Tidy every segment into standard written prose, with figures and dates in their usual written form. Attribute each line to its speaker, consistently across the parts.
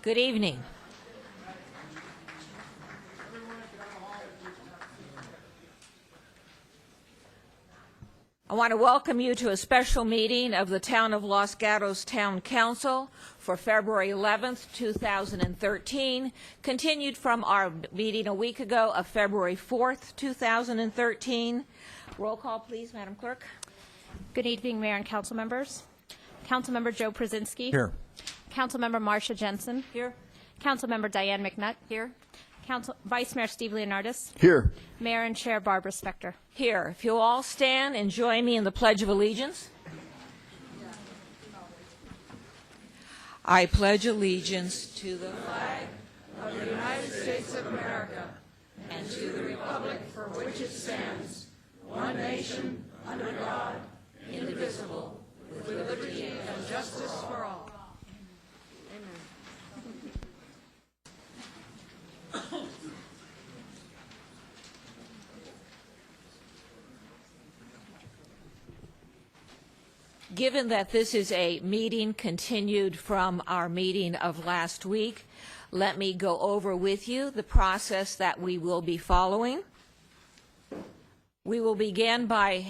Speaker 1: Good evening. I want to welcome you to a special meeting of the Town of Los Gatos Town Council for February 11th, 2013, continued from our meeting a week ago of February 4th, 2013. Roll call, please, Madam Clerk.
Speaker 2: Good evening, Mayor and Council members. Councilmember Joe Przinski.
Speaker 3: Here.
Speaker 2: Councilmember Marcia Jensen.
Speaker 1: Here.
Speaker 2: Councilmember Diane McNutt.
Speaker 1: Here.
Speaker 2: Vice Mayor Steve Leonardis.
Speaker 3: Here.
Speaker 2: Mayor and Chair Barbara Spector.
Speaker 1: Here. If you'll all stand and join me in the Pledge of Allegiance. I pledge allegiance to the flag of the United States of America and to the republic for which it stands, one nation, under God, indivisible, with liberty and justice for all. Given that this is a meeting continued from our meeting of last week, let me go over with you the process that we will be following. We will begin by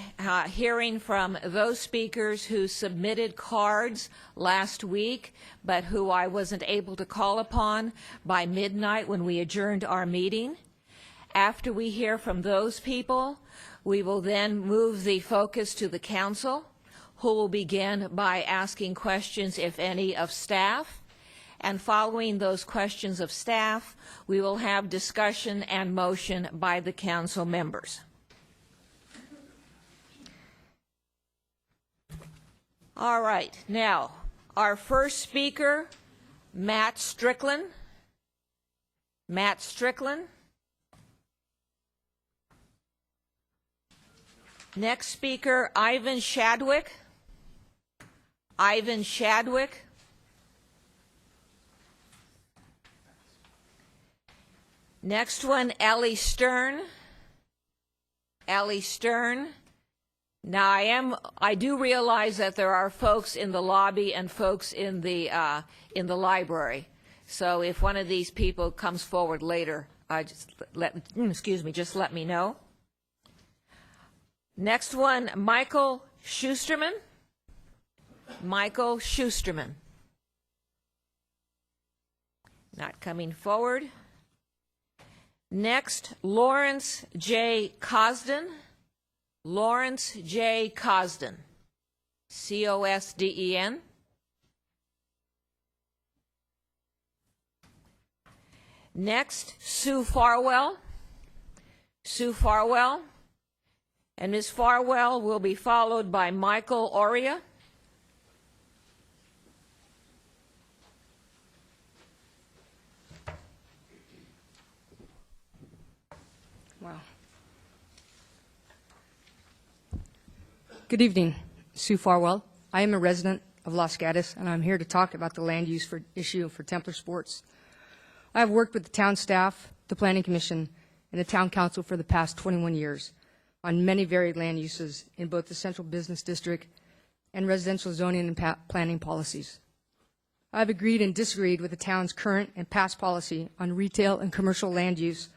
Speaker 1: hearing from those speakers who submitted cards last week, but who I wasn't able to call upon by midnight when we adjourned our meeting. After we hear from those people, we will then move the focus to the council, who will begin by asking questions, if any, of staff. And following those questions of staff, we will have discussion and motion by the council members. All right, now, our first speaker, Matt Strickland. Matt Strickland. Next speaker, Ivan Shadwick. Ivan Shadwick. Next one, Ellie Stern. Ellie Stern. Now, I do realize that there are folks in the lobby and folks in the library. So if one of these people comes forward later, just let me know. Next one, Michael Schusterman. Michael Schusterman. Not coming forward. Next, Lawrence J. Cosden. Lawrence J. Cosden. C-O-S-D-E-N. Next, Sue Farwell. Sue Farwell. And Ms. Farwell will be followed by Michael Oria.
Speaker 4: Wow. Good evening, Sue Farwell. I am a resident of Los Gatos, and I'm here to talk about the land use issue for Templar Sports. I have worked with the town staff, the Planning Commission, and the Town Council for the past 21 years on many varied land uses in both the Central Business District and residential zoning and planning policies. I've agreed and disagreed with the town's current and past policy on retail and commercial land use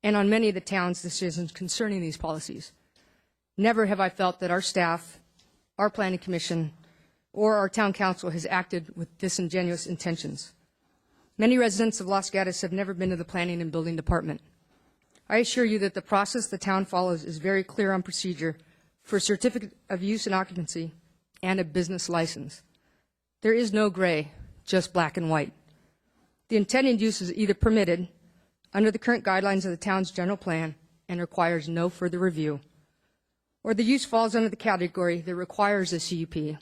Speaker 4: and on many of the town's decisions concerning these policies. Never have I felt that our staff, our Planning Commission, or our Town Council has acted with disingenuous intentions. Many residents of Los Gatos have never been to the Planning and Building Department. I assure you that the process the town follows is very clear on procedure for a certificate of use and occupancy and a business license. There is no gray, just black and white. The intended use is either permitted under the current guidelines of the town's general plan and requires no further review, or the use falls under the category that requires a CUP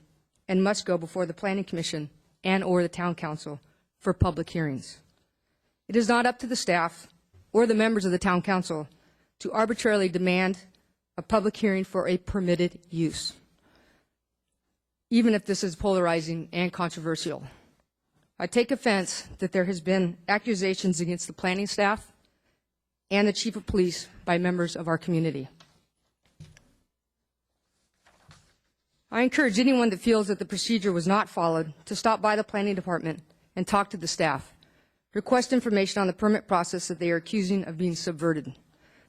Speaker 4: and must go before the Planning Commission and or the Town Council for public hearings. It is not up to the staff or the members of the town council to arbitrarily demand a public hearing for a permitted use, even if this is polarizing and controversial. I take offense that there has been accusations against the planning staff and the chief of police by members of our community. I encourage anyone that feels that the procedure was not followed to stop by the planning department and talk to the staff. Request information on the permit process that they are accusing of being subverted.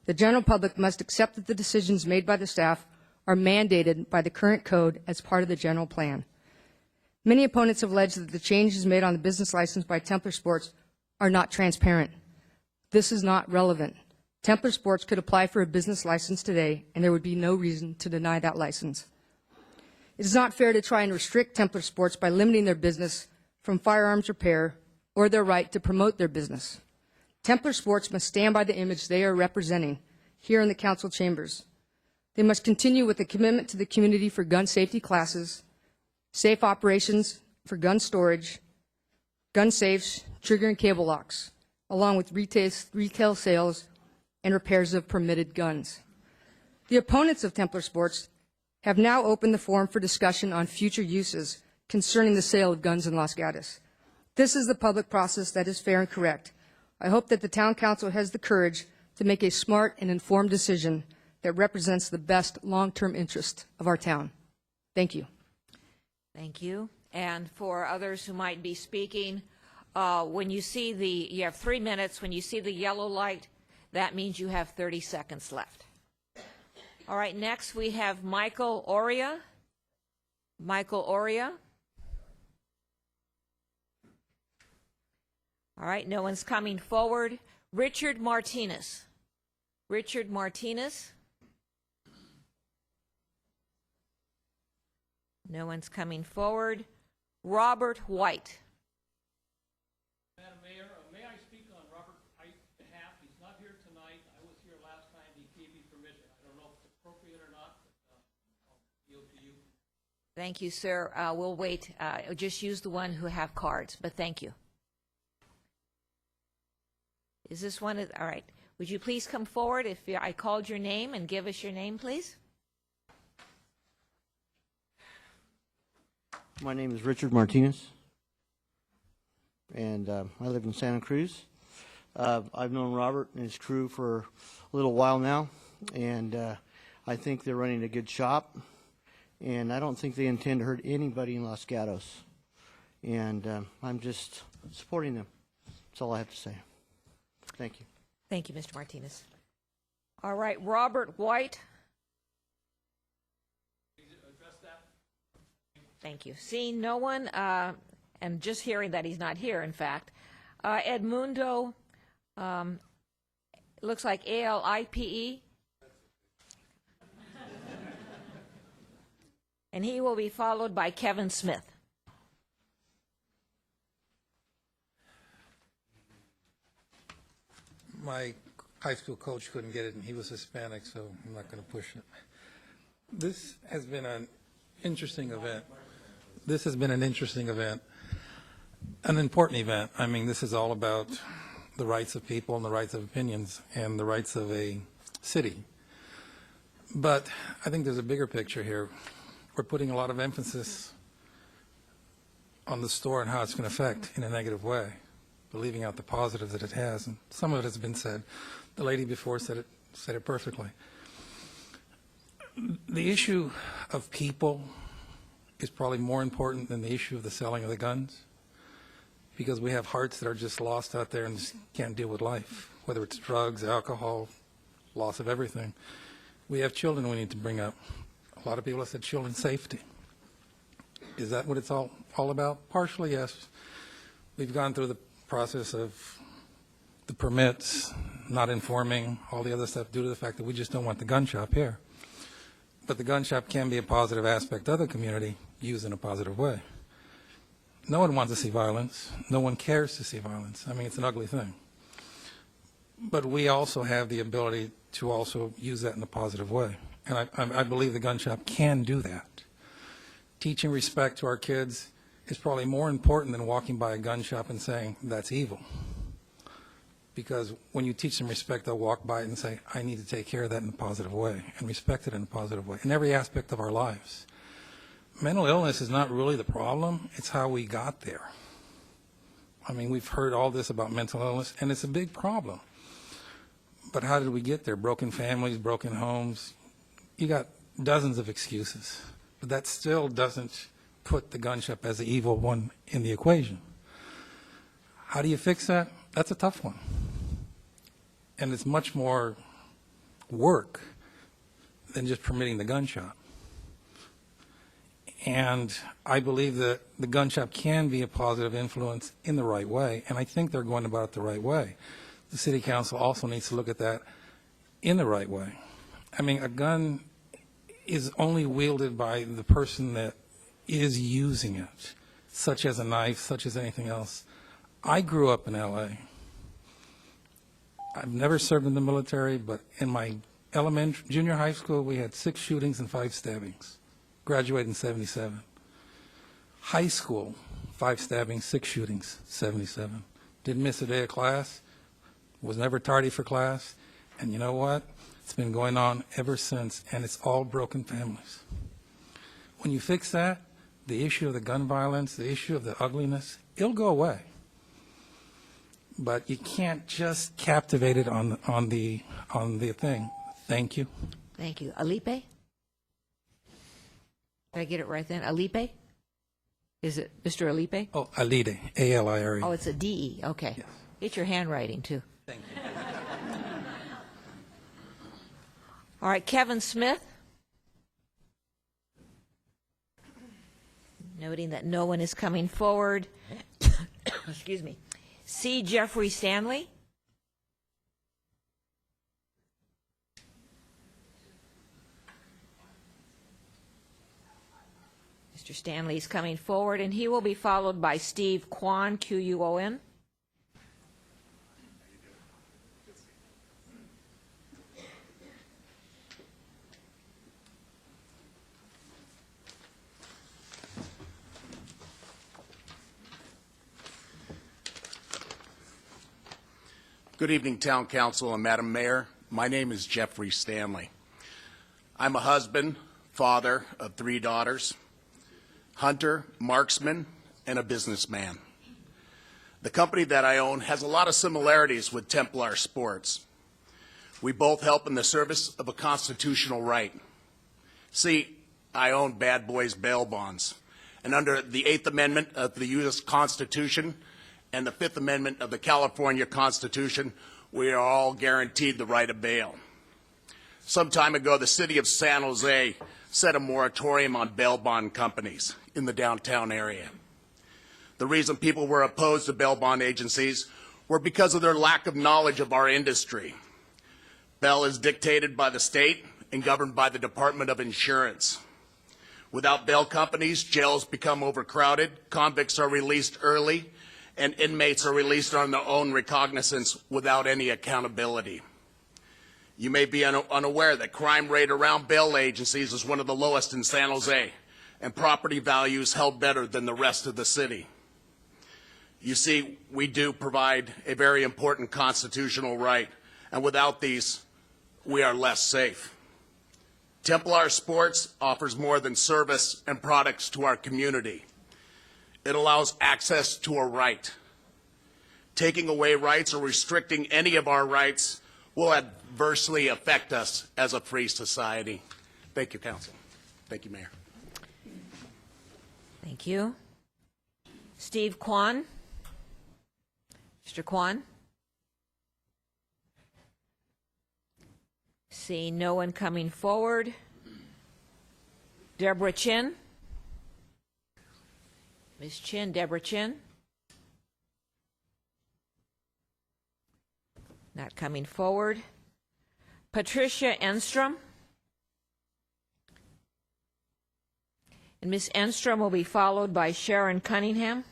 Speaker 4: The general public must accept that the decisions made by the staff are mandated by the current code as part of the general plan. Many opponents have alleged that the changes made on the business license by Templar Sports are not transparent. This is not relevant. Templar Sports could apply for a business license today, and there would be no reason to deny that license. It is not fair to try and restrict Templar Sports by limiting their business from firearms repair or their right to promote their business. Templar Sports must stand by the image they are representing here in the council chambers. They must continue with a commitment to the community for gun safety classes, safe operations for gun storage, gun safes, trigger and cable locks, along with retail sales and repairs of permitted guns. The opponents of Templar Sports have now opened the forum for discussion on future uses concerning the sale of guns in Los Gatos. This is the public process that is fair and correct. I hope that the town council has the courage to make a smart and informed decision that represents the best long-term interest of our town. Thank you.
Speaker 1: Thank you. And for others who might be speaking, when you see you have 3 minutes. When you see the yellow light, that means you have 30 seconds left. All right, next we have Michael Oria. Michael Oria. All right, no one's coming forward. Richard Martinez. Richard Martinez. No one's coming forward. Robert White.
Speaker 3: Madam Mayor, may I speak on Robert White's behalf? He's not here tonight. I was here last time. He gave me permission. I don't know if it's appropriate or not, but I'll yield to you.
Speaker 1: Thank you, sir. We'll wait. Just use the one who have cards, but thank you. Is this one? All right. Would you please come forward if I called your name and give us your name, please?
Speaker 5: My name is Richard Martinez, and I live in Santa Cruz. I've known Robert and his crew for a little while now, and I think they're running a good shop, and I don't think they intend to hurt anybody in Los Gatos, and I'm just supporting them. That's all I have to say. Thank you.
Speaker 1: Thank you, Mr. Martinez. All right, Robert White. Thank you. Seeing no one, and just hearing that he's not here, in fact, Edmundo, looks like ALIPE. And he will be followed by Kevin Smith.
Speaker 6: My high school coach couldn't get it, and he was Hispanic, so I'm not going to push it. This has been an interesting event. This has been an interesting event, an important event. I mean, this is all about the rights of people and the rights of opinions and the rights of a city. But I think there's a bigger picture here. We're putting a lot of emphasis on the store and how it's going to affect in a negative way, but leaving out the positive that it has. And some of it has been said. The lady before said it perfectly. The issue of people is probably more important than the issue of the selling of the guns, because we have hearts that are just lost out there and just can't deal with life, whether it's drugs, alcohol, loss of everything. We have children we need to bring up. A lot of people have said children's safety. Is that what it's all about? Partially, yes. We've gone through the process of the permits, not informing, all the other stuff, due to the fact that we just don't want the gun shop here. But the gun shop can be a positive aspect of the community used in a positive way. No one wants to see violence. No one cares to see violence. I mean, it's an ugly thing. But we also have the ability to also use that in a positive way. And I believe the gun shop can do that. Teaching respect to our kids, is probably more important than walking by a gun shop and saying, that's evil. Because when you teach them respect, they'll walk by it and say, I need to take care of that in a positive way, and respect it in a positive way, in every aspect of our lives. Mental illness is not really the problem, it's how we got there. I mean, we've heard all this about mental illness, and it's a big problem. But how did we get there? Broken families, broken homes. You got dozens of excuses. But that still doesn't put the gun shop as the evil one in the equation. How do you fix that? That's a tough one. And it's much more work than just permitting the gun shop. And I believe that the gun shop can be a positive influence in the right way, and I think they're going about it the right way. The city council also needs to look at that in the right way. I mean, a gun is only wielded by the person that is using it, such as a knife, such as anything else. I grew up in L.A. I've never served in the military, but in my junior high school, we had 6 shootings and 5 stabbings. Graduated in 77. High school, 5 stabbings, 6 shootings, 77. Didn't miss a day of class, was never tardy for class, and you know what? It's been going on ever since, and it's all broken families. When you fix that, the issue of the gun violence, the issue of the ugliness, it'll go away. But you can't just captivate it on the thing. Thank you.
Speaker 1: Thank you. Alipe? Did I get it right then? Alipe? Is it Mr. Alipe?
Speaker 6: Oh, Alide, A-L-I-R-E.
Speaker 1: Oh, it's a D-E. Okay.
Speaker 6: Yes.
Speaker 1: Get your handwriting, too.
Speaker 6: Thank you.
Speaker 1: All right, Kevin Smith. Noting that no one is coming forward. Excuse me. C. Jeffrey Stanley. Mr. Stanley is coming forward, and he will be followed by Steve Quan, Q-U-O-N.
Speaker 7: Good evening, Town Council and Madam Mayor. My name is Jeffrey Stanley. I'm a husband, father of 3 daughters, hunter, marksman, and a businessman. The company that I own has a lot of similarities with Templar Sports. We both help in the service of a constitutional right. See, I own Bad Boys bail bonds, and under the 8th Amendment of the U.S. Constitution and the 5th Amendment of the California Constitution, we are all guaranteed the right of bail. Some time ago, the city of San Jose set a moratorium on bail bond companies in the downtown area. The reason people were opposed to bail bond agencies were because of their lack of knowledge of our industry. Bail is dictated by the state and governed by the Department of Insurance. Without bail companies, jails become overcrowded, convicts are released early, and inmates are released on their own recognizance without any accountability. You may be unaware that crime rate around bail agencies is one of the lowest in San Jose, and property values held better than the rest of the city. You see, we do provide a very important constitutional right, and without these, we are less safe. Templar Sports offers more than service and products to our community. It allows access to a right. Taking away rights or restricting any of our rights will adversely affect us as a free society. Thank you, Council. Thank you, Mayor.
Speaker 1: Thank you. Steve Quan. Mr. Quan. Seeing no one coming forward. Deborah Chin. Ms. Chin, Deborah Chin. Not coming forward. Patricia Enstrom. And Ms. Enstrom will be followed by Sharon Cunningham.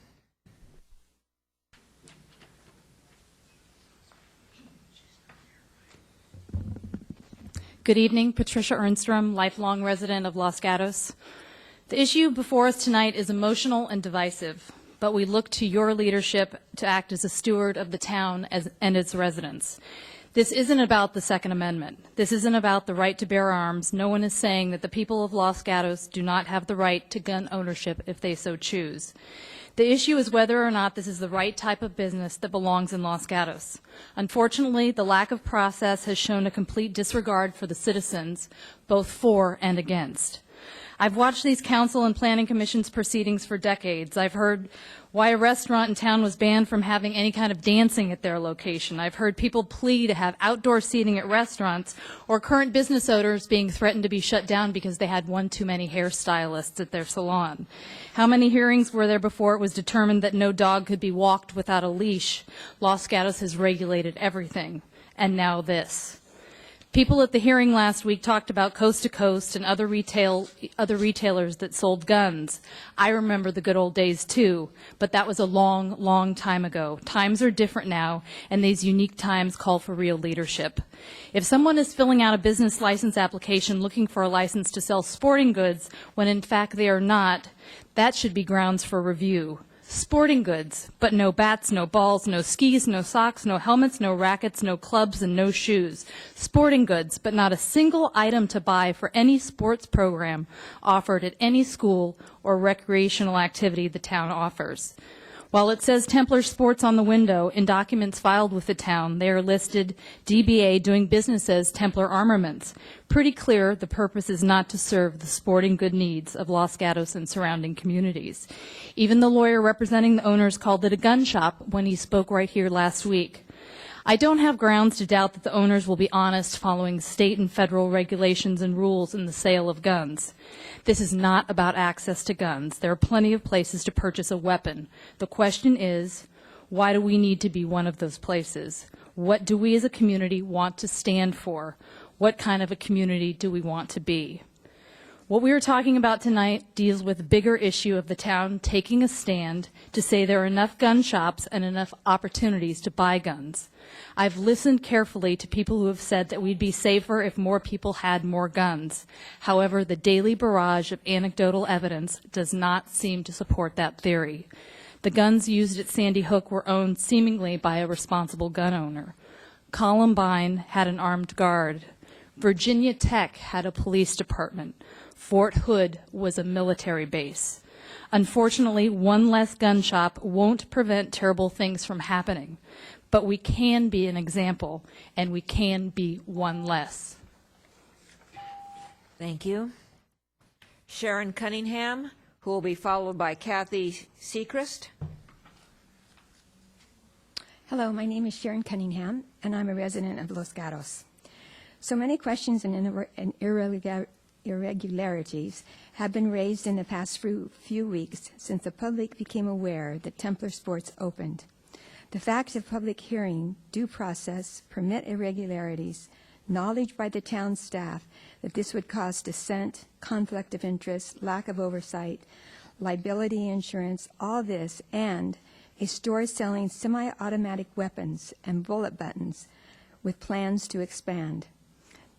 Speaker 8: Good evening, Patricia Ernstrom, lifelong resident of Los Gatos. The issue before us tonight is emotional and divisive, but we look to your leadership to act as a steward of the town and its residents. This isn't about the Second Amendment. This isn't about the right to bear arms. No one is saying that the people of Los Gatos do not have the right to gun ownership if they so choose. The issue is whether or not this is the right type of business that belongs in Los Gatos. Unfortunately, the lack of process has shown a complete disregard for the citizens, both for and against. I've watched these council and planning commissions proceedings for decades. I've heard why a restaurant in town was banned from having any kind of dancing at their location. I've heard people plea to have outdoor seating at restaurants, or current business owners being threatened to be shut down because they had one too many hairstylists at their salon. How many hearings were there before it was determined that no dog could be walked without a leash? Los Gatos has regulated everything, and now this. People at the hearing last week talked about Coast to Coast and other retailers that sold guns. I remember the good old days too, but that was a long, long time ago. Times are different now, and these unique times call for real leadership. If someone is filling out a business license application looking for a license to sell sporting goods when in fact they are not, that should be grounds for review. Sporting goods, but no bats, no balls, no skis, no socks, no helmets, no rackets, no clubs, and no shoes. Sporting goods, but not a single item to buy for any sports program offered at any school or recreational activity the town offers. While it says Templar Sports on the window, in documents filed with the town, they are listed DBA doing business as Templar Armaments. Pretty clear the purpose is not to serve the sporting good needs of Los Gatos and surrounding communities. Even the lawyer representing the owners called it a gun shop when he spoke right here last week. I don't have grounds to doubt that the owners will be honest following state and federal regulations and rules in the sale of guns. This is not about access to guns. There are plenty of places to purchase a weapon. The question is, why do we need to be one of those places? What do we as a community want to stand for? What kind of a community do we want to be? What we are talking about tonight deals with the bigger issue of the town taking a stand to say there are enough gun shops and enough opportunities to buy guns. I've listened carefully to people who have said that we'd be safer if more people had more guns. However, the daily barrage of anecdotal evidence does not seem to support that theory. The guns used at Sandy Hook were owned seemingly by a responsible gun owner. Columbine had an armed guard. Virginia Tech had a police department. Fort Hood was a military base. Unfortunately, one less gun shop won't prevent terrible things from happening, but we can be an example, and we can be one less.
Speaker 1: Thank you. Sharon Cunningham, who will be followed by Kathy Sechrist.
Speaker 9: Hello, my name is Sharon Cunningham, and I'm a resident of Los Gatos. So many questions and irregularities have been raised in the past few weeks since the public became aware that Templar Sports opened. The fact of public hearing, due process, permit irregularities, knowledge by the town staff that this would cause dissent, conflict of interest, lack of oversight, liability insurance, all this, and a store selling semi-automatic weapons and bullet buttons with plans to expand.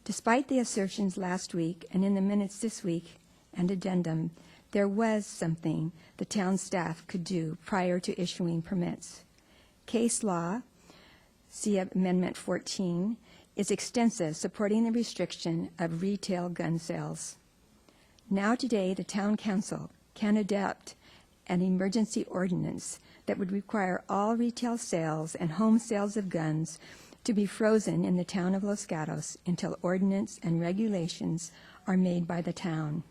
Speaker 9: Despite the assertions last week and in the minutes this week and addendum, there was something the town staff could do prior to issuing permits. Case law, see Amendment 14, is extensive, supporting the restriction of retail gun sales. Now today, the town council can adopt an emergency ordinance that would require all retail sales and home sales of guns to be frozen in the town of Los Gatos until ordinance and regulations are made by the town.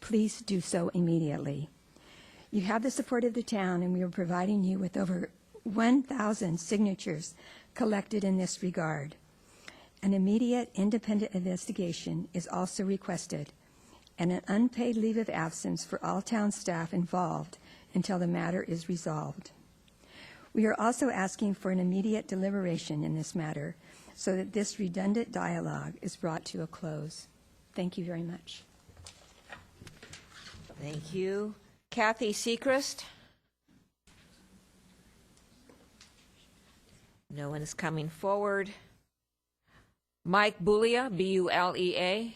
Speaker 9: Please do so immediately. You have the support of the town, and we are providing you with over 1,000 signatures collected in this regard. An immediate independent investigation is also requested, and an unpaid leave of absence for all town staff involved until the matter is resolved. We are also asking for an immediate deliberation in this matter so that this redundant dialogue is brought to a close. Thank you very much.
Speaker 1: Thank you. Kathy Sechrist. No one is coming forward. Mike Bulea, B-U-L-E-A.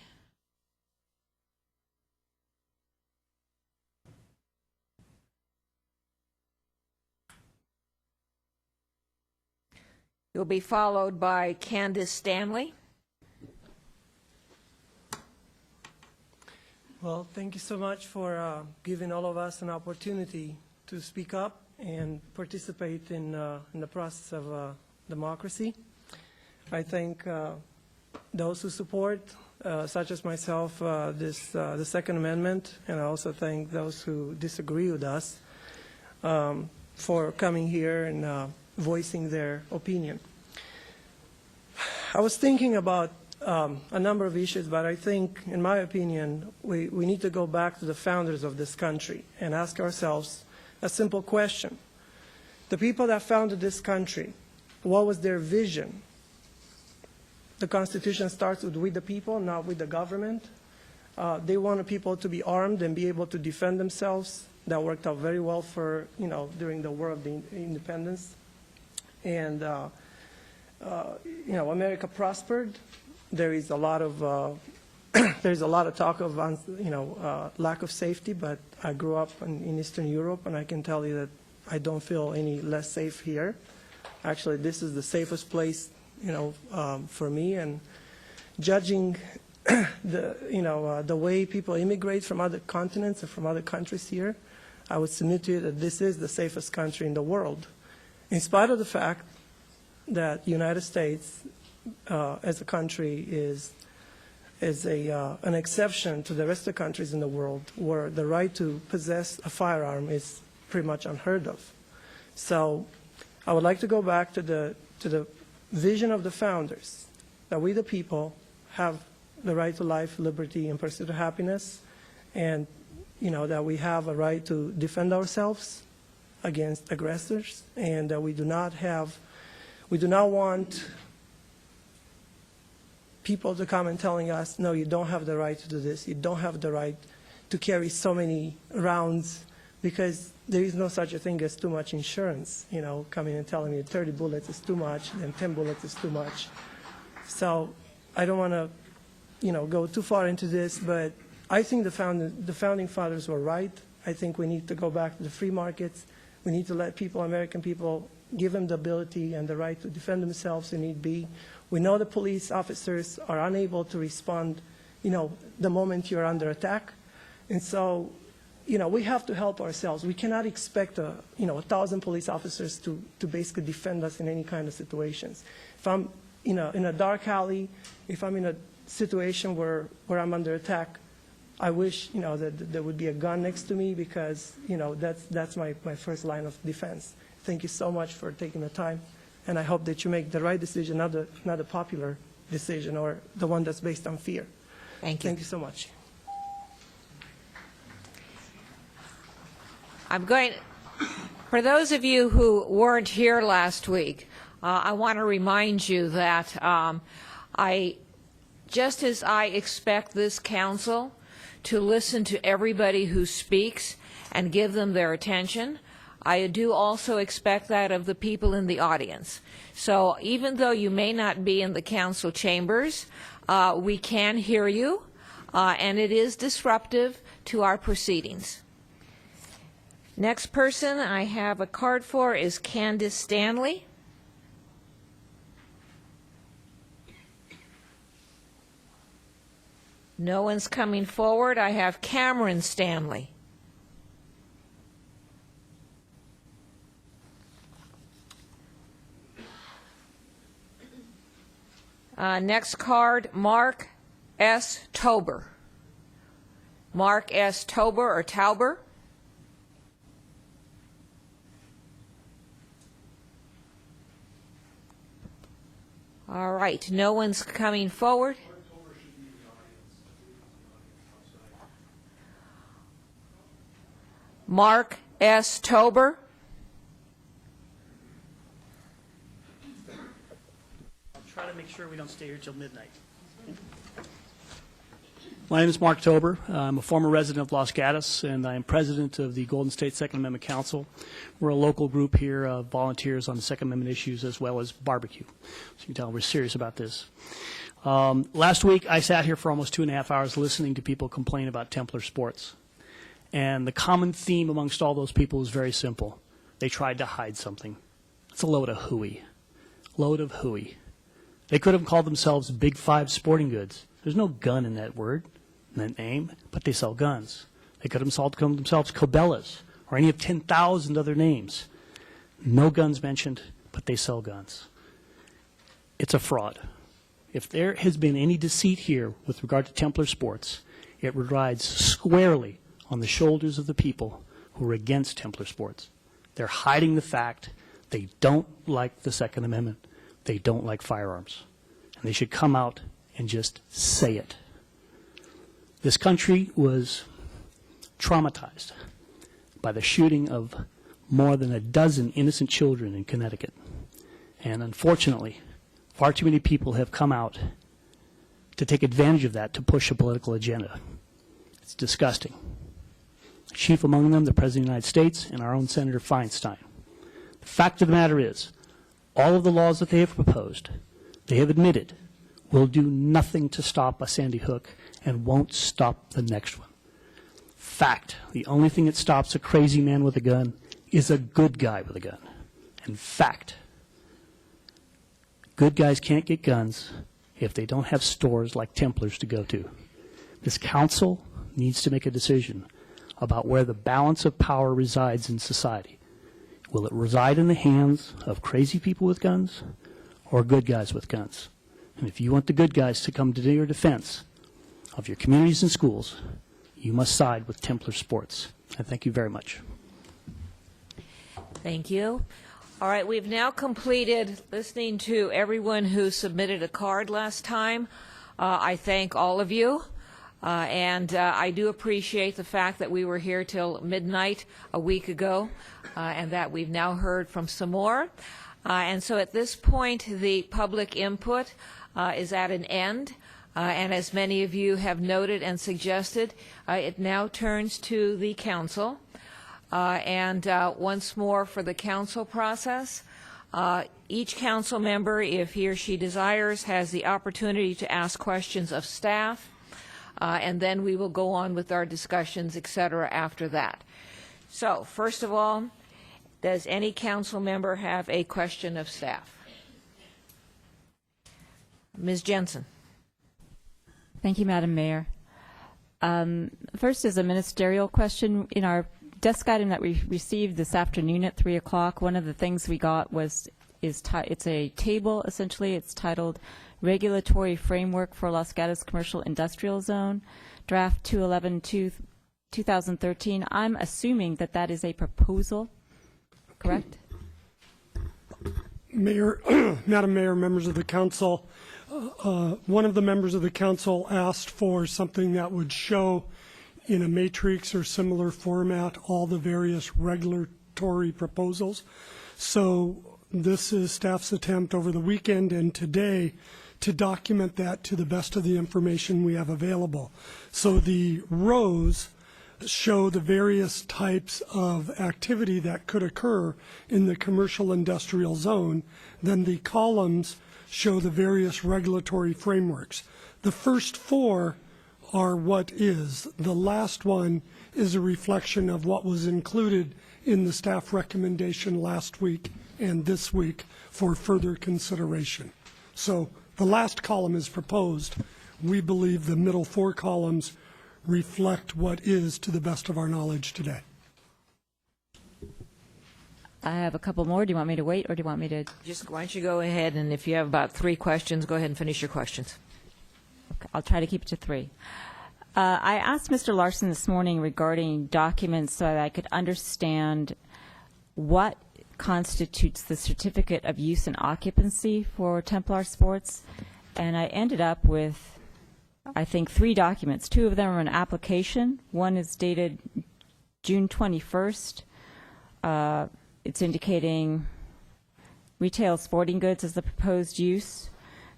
Speaker 1: You'll be followed by Candace Stanley.
Speaker 10: Well, thank you so much for giving all of us an opportunity to speak up and participate in the process of democracy. I thank those who support, such as myself, the Second Amendment, and I also thank those who disagree with us for coming here and voicing their opinion. I was thinking about a number of issues, but I think, in my opinion, we need to go back to the founders of this country and ask ourselves a simple question. The people that founded this country, what was their vision? The Constitution starts with "we the people," not "with the government." They wanted people to be armed and be able to defend themselves. That worked out very well for, during the War of the Independence. And, America prospered. There is a lot of there's a lot of talk of lack of safety, but I grew up in Eastern Europe, and I can tell you that I don't feel any less safe here. Actually, this is the safest place, for me. And judging the way people immigrate from other continents and from other countries here, I would submit to you that this is the safest country in the world, in spite of the fact that the United States, as a country, is an exception to the rest of the countries in the world, where the right to possess a firearm is pretty much unheard of. So I would like to go back to the vision of the founders, that we the people have the right to life, liberty, and pursuit of happiness, and that we have a right to defend ourselves against aggressors, and that we do not want people to come and telling us, no, you don't have the right to do this, you don't have the right to carry so many rounds, because there is no such a thing as too much insurance, coming and telling me 30 bullets is too much, and 10 bullets is too much. So I don't want to, go too far into this, but I think the founding fathers were right. I think we need to go back to the free markets. We need to let people, American people, give them the ability and the right to defend themselves if need be. We know the police officers are unable to respond, the moment you're under attack. And so, we have to help ourselves. We cannot expect 1,000 police officers to basically defend us in any kind of situations. If I'm in a dark alley, if I'm in a situation where I'm under attack, I wish, that there would be a gun next to me, because, that's my first line of defense. Thank you so much for taking the time, and I hope that you make the right decision, not a popular decision or the one that's based on fear.
Speaker 1: Thank you.
Speaker 10: Thank you so much.
Speaker 1: For those of you who weren't here last week, I want to remind you that just as I expect this council to listen to everybody who speaks and give them their attention, I do also expect that of the people in the audience. So even though you may not be in the council chambers, we can hear you, and it is disruptive to our proceedings. Next person I have a card for is Candace Stanley. No one's coming forward. I have Cameron Stanley. Next card, Mark S. Tober. Mark S. Tober or Tauber. All right, no one's coming forward. Mark S. Tober.
Speaker 11: I'll try to make sure we don't stay here till midnight. My name is Mark Tober. I'm a former resident of Los Gatos, and I am president of the Golden State Second Amendment Council. We're a local group here of volunteers on the Second Amendment issues as well as barbecue. So you can tell we're serious about this. Last week, I sat here for almost 2.5 hours listening to people complain about Templar sports. And the common theme amongst all those people is very simple. They tried to hide something. It's a load of hooey. load of hooey. They could have called themselves Big Five Sporting Goods. There's no gun in that word, in that name, but they sell guns. They could have called themselves Cabela's or any of 10,000 other names. No guns mentioned, but they sell guns. It's a fraud. If there has been any deceit here with regard to Templar Sports, it rides squarely on the shoulders of the people who are against Templar Sports. They're hiding the fact they don't like the Second Amendment. They don't like firearms. And they should come out and just say it. This country was traumatized by the shooting of more than a dozen innocent children in Connecticut. And unfortunately, far too many people have come out to take advantage of that to push a political agenda. It's disgusting. Chief among them, the President of the United States, and our own Senator Feinstein. The fact of the matter is, all of the laws that they have proposed, they have admitted, will do nothing to stop a Sandy Hook and won't stop the next one. Fact, the only thing that stops a crazy man with a gun is a good guy with a gun. And fact, good guys can't get guns if they don't have stores like Templars to go to. This council needs to make a decision about where the balance of power resides in society. Will it reside in the hands of crazy people with guns or good guys with guns? And if you want the good guys to come to your defense of your communities and schools, you must side with Templar Sports. And thank you very much.
Speaker 1: Thank you. All right, we've now completed listening to everyone who submitted a card last time. I thank all of you. And I do appreciate the fact that we were here till midnight a week ago and that we've now heard from some more. And so at this point, the public input is at an end. And as many of you have noted and suggested, it now turns to the council. And once more for the council process, each council member, if he or she desires, has the opportunity to ask questions of staff. And then we will go on with our discussions, et cetera, after that. So, first of all, does any council member have a question of staff? Ms. Jensen.
Speaker 12: Thank you, Madam Mayor. First is a ministerial question. In our desk item that we received this afternoon at 3 o'clock, one of the things we got it's a table, essentially. It's titled Regulatory Framework for Los Gatos Commercial Industrial Zone, Draft 211-2013. I'm assuming that that is a proposal, correct?
Speaker 13: Mayor, Madam Mayor, members of the council, one of the members of the council asked for something that would show in a matrix or similar format all the various regulatory proposals. So this is staff's attempt over the weekend and today to document that to the best of the information we have available. So the rows show the various types of activity that could occur in the commercial industrial zone. Then the columns show the various regulatory frameworks. The first four are what is. The last one is a reflection of what was included in the staff recommendation last week and this week for further consideration. So the last column is proposed. We believe the middle four columns reflect what is to the best of our knowledge today.
Speaker 12: I have a couple more. Do you want me to wait or do you want me to?
Speaker 1: Just why don't you go ahead, and if you have about 3 questions, go ahead and finish your questions.
Speaker 12: Okay, I'll try to keep it to 3. I asked Mr. Larson this morning regarding documents so that I could understand what constitutes the certificate of use and occupancy for Templar Sports, and I ended up with, I think, 3 documents. 2 of them are an application. One is dated June 21st. It's indicating retail sporting goods as the proposed use.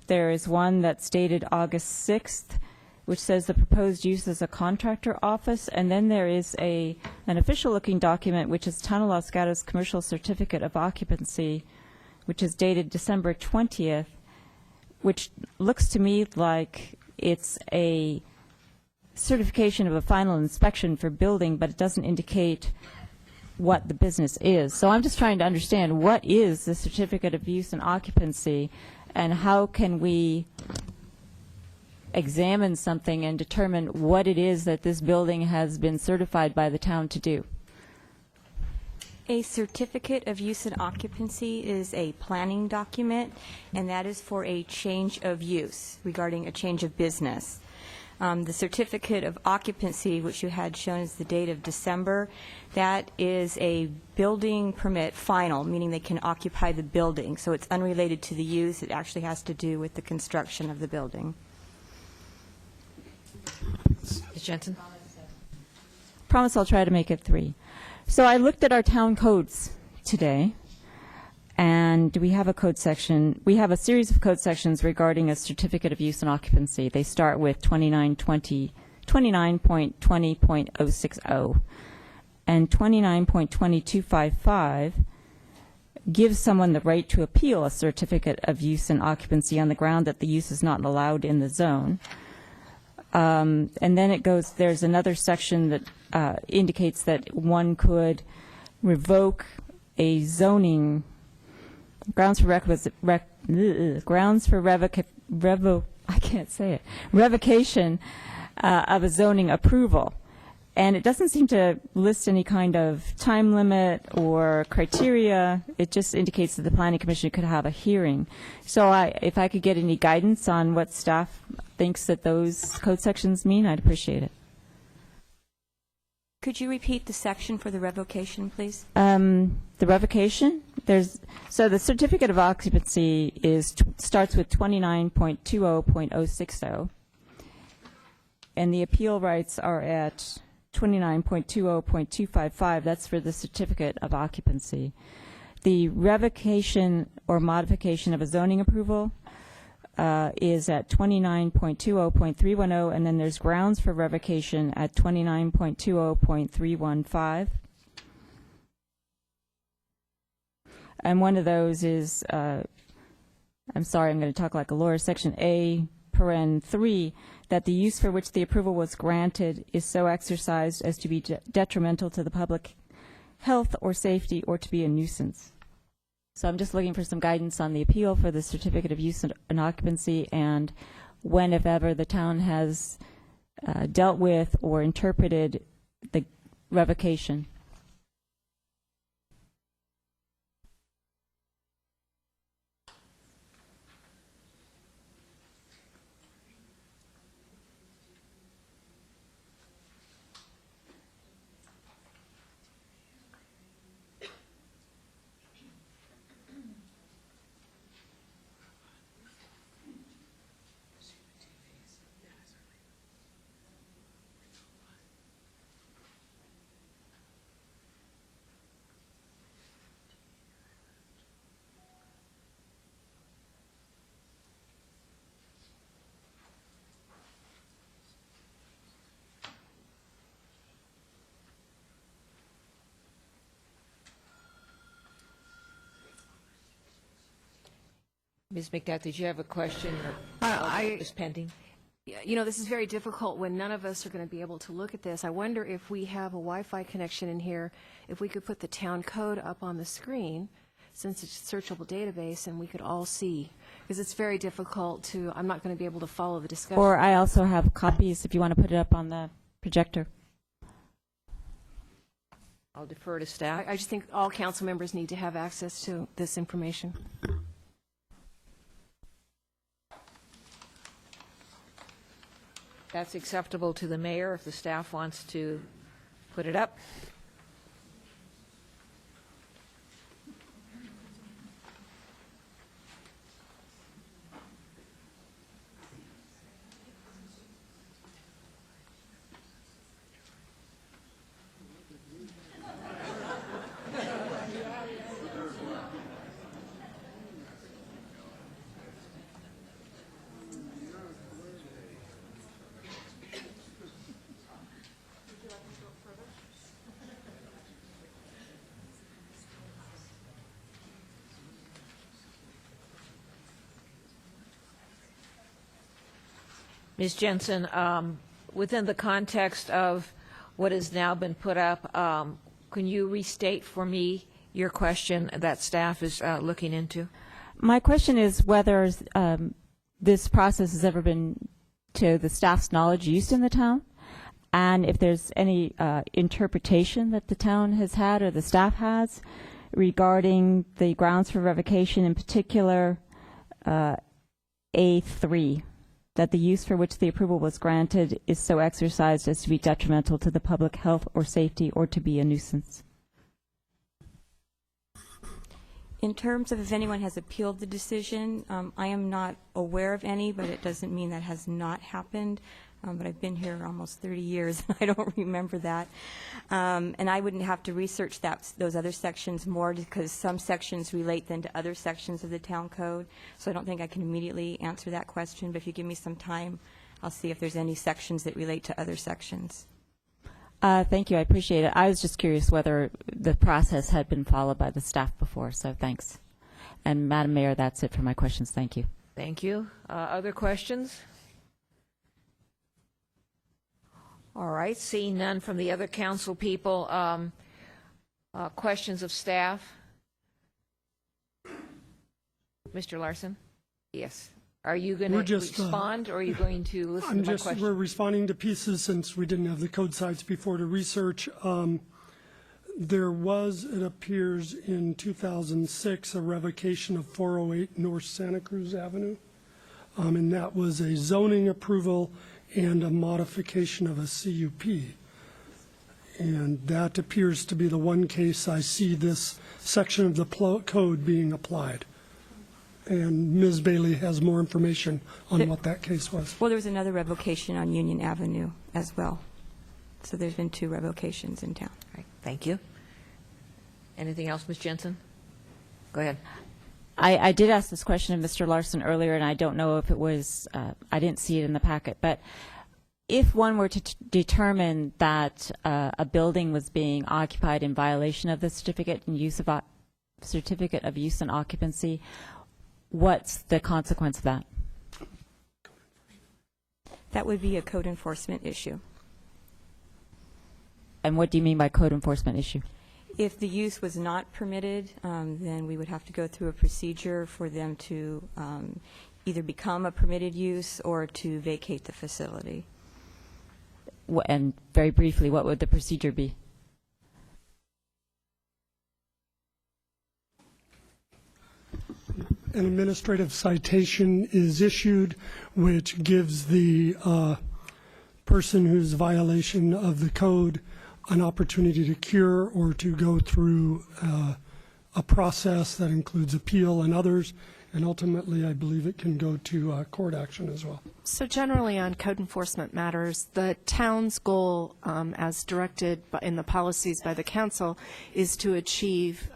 Speaker 12: There is one that's dated August 6th, which says the proposed use is a contractor office, and then there is an official-looking document, which is Town of Los Gatos Commercial Certificate of Occupancy, which is dated December 20th, which looks to me like it's a certification of a final inspection for building, but it doesn't indicate what the business is. So I'm just trying to understand, what is the certificate of use and occupancy, and how can we examine something and determine what it is that this building has been certified by the town to do?
Speaker 14: A certificate of use and occupancy is a planning document, and that is for a change of use regarding a change of business. The certificate of occupancy, which you had shown as the date of December, that is a building permit final, meaning they can occupy the building. So it's unrelated to the use. It actually has to do with the construction of the building.
Speaker 1: Ms. Jensen?
Speaker 12: Promise I'll try to make it 3. So I looked at our town codes today, and we have a code section. We have a series of code sections regarding a certificate of use and occupancy. They start with 29.20.060, and 29.2255 gives someone the right to appeal a certificate of use and occupancy on the ground that the use is not allowed in the zone. And then it goes, there's another section that indicates that one could revoke a zoning, grounds for revocation of a zoning approval. And it doesn't seem to list any kind of time limit or criteria. It just indicates that the Planning Commission could have a hearing. So if I could get any guidance on what staff thinks that those code sections mean, I'd appreciate it.
Speaker 14: Could you repeat the section for the revocation, please?
Speaker 12: The revocation, so the certificate of occupancy starts with 29.20.060, and the appeal rights are at 29.20.255. That's for the certificate of occupancy. The revocation or modification of a zoning approval is at 29.20.310, and then there's grounds for revocation at 29.20.315. And one of those is, I'm sorry, I'm going to talk like a lawyer, Section A, paren 3, that the use for which the approval was granted is so exercised as to be detrimental to the public health or safety or to be a nuisance. So I'm just looking for some guidance on the appeal for the certificate of use and occupancy, and when, if ever, the town has dealt with or interpreted the revocation.
Speaker 1: Ms. McDuff, did you have a question or is pending?
Speaker 15: You know, this is very difficult when none of us are going to be able to look at this. I wonder if we have a Wi-Fi connection in here, if we could put the town code up on the screen, since it's a searchable database, and we could all see. Because it's very difficult to, I'm not going to be able to follow the discussion.
Speaker 12: Or I also have copies if you want to put it up on the projector.
Speaker 1: I'll defer to staff.
Speaker 15: I just think all council members need to have access to this information.
Speaker 1: That's acceptable to the mayor if the staff wants to put it up. Ms. Jensen, within the context of what has now been put up, Can you restate for me your question that staff is looking into?
Speaker 12: My question is whether this process has ever been, to the staff's knowledge, used in the town, and if there's any interpretation that the town has had or the staff has regarding the grounds for revocation, in particular A3, that the use for which the approval was granted is so exercised as to be detrimental to the public health or safety or to be a nuisance.
Speaker 14: In terms of if anyone has appealed the decision, I am not aware of any, but it doesn't mean that has not happened. But I've been here almost 30 years, and I don't remember that. And I wouldn't have to research those other sections more, because some sections relate then to other sections of the town code. So I don't think I can immediately answer that question, but if you give me some time, I'll see if there's any sections that relate to other sections.
Speaker 12: Thank you. I appreciate it. I was just curious whether the process had been followed by the staff before, so thanks. And Madam Mayor, that's it for my questions. Thank you.
Speaker 1: Thank you. Other questions? All right, seeing none from the other council people, questions of staff? Mr. Larson? Yes. Are you going to respond, or are you going to listen to my question?
Speaker 13: We're responding to pieces since we didn't have the code sites before to research. There was, it appears, in 2006, a revocation of 408 North Santa Cruz Avenue, and that was a zoning approval and a modification of a CUP. And that appears to be the one case I see this section of the code being applied. And Ms. Bailey has more information on what that case was.
Speaker 14: Well, there was another revocation on Union Avenue as well. So there's been 2 revocations in town.
Speaker 1: All right, thank you. Anything else, Ms. Jensen? Go ahead.
Speaker 12: I did ask this question of Mr. Larson earlier, and I don't know if it was, I didn't see it in the packet, but if one were to determine that a building was being occupied in violation of the certificate of use and occupancy, what's the consequence of that?
Speaker 14: That would be a code enforcement issue.
Speaker 12: And what do you mean by code enforcement issue?
Speaker 14: If the use was not permitted, then we would have to go through a procedure for them to either become a permitted use or to vacate the facility.
Speaker 12: And very briefly, what would the procedure be?
Speaker 13: An administrative citation is issued, which gives the person who's violation of the code an opportunity to cure or to go through a process that includes appeal and others, and ultimately I believe it can go to court action as well.
Speaker 15: So generally on code enforcement matters, the town's goal, as directed in the policies by the council, is to achieve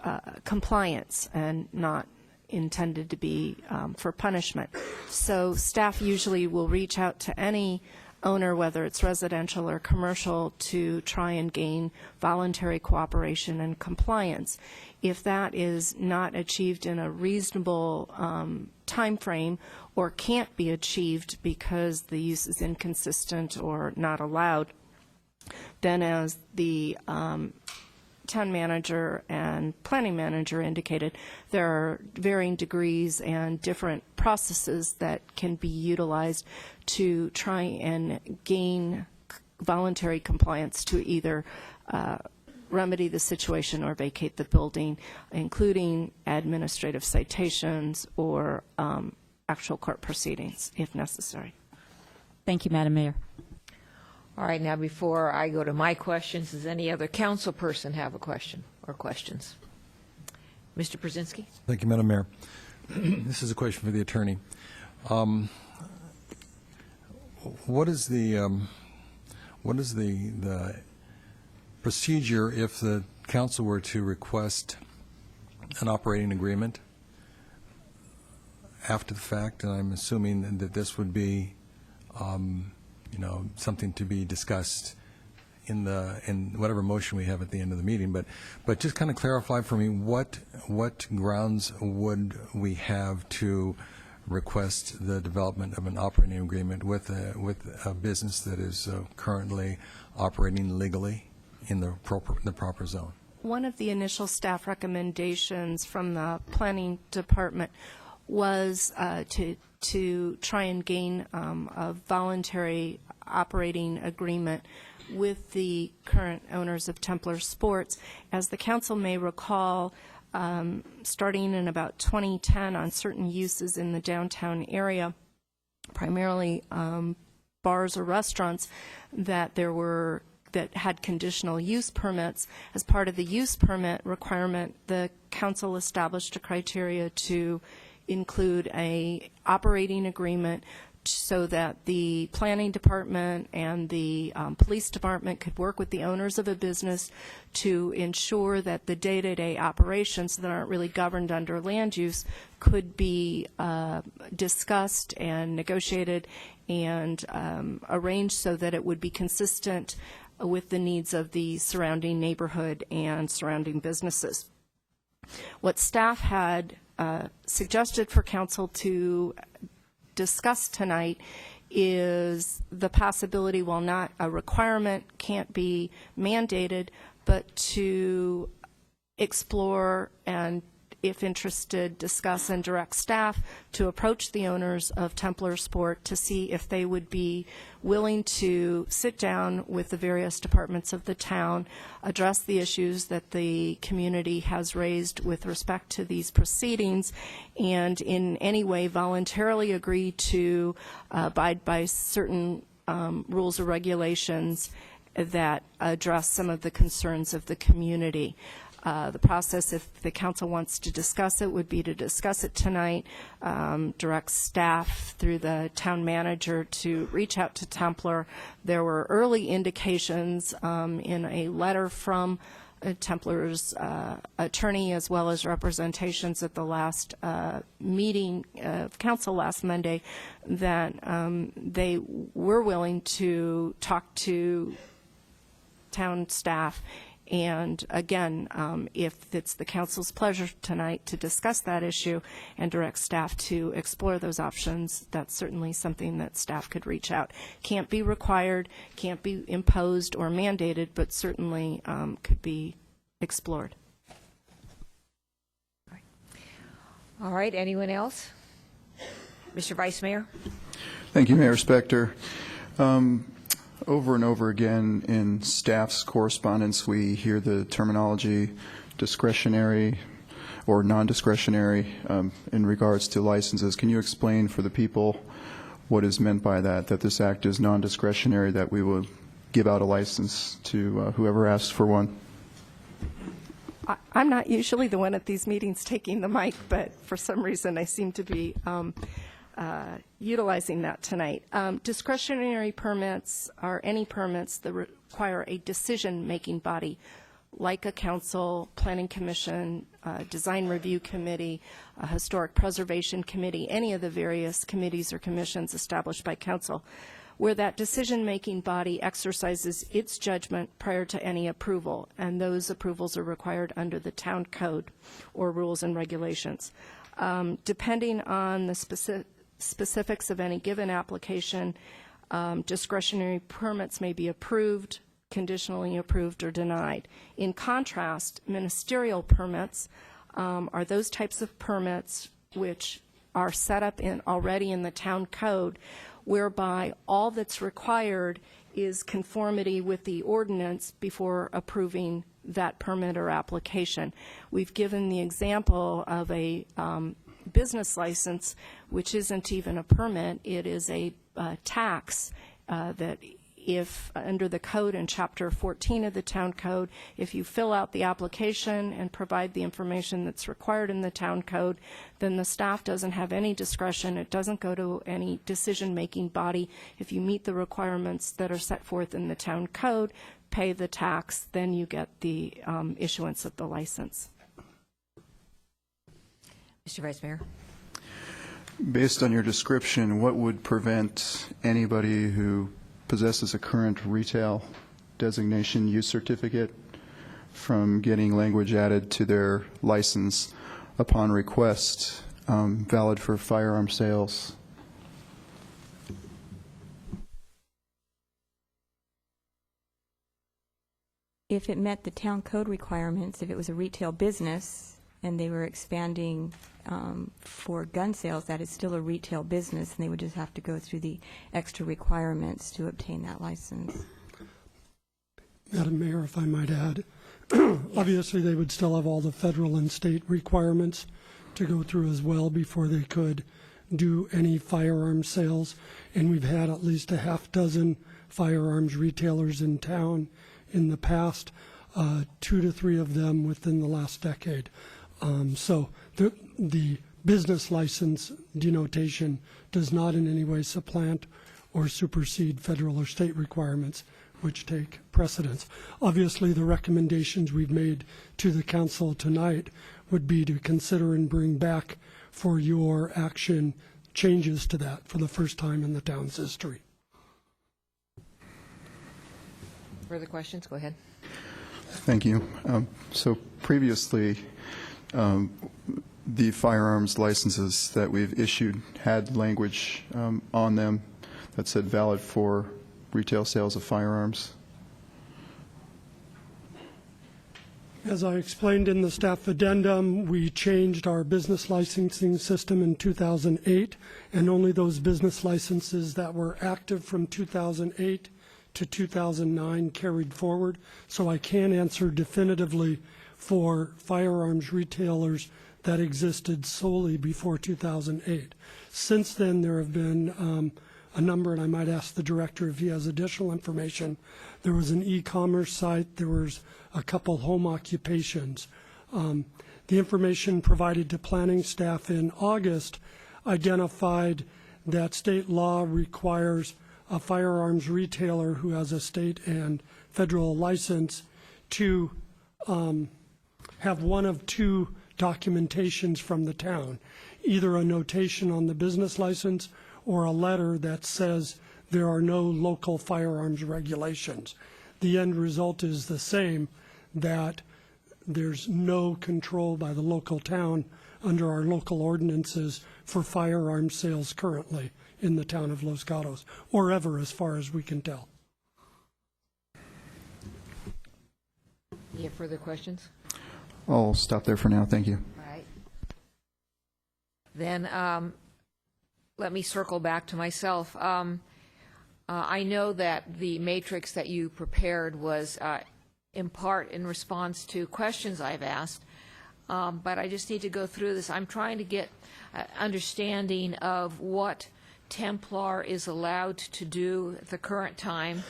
Speaker 15: compliance and not intended to be for punishment. So staff usually will reach out to any owner, whether it's residential or commercial, to try and gain voluntary cooperation and compliance. If that is not achieved in a reasonable time frame or can't be achieved because the use is inconsistent or not allowed, then as the town manager and planning manager indicated, there are varying degrees and different processes that can be utilized to try and gain voluntary compliance to either remedy the situation or vacate the building, including administrative citations or actual court proceedings if necessary.
Speaker 12: Thank you, Madam Mayor.
Speaker 1: All right, now before I go to my questions, does any other council person have a question or questions? Mr. Brzezinski?
Speaker 16: Thank you, Madam Mayor. This is a question for the attorney. What is the procedure if the council were to request an operating agreement after the fact? And I'm assuming that this would be something to be discussed in whatever motion we have at the end of the meeting. But just kind of clarify for me, what grounds would we have to request the development of an operating agreement with a business that is currently operating legally in the proper zone?
Speaker 17: one of the initial staff recommendations from the planning department was to try and gain a voluntary operating agreement with the current owners of Templar Sports. As the council may recall, starting in about 2010 on certain uses in the downtown area, primarily bars or restaurants, that had conditional use permits. As part of the use permit requirement, the council established a criteria to include a operating agreement so that the planning department and the police department could work with the owners of a business to ensure that the day-to-day operations that aren't really governed under land use could be discussed and negotiated and arranged so that it would be consistent with the needs of the surrounding neighborhood and surrounding businesses. What staff had suggested for council to discuss tonight is the possibility, while not a requirement, can't be mandated, but to explore and, if interested, discuss and direct staff to approach the owners of Templar Sport to see if they would be willing to sit down with the various departments of the town, address the issues that the community has raised with respect to these proceedings, and in any way voluntarily agree to abide by certain rules or regulations that address some of the concerns of the community. The process, if the council wants to discuss it, would be to discuss it tonight, direct staff through the town manager to reach out to Templar. There were early indications in a letter from Templar's attorney, as well as representations at the last meeting of council last Monday, that they were willing to talk to town staff. And again, if it's the council's pleasure tonight to discuss that issue and direct staff to explore those options, that's certainly something that staff could reach out. Can't be required, can't be imposed or mandated, but certainly could be explored.
Speaker 1: All right, anyone else? Mr. Vice Mayor?
Speaker 18: Thank you, Mayor Spector. Over and over again in staff's correspondence, we hear the terminology discretionary or non-discretionary in regards to licenses. Can you explain for the people what is meant by that this act is non-discretionary, that we will give out a license to whoever asks for one?
Speaker 17: I'm not usually the one at these meetings taking the mic, but for some reason I seem to be utilizing that tonight. Discretionary permits are any permits that require a decision-making body, like a council, planning commission, design review committee, a historic preservation committee, any of the various committees or commissions established by council, where that decision-making body exercises its judgment prior to any approval, and those approvals are required under the town code or rules and regulations. Depending on the specifics of any given application, discretionary permits may be approved, conditionally approved, or denied. In contrast, ministerial permits are those types of permits which are set up already in the town code, whereby all that's required is conformity with the ordinance before approving that permit or application. We've given the example of a business license, which isn't even a permit. It is a tax that, if under the code in Chapter 14 of the Town Code, if you fill out the application and provide the information that's required in the Town Code, then the staff doesn't have any discretion. It doesn't go to any decision-making body. If you meet the requirements that are set forth in the Town Code, pay the tax, then you get the issuance of the license.
Speaker 1: Mr. Vice Mayor?
Speaker 18: Based on your description, what would prevent anybody who possesses a current retail designation use certificate from getting language added to their license upon request, valid for firearm sales?
Speaker 14: If it met the town code requirements, if it was a retail business and they were expanding for gun sales, that is still a retail business, and they would just have to go through the extra requirements to obtain that license.
Speaker 13: Madam Mayor, if I might add, obviously they would still have all the federal and state requirements to go through as well before they could do any firearms sales. And we've had at least a half dozen firearms retailers in town in the past, 2 to 3 of them within the last decade. So the business license denotation does not in any way supplant or supersede federal or state requirements, which take precedence. Obviously, the recommendations we've made to the council tonight would be to consider and bring back for your action changes to that for the first time in the town's history.
Speaker 1: Further questions? Go ahead.
Speaker 18: Thank you. So previously, the firearms licenses that we've issued had language on them that said valid for retail sales of firearms.
Speaker 13: As I explained in the staff addendum, we changed our business licensing system in 2008, and only those business licenses that were active from 2008 to 2009 carried forward. So I can answer definitively for firearms retailers that existed solely before 2008. Since then, there have been a number, and I might ask the director if he has additional information. There was an e-commerce site. There was a couple home occupations. The information provided to planning staff in August identified that state law requires a firearms retailer who has a state and federal license to have one of 2 documentations from the town, either a notation on the business license or a letter that says there are no local firearms regulations. The end result is the same, that there's no control by the local town under our local ordinances for firearms sales currently in the town of Los Gatos, or ever as far as we can tell.
Speaker 1: You have further questions?
Speaker 18: I'll stop there for now. Thank you.
Speaker 1: All right. Then let me circle back to myself. I know that the matrix that you prepared was in part in response to questions I've asked, but I just need to go through this. I'm trying to get understanding of what Templar is allowed to do at the current time,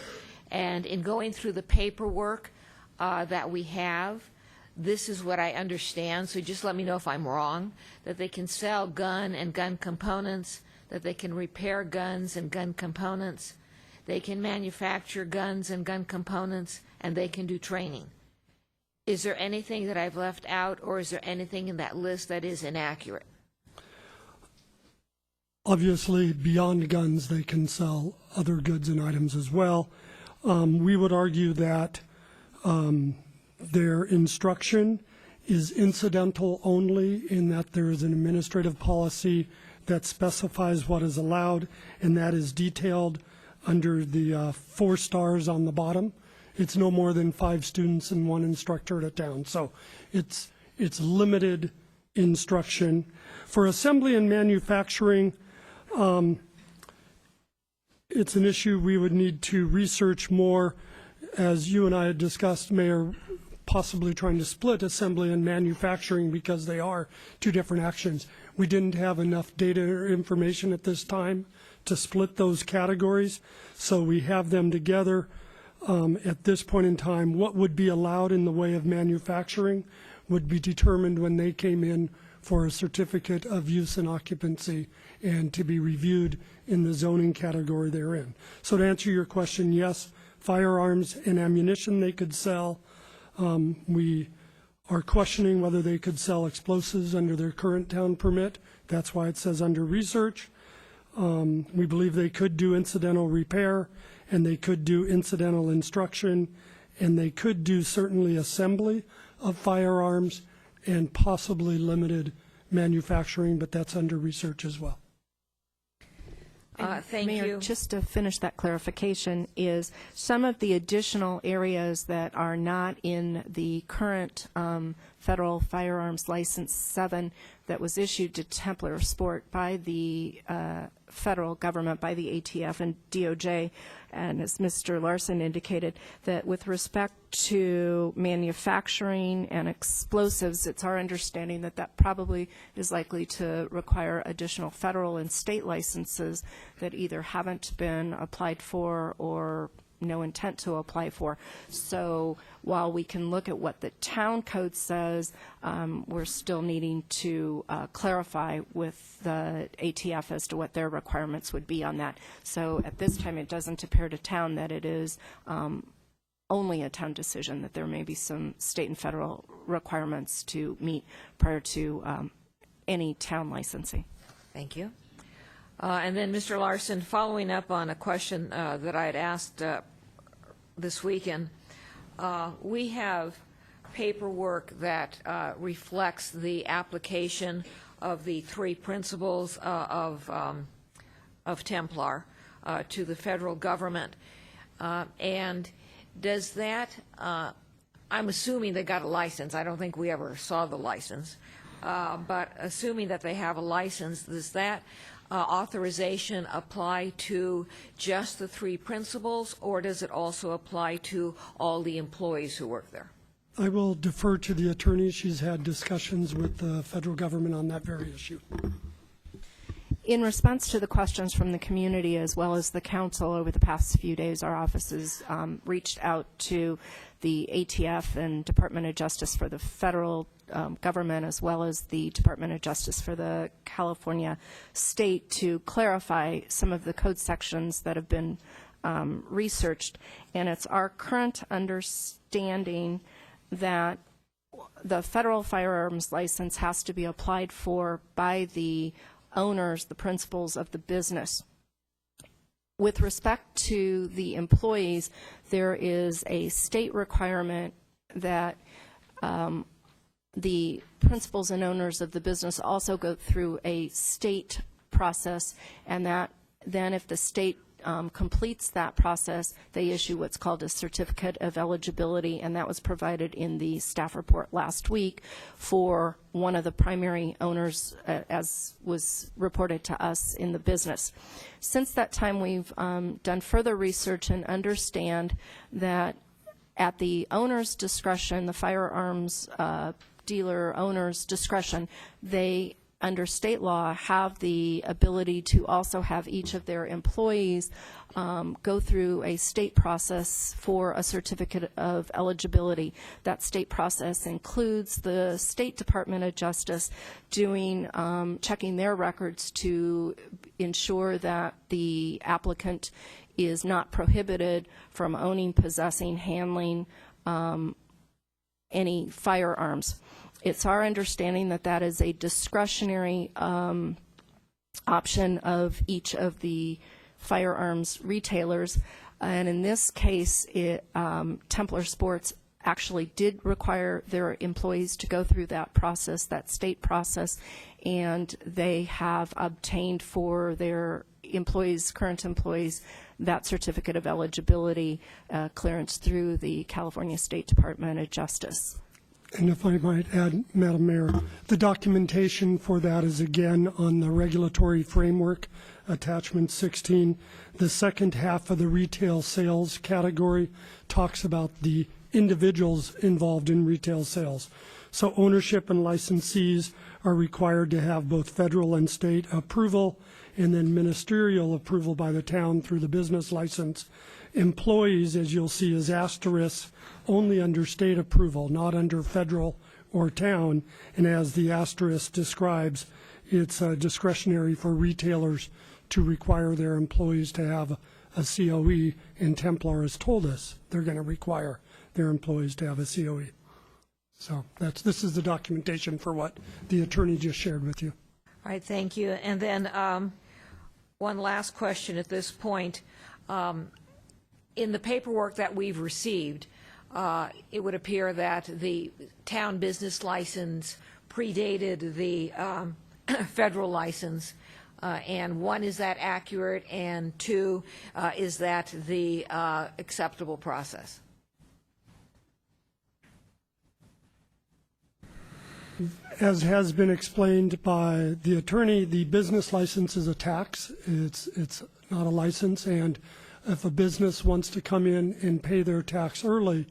Speaker 1: and in going through the paperwork that we have, this is what I understand, so just let me know if I'm wrong, that they can sell gun and gun components, that they can repair guns and gun components, they can manufacture guns and gun components, and they can do training. Is there anything that I've left out, or is there anything in that list that is inaccurate?
Speaker 13: Obviously, beyond guns, they can sell other goods and items as well. We would argue that their instruction is incidental only, in that there is an administrative policy that specifies what is allowed, and that is detailed under the 4 stars on the bottom. It's no more than 5 students and 1 instructor at a town. So it's limited instruction. For assembly and manufacturing, it's an issue we would need to research more. As you and I had discussed, Mayor, possibly trying to split assembly and manufacturing because they are 2 different actions. We didn't have enough data or information at this time to split those categories, so we have them together. At this point in time, what would be allowed in the way of manufacturing would be determined when they came in for a certificate of use and occupancy and to be reviewed in the zoning category they're in. So to answer your question, yes, firearms and ammunition they could sell. We are questioning whether they could sell explosives under their current town permit. That's why it says under research. We believe they could do incidental repair, and they could do incidental instruction, and they could do certainly assembly of firearms and possibly limited manufacturing, but that's under research as well.
Speaker 1: Thank
Speaker 17: Mayor,
Speaker 1: you.
Speaker 17: just to finish that clarification, is some of the additional areas that are not in the current federal firearms license 7 that was issued to Templar Sport by the federal government, by the ATF and DOJ, and as Mr. Larson indicated, that with respect to manufacturing and explosives, it's our understanding that that probably is likely to require additional federal and state licenses that either haven't been applied for or no intent to apply for. So while we can look at what the town code says, we're still needing to clarify with the ATF as to what their requirements would be on that. So at this time, it doesn't appear to town that it is only a town decision, that there may be some state and federal requirements to meet prior to any town licensing.
Speaker 1: Thank you. And then, Mr. Larson, following up on a question that I had asked this weekend, we have paperwork that reflects the application of the 3 principles of Templar to the federal government. And does that, I'm assuming they got a license. I don't think we ever saw the license. But assuming that they have a license, does that authorization apply to just the 3 principals, or does it also apply to all the employees who work there?
Speaker 13: I will defer to the attorney. She's had discussions with the federal government on that very issue.
Speaker 17: In response to the questions from the community as well as the council over the past few days, our offices reached out to the ATF and Department of Justice for the federal government, as well as the Department of Justice for the California state, to clarify some of the code sections that have been researched. And it's our current understanding that the federal firearms license has to be applied for by the owners, the principals of the business. With respect to the employees, there is a state requirement that the principals and owners of the business also go through a state process, and that then if the state completes that process, they issue what's called a certificate of eligibility, and that was provided in the staff report last week for one of the primary owners, as was reported to us in the business. Since that time, we've done further research and understand that at the owner's discretion, the firearms dealer owner's discretion, they, under state law, have the ability to also have each of their employees go through a state process for a certificate of eligibility. That state process includes the State Department of Justice doing, checking their records to ensure that the applicant is not prohibited from owning, possessing, handling any firearms. It's our understanding that that is a discretionary option of each of the firearms retailers. And in this case, Templar Sports actually did require their employees to go through that process, that state process, and they have obtained for their employees, current employees, that certificate of eligibility clearance through the California State Department of Justice.
Speaker 13: And if I might add, Madam Mayor, the documentation for that is again on the regulatory framework, attachment 16. The second half of the retail sales category talks about the individuals involved in retail sales. So ownership and licensees are required to have both federal and state approval, and then ministerial approval by the town through the business license. Employees, as you'll see, is asterisk only under state approval, not under federal or town. And as the asterisk describes, it's discretionary for retailers to require their employees to have a COE, and Templar has told us they're going to require their employees to have a COE. So this is the documentation for what the attorney just shared with you.
Speaker 1: All right, thank you. And then one last question at this point. In the paperwork that we've received, it would appear that the town business license predated the federal license. And one, is that accurate? And two, is that the acceptable process?
Speaker 13: As has been explained by the attorney, the business license is a tax. It's not a license, and if a business wants to come in and pay their tax early,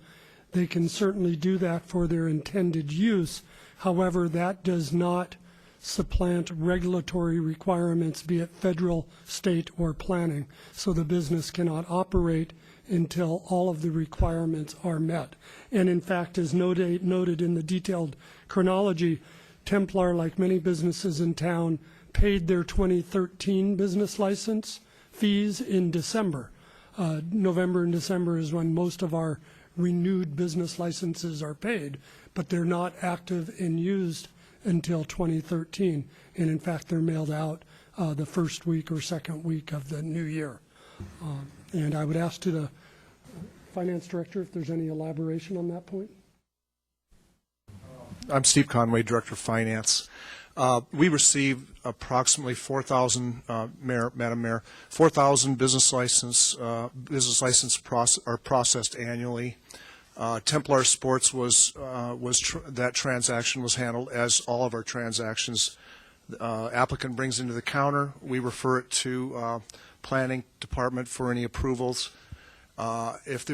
Speaker 13: they can certainly do that for their intended use. However, that does not supplant regulatory requirements, be it federal, state, or planning. So the business cannot operate until all of the requirements are met. And in fact, as noted in the detailed chronology, Templar, like many businesses in town, paid their 2013 business license fees in December. November and December is when most of our renewed business licenses are paid, but they're not active and used until 2013. And in fact, they're mailed out the first week or second week of the new year. And I would ask to the Finance Director if there's any elaboration on that point.
Speaker 19: I'm Steve Conway, Director of Finance. We received approximately 4,000, Madam Mayor, 4,000 business licenses are processed annually. Templar Sports that transaction was handled as all of our transactions. Applicant brings into the counter. We refer it to Planning Department for any approvals. If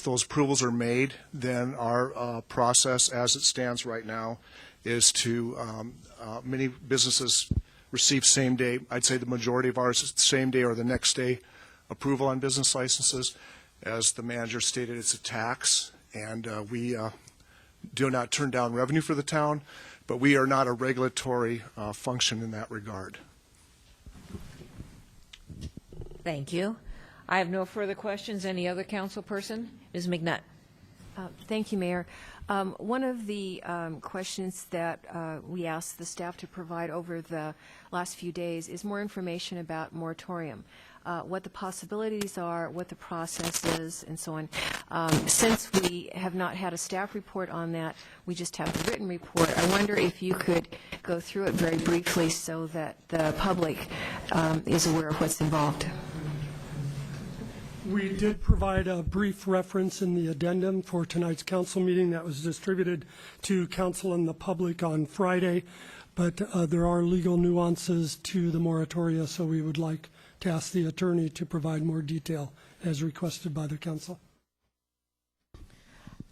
Speaker 19: those approvals are made, then our process, as it stands right now, is to many businesses receive same day. I'd say the majority of ours same day or the next day approval on business licenses. As the manager stated, it's a tax, and we do not turn down revenue for the town, but we are not a regulatory function in that regard.
Speaker 1: Thank you. I have no further questions. Any other council person? Ms. McNutt.
Speaker 15: Thank you, Mayor. One of the questions that we asked the staff to provide over the last few days is more information about moratorium, what the possibilities are, what the process is, and so on. Since we have not had a staff report on that, we just have the written report. I wonder if you could go through it very briefly so that the public is aware of what's involved.
Speaker 13: We did provide a brief reference in the addendum for tonight's council meeting that was distributed to council and the public on Friday, but there are legal nuances to the moratoria, so we would like to ask the attorney to provide more detail as requested by the council.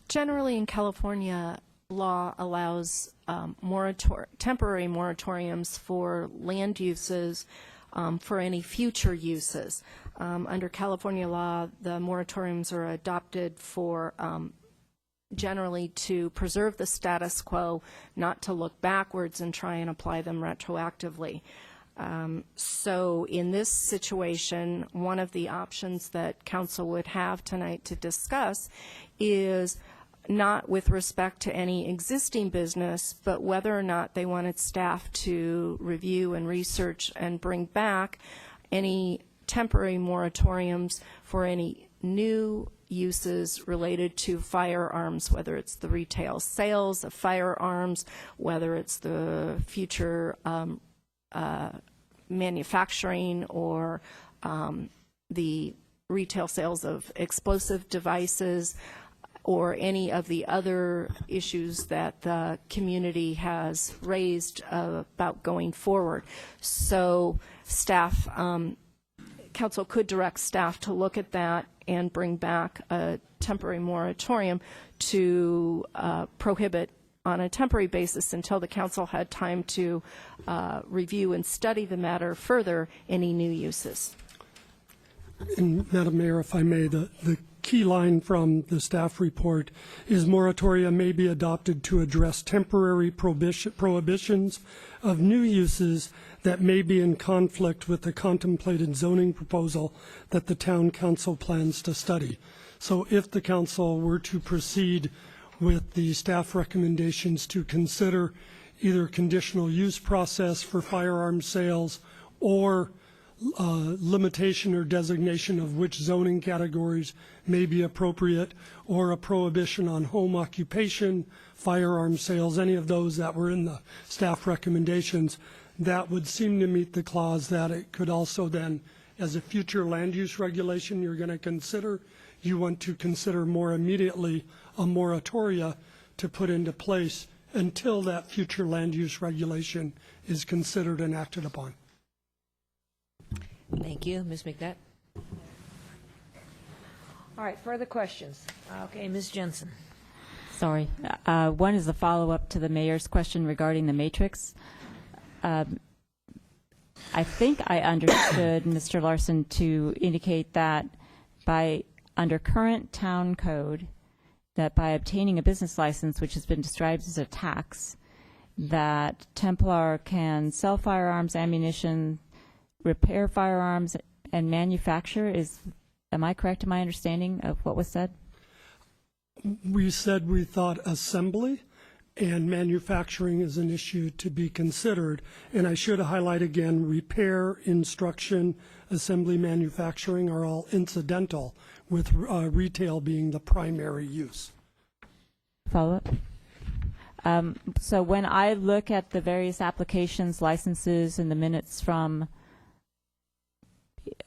Speaker 17: Generally in California, law allows temporary moratoriums for land uses for any future uses. Under California law, the moratoriums are adopted for generally to preserve the status quo, not to look backwards and try and apply them retroactively. So in this situation, one of the options that council would have tonight to discuss is not with respect to any existing business, but whether or not they wanted staff to review and research and bring back any temporary moratoriums for any new uses related to firearms, whether it's the retail sales of firearms, whether it's the future manufacturing or the retail sales of explosive devices, or any of the other issues that the community has raised about going forward. So staff, council could direct staff to look at that and bring back a temporary moratorium to prohibit on a temporary basis until the council had time to review and study the matter further any new uses.
Speaker 13: And Madam Mayor, if I may, the key line from the staff report is moratoria may be adopted to address temporary prohibitions of new uses that may be in conflict with the contemplated zoning proposal that the town council plans to study. So if the council were to proceed with the staff recommendations to consider either conditional use process for firearm sales or limitation or designation of which zoning categories may be appropriate, or a prohibition on home occupation, firearm sales, any of those that were in the staff recommendations, that would seem to meet the clause that it could also then, as a future land use regulation you're going to consider, you want to consider more immediately a moratoria to put into place until that future land use regulation is considered and acted upon.
Speaker 1: Thank you. Ms. McNutt? All right, further questions? Okay, Ms. Jensen.
Speaker 12: Sorry. One is a follow-up to the mayor's question regarding the matrix. I think I understood Mr. Larson to indicate that under current town code, that by obtaining a business license, which has been described as a tax, that Templar can sell firearms, ammunition, repair firearms, and manufacture. Am I correct in my understanding of what was said?
Speaker 13: We said we thought assembly and manufacturing is an issue to be considered. And I should highlight again, repair, instruction, assembly, manufacturing are all incidental, with retail being the primary use.
Speaker 12: Follow-up? So when I look at the various applications, licenses, and the minutes from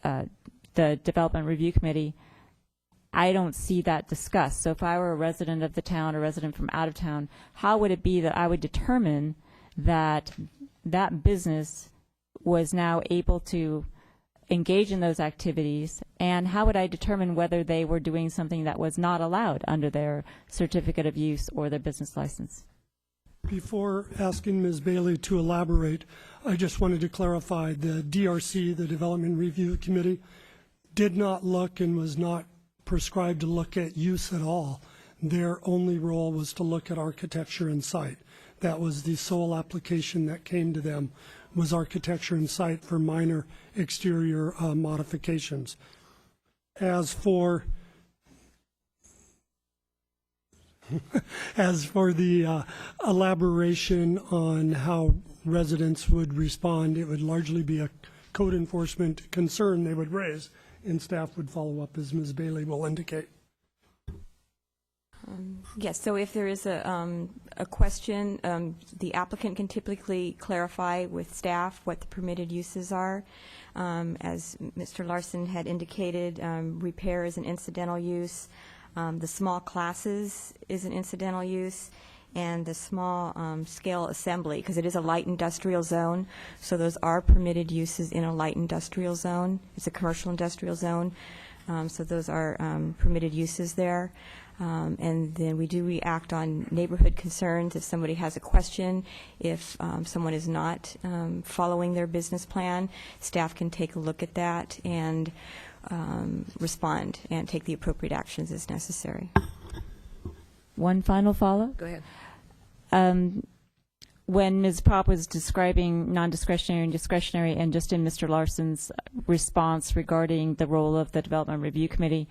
Speaker 12: the Development Review Committee, I don't see that discussed. So if I were a resident of the town or resident from out of town, how would it be that I would determine that that business was now able to engage in those activities, and how would I determine whether they were doing something that was not allowed under their certificate of use or their business license?
Speaker 13: Before asking Ms. Bailey to elaborate, I just wanted to clarify the DRC, the Development Review Committee, did not look and was not prescribed to look at use at all. Their only role was to look at architecture and site. That was the sole application that came to them, was architecture and site for minor exterior modifications. As for the elaboration on how residents would respond, it would largely be a code enforcement concern they would raise, and staff would follow up, as Ms. Bailey will indicate.
Speaker 14: Yes, so if there is a question, the applicant can typically clarify with staff what the permitted uses are. As Mr. Larson had indicated, repair is an incidental use. The small classes is an incidental use, and the small scale assembly, because it is a light industrial zone, so those are permitted uses in a light industrial zone. It's a commercial industrial zone, so those are permitted uses there. And then we do react on neighborhood concerns if somebody has a question. If someone is not following their business plan, staff can take a look at that and respond and take the appropriate actions as necessary.
Speaker 12: One final follow-up?
Speaker 1: Go ahead.
Speaker 12: When Ms. Propp was describing non-discretionary and discretionary, and just in Mr. Larson's response regarding the role of the Development Review Committee,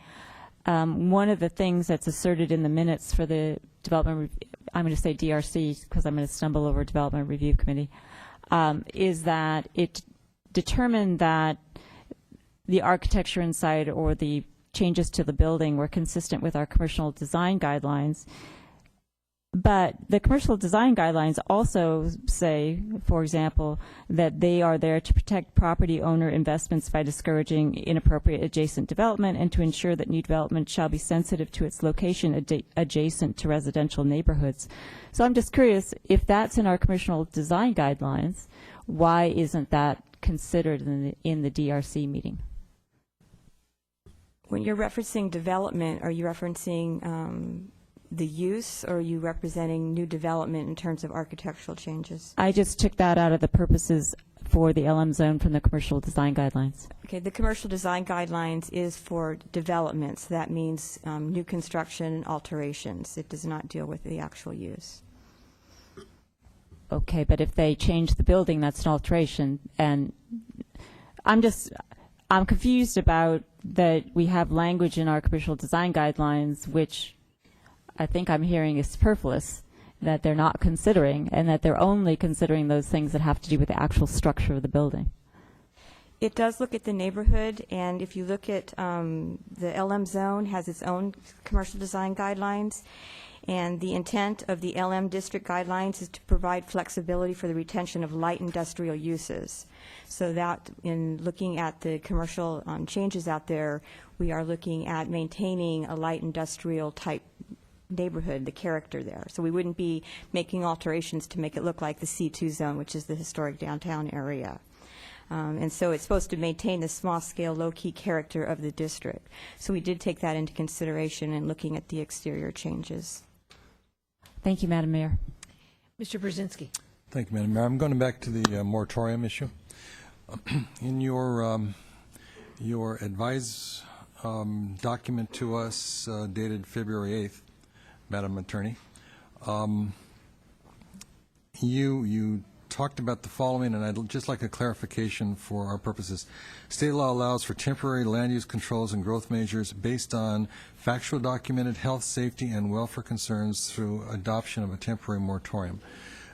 Speaker 12: one of the things that's asserted in the minutes for the Development, I'm going to say DRC because I'm going to stumble over Development Review Committee, is that it determined that the architecture inside or the changes to the building were consistent with our commercial design guidelines. But the commercial design guidelines also say, for example, that they are there to protect property owner investments by discouraging inappropriate adjacent development and to ensure that new development shall be sensitive to its location adjacent to residential neighborhoods. So I'm just curious, if that's in our commercial design guidelines, why isn't that considered in the DRC meeting?
Speaker 14: When you're referencing development, are you referencing the use, or are you representing new development in terms of architectural changes?
Speaker 12: I just took that out of the purposes for the LM zone from the commercial design guidelines.
Speaker 14: Okay, the commercial design guidelines is for developments. That means new construction and alterations. It does not deal with the actual use.
Speaker 12: Okay, but if they change the building, that's an alteration. And I'm confused about that we have language in our commercial design guidelines which I think I'm hearing is superfluous, that they're not considering, and that they're only considering those things that have to do with the actual structure of the building.
Speaker 14: It does look at the neighborhood, and if you look at the LM zone has its own commercial design guidelines, And the intent of the LM district guidelines is to provide flexibility for the retention of light industrial uses. So that in looking at the commercial changes out there, we are looking at maintaining a light industrial type neighborhood, the character there. So we wouldn't be making alterations to make it look like the C2 zone, which is the historic downtown area. And so it's supposed to maintain the small-scale, low-key character of the district. So we did take that into consideration in looking at the exterior changes.
Speaker 12: Thank you, Madam Mayor.
Speaker 1: Mr. Brzezinski.
Speaker 16: Thank you, Madam Mayor. I'm going back to the moratorium issue. In your advice document to us dated February 8th, Madam Attorney, you talked about the following, and I'd just like a clarification for our purposes. State law allows for temporary land use controls and growth measures based on factual documented health, safety, and welfare concerns through adoption of a temporary moratorium.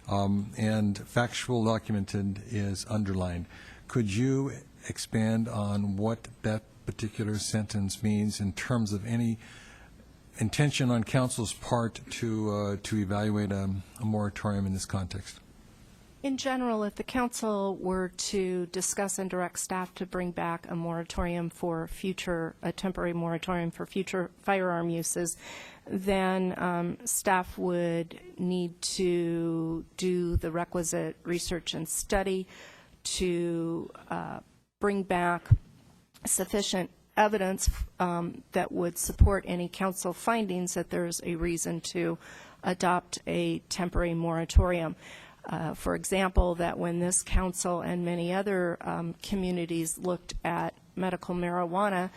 Speaker 16: And factual documented is underlined. Could you expand on what that particular sentence means in terms of any intention on council's part to evaluate a moratorium in this context?
Speaker 17: In general, if the council were to discuss and direct staff to bring back a moratorium for future, a temporary moratorium for future firearm uses, then staff would need to do the requisite research and study to bring back sufficient evidence that would support any council findings that there's a reason to adopt a temporary moratorium. For example, that when this council and many other communities looked at medical marijuana,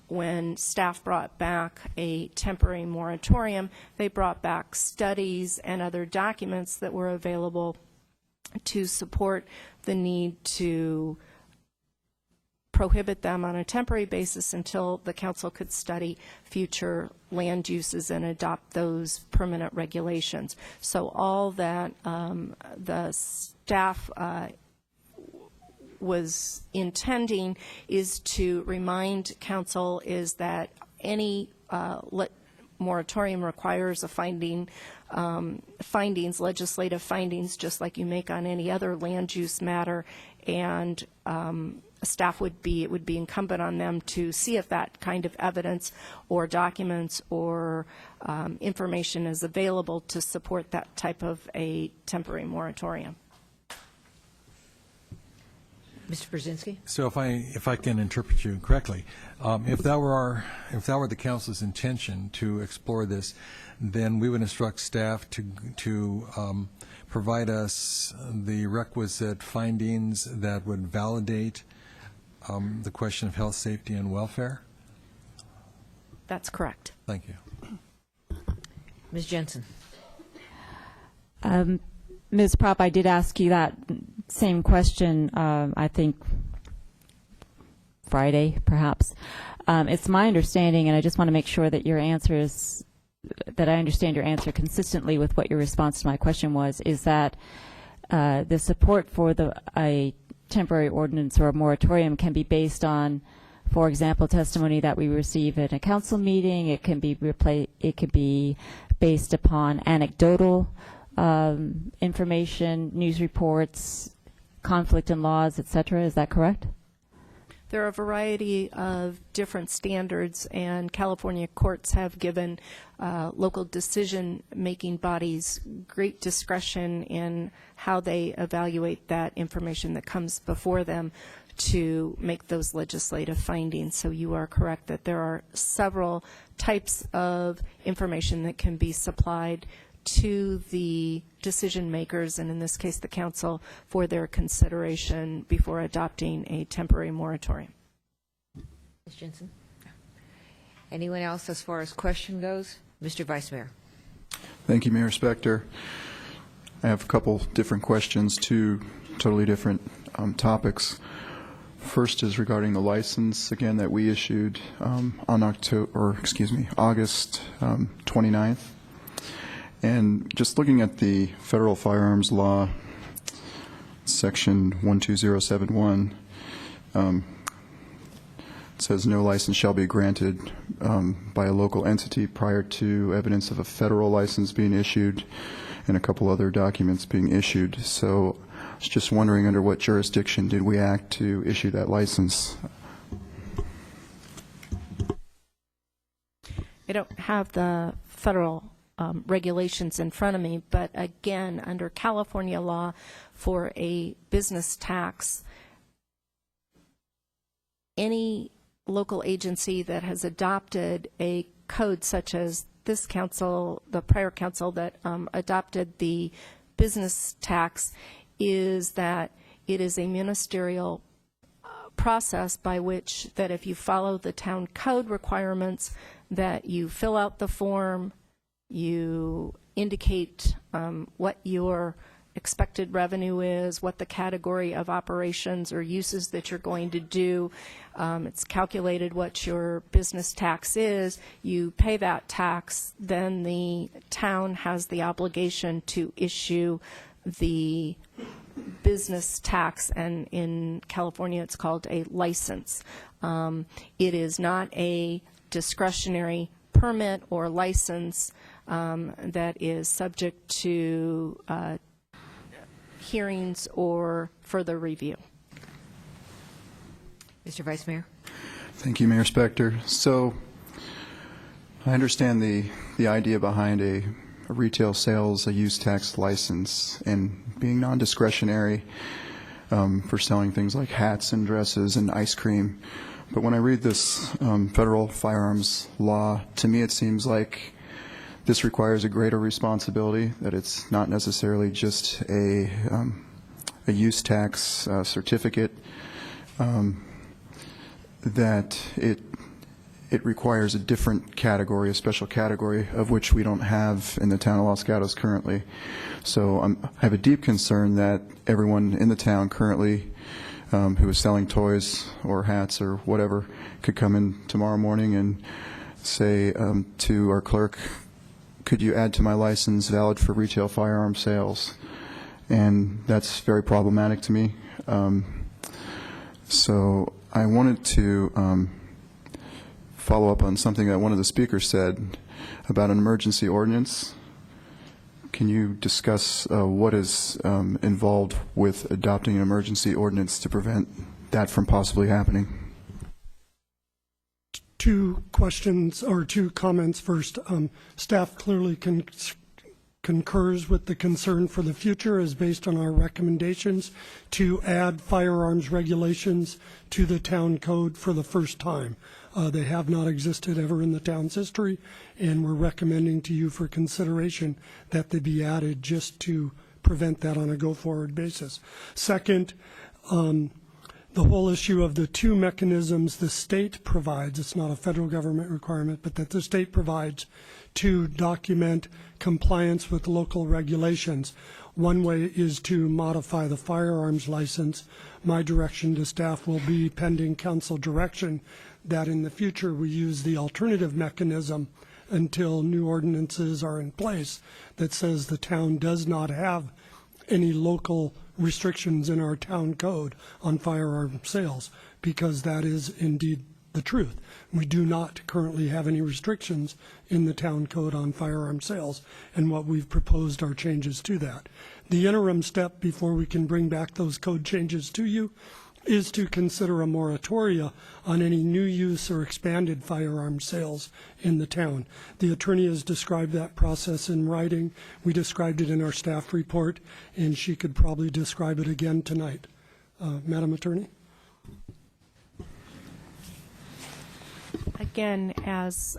Speaker 17: when staff brought back a temporary moratorium, they brought back studies and other documents that were available to support the need to prohibit them on a temporary basis until the council could study future land uses and adopt those permanent regulations. So all that the staff was intending is to remind council is that any moratorium requires a legislative findings, just like you make on any other land use matter, and staff would be, it would be incumbent on them to see if that kind of evidence or documents or information is available to support that type of a temporary moratorium.
Speaker 1: Mr. Brzezinski.
Speaker 16: So if I can interpret you correctly, if that were the council's intention to explore this, then we would instruct staff to provide us the requisite findings that would validate the question of health, safety, and welfare?
Speaker 17: That's correct.
Speaker 16: Thank you.
Speaker 1: Ms. Jensen.
Speaker 12: Ms. Propp, I did ask you that same question, I think Friday, perhaps. It's my understanding, and I just want to make sure that your answer is, that I understand your answer consistently with what your response to my question was, is that the support for a temporary ordinance or a moratorium can be based on, for example, testimony that we receive at a council meeting. It can be based upon anecdotal information, news reports, conflict in laws, etc. Is that correct?
Speaker 17: There are a variety of different standards, and California courts have given local decision-making bodies great discretion in how they evaluate that information that comes before them to make those legislative findings. So you are correct that there are several types of information that can be supplied to the decision makers, and in this case the council, for their consideration before adopting a temporary moratorium.
Speaker 1: Ms. Jensen. Anyone else as far as question goes? Mr. Vice Mayor.
Speaker 18: Thank you, Mayor Spector. I have a couple different questions, two totally different topics. First is regarding the license, again, that we issued on August 29th. And just looking at the federal firearms law, section 12071, says no license shall be granted by a local entity prior to evidence of a federal license being issued and a couple other documents being issued. So I was just wondering under what jurisdiction did we act to issue that license?
Speaker 17: I don't have the federal regulations in front of me, but again, under California law, for a business tax, any local agency that has adopted a code such as this council, the prior council that adopted the business tax, is that it is a ministerial process by which that if you follow the town code requirements, that you fill out the form, you indicate what your expected revenue is, what the category of operations or uses that you're going to do. It's calculated what your business tax is. You pay that tax, then the town has the obligation to issue the business tax, and in California it's called a license. It is not a discretionary permit or license that is subject to hearings or further review.
Speaker 1: Mr. Vice Mayor.
Speaker 18: Thank you, Mayor Spector. So I understand the idea behind a retail sales, a use tax license, and being non-discretionary for selling things like hats and dresses and ice cream. But when I read this federal firearms law, to me it seems like this requires a greater responsibility, that it's not necessarily just a use tax certificate, that it requires a different category, a special category, of which we don't have in the town of Los Gatos currently. So I have a deep concern that everyone in the town currently who is selling toys or hats or whatever could come in tomorrow morning and say to our clerk, could you add to my license valid for retail firearm sales? And that's very problematic to me. So I wanted to follow up on something that one of the speakers said about an emergency ordinance. Can you discuss what is involved with adopting an emergency ordinance to prevent that from possibly happening?
Speaker 13: Two questions or two comments. First, staff clearly concurs with the concern for the future as based on our recommendations to add firearms regulations to the town code for the first time. They have not existed ever in the town's history, and we're recommending to you for consideration that they be added just to prevent that on a go-forward basis. Second, the whole issue of the two mechanisms the state provides, it's not a federal government requirement, but that the state provides to document compliance with local regulations. One way is to modify the firearms license. My direction to staff will be, pending council direction, that in the future we use the alternative mechanism until new ordinances are in place that says the town does not have any local restrictions in our town code on firearm sales, because that is indeed the truth. We do not currently have any restrictions in the town code on firearm sales, and what we've proposed are changes to that. The interim step before we can bring back those code changes to you is to consider a moratoria on any new use or expanded firearm sales in the town. The attorney has described that process in writing. We described it in our staff report, and she could probably describe it again tonight. Madam Attorney?
Speaker 17: Again, as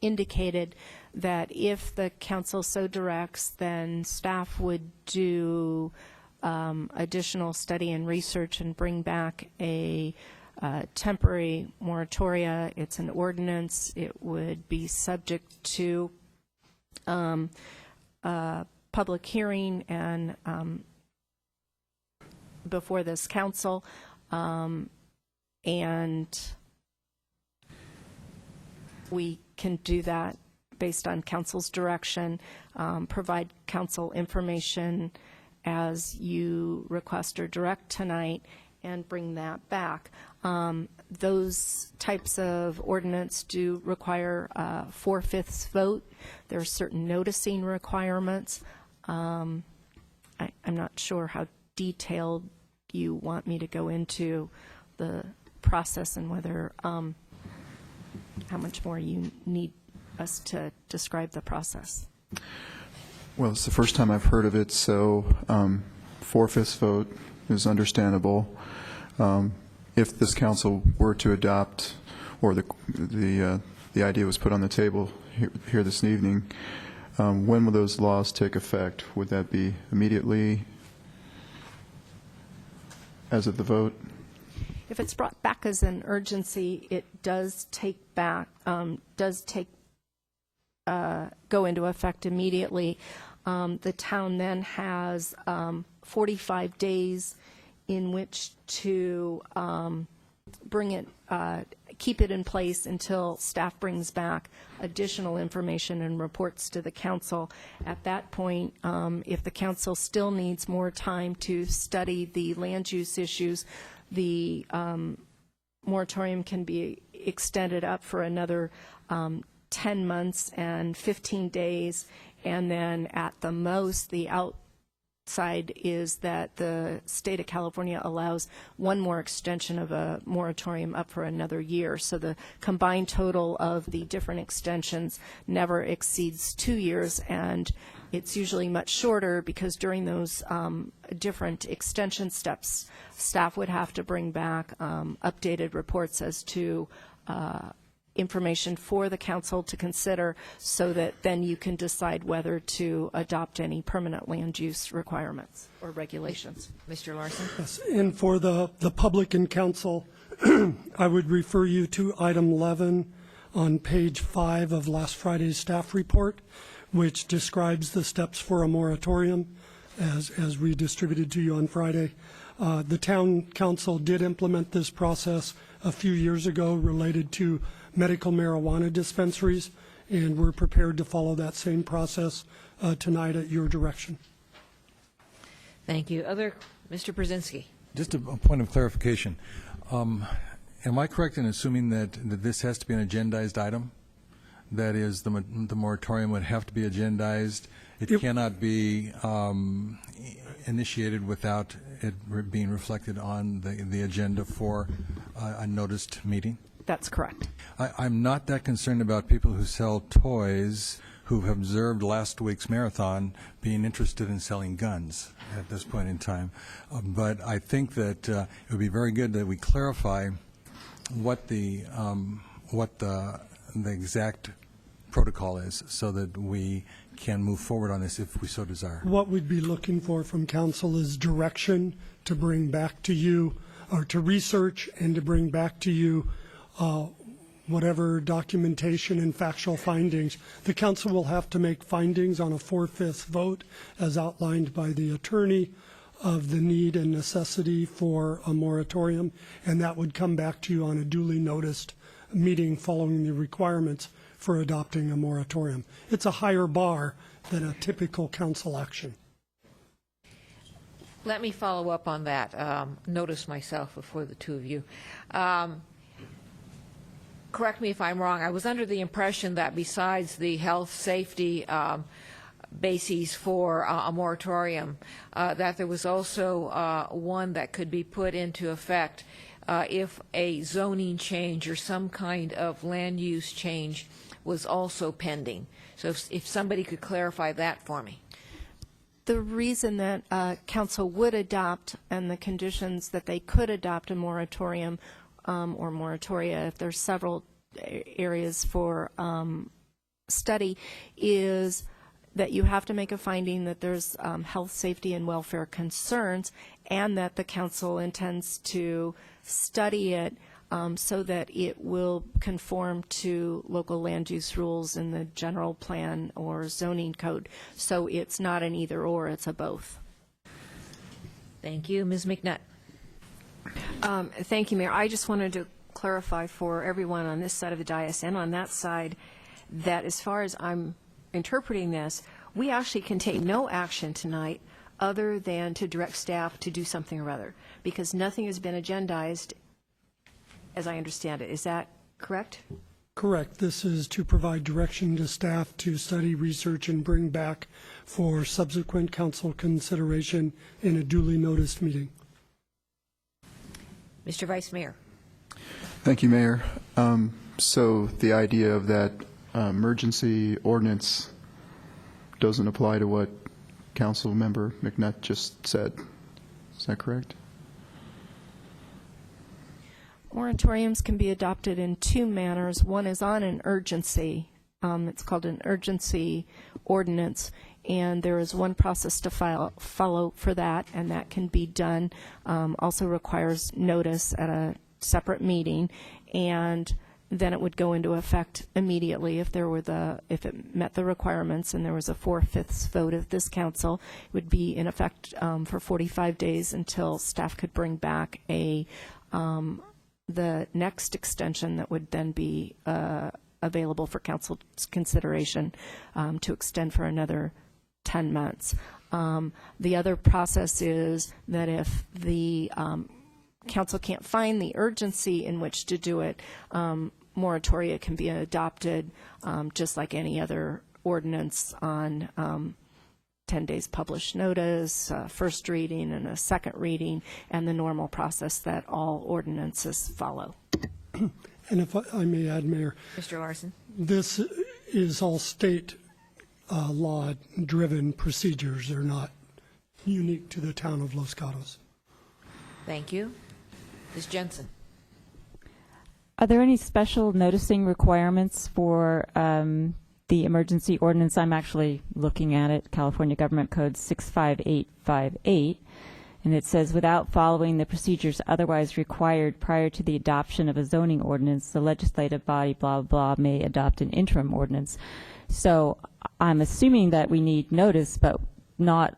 Speaker 17: indicated, that if the council so directs, then staff would do additional study and research and bring back a temporary moratoria. It's an ordinance. It would be subject to public hearing and before this council, and we can do that based on council's direction, provide council information as you request or direct tonight, and bring that back. Those types of ordinance do require 4/5 vote. There are certain noticing requirements. I'm not sure how detailed you want me to go into the process and whether, how much more you need us to describe the process.
Speaker 18: Well, it's the first time I've heard of it, so 4/5 vote is understandable. If this council were to adopt, or the idea was put on the table here this evening, when will those laws take effect? Would that be immediately as of the vote?
Speaker 17: If it's brought back as an urgency, it does go into effect immediately. The town then has 45 days in which to bring it, keep it in place until staff brings back additional information and reports to the council. At that point, if the council still needs more time to study the land use issues, the moratorium can be extended up for another 10 months and 15 days, and then at the most, the outside is that the state of California allows one more extension of a moratorium up for another year. So the combined total of the different extensions never exceeds 2 years, and it's usually much shorter because during those different extension steps, staff would have to bring back updated reports as to information for the council to consider, so that then you can decide whether to adopt any permanent land use requirements or regulations.
Speaker 1: Mr. Larson?
Speaker 13: Yes, and for the public and council, I would refer you to item 11 on page 5 of last Friday's staff report, which describes the steps for a moratorium as we distributed to you on Friday. The town council did implement this process a few years ago related to medical marijuana dispensaries, and we're prepared to follow that same process tonight at your direction.
Speaker 1: Thank you. Mr. Brzezinski?
Speaker 16: Just a point of clarification. Am I correct in assuming that this has to be an agendized item? That is, the moratorium would have to be agendized. It cannot be initiated without it being reflected on the agenda for a noticed meeting?
Speaker 17: That's correct.
Speaker 16: I'm not that concerned about people who sell toys who have observed last week's marathon being interested in selling guns at this point in time. But I think that it would be very good that we clarify what the exact protocol is, so that we can move forward on this if we so desire.
Speaker 13: What we'd be looking for from council is direction to bring back to you, or to research and to bring back to you whatever documentation and factual findings. The council will have to make findings on a 4/5 vote, as outlined by the attorney, of the need and necessity for a moratorium, and that would come back to you on a duly noticed meeting following the requirements for adopting a moratorium. It's a higher bar than a typical council action.
Speaker 1: Let me follow up on that. Notice myself before the two of you. Correct me if I'm wrong. I was under the impression that besides the health, safety bases for a moratorium, that there was also one that could be put into effect if a zoning change or some kind of land use change was also pending. So if somebody could clarify that for me.
Speaker 17: The reason that council would adopt, and the conditions that they could adopt a moratorium or moratoria, if there's several areas for study, is that you have to make a finding that there's health, safety, and welfare concerns, and that the council intends to study it so that it will conform to local land use rules in the general plan or zoning code. So it's not an either or, it's a both.
Speaker 1: Thank you. Ms. McNutt.
Speaker 15: Thank you, Mayor. I just wanted to clarify for everyone on this side of the dais and on that side that as far as I'm interpreting this, we actually can take no action tonight other than to direct staff to do something or other? Because nothing has been agendized, as I understand it. Is that correct?
Speaker 13: Correct. This is to provide direction to staff to study, research, and bring back for subsequent council consideration in a duly noticed meeting.
Speaker 1: Mr. Vice Mayor.
Speaker 18: Thank you, Mayor. So the idea of that emergency ordinance doesn't apply to what Council Member McNutt just said. Is that correct?
Speaker 17: Moratoriums can be adopted in two manners. One is on an urgency. It's called an urgency ordinance, and there is one process to follow for that, and that can be done. Also requires notice at a separate meeting, and then it would go into effect immediately if it met the requirements and there was a 4/5 vote of this council. It would be in effect for 45 days until staff could bring back the next extension that would then be available for council's consideration to extend for another 10 months. The other process is that if the council can't find the urgency in which to do it, moratoria can be adopted just like any other ordinance on 10 days published notice, first reading and a second reading, and the normal process that all ordinances follow.
Speaker 13: And if I may add, Mayor.
Speaker 1: Mr. Larson.
Speaker 13: This is all state law-driven procedures. They're not unique to the town of Los Gatos.
Speaker 1: Thank you. Ms. Jensen.
Speaker 12: Are there any special noticing requirements for the emergency ordinance? I'm actually looking at it, California Government Code 65858, and it says, without following the procedures otherwise required prior to the adoption of a zoning ordinance, the legislative body, blah, blah, may adopt an interim ordinance. So I'm assuming that we need notice, but not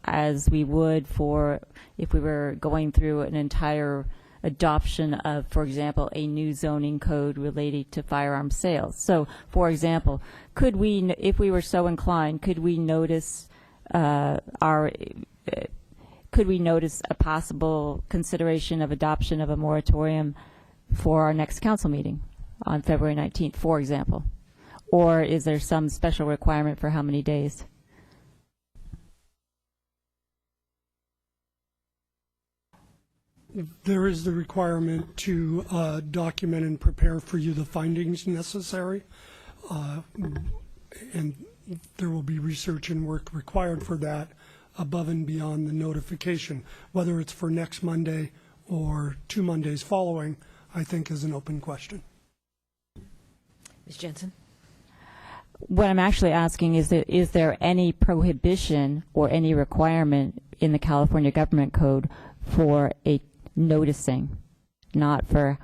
Speaker 12: as we would for if we were going through an entire adoption of, for example, a new zoning code related to firearm sales. So, for example, could we, if we were so inclined, could we notice could we notice a possible consideration of adoption of a moratorium for our next council meeting on February 19th, for example? Or is there some special requirement for how many days?
Speaker 13: There is the requirement to document and prepare for you the findings necessary, and there will be research and work required for that above and beyond the notification. Whether it's for next Monday or 2 Mondays following, I think is an open question.
Speaker 1: Ms. Jensen.
Speaker 12: What I'm actually asking is there any prohibition or any requirement in the California Government Code for a noticing, not for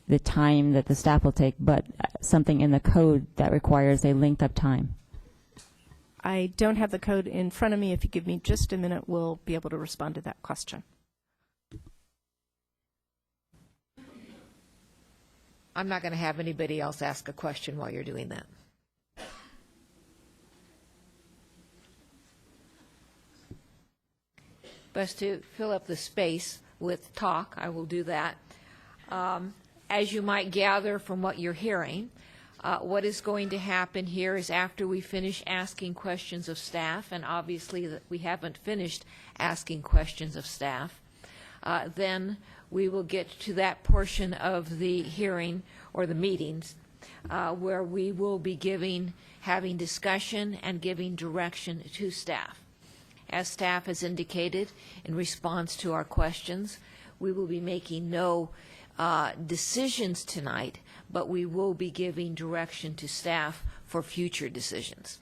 Speaker 12: the time that the staff will take, but something in the code that requires a length of time?
Speaker 17: I don't have the code in front of me. If you give me just a minute, we'll be able to respond to that question.
Speaker 1: I'm not going to have anybody else ask a question while you're doing that. Best to fill up the space with talk. I will do that. As you might gather from what you're hearing, what is going to happen here is after we finish asking questions of staff, and obviously we haven't finished asking questions of staff, then we will get to that portion of the hearing or the meetings where we will be having discussion and giving direction to staff. As staff has indicated in response to our questions, we will be making no decisions tonight, but we will be giving direction to staff for future decisions.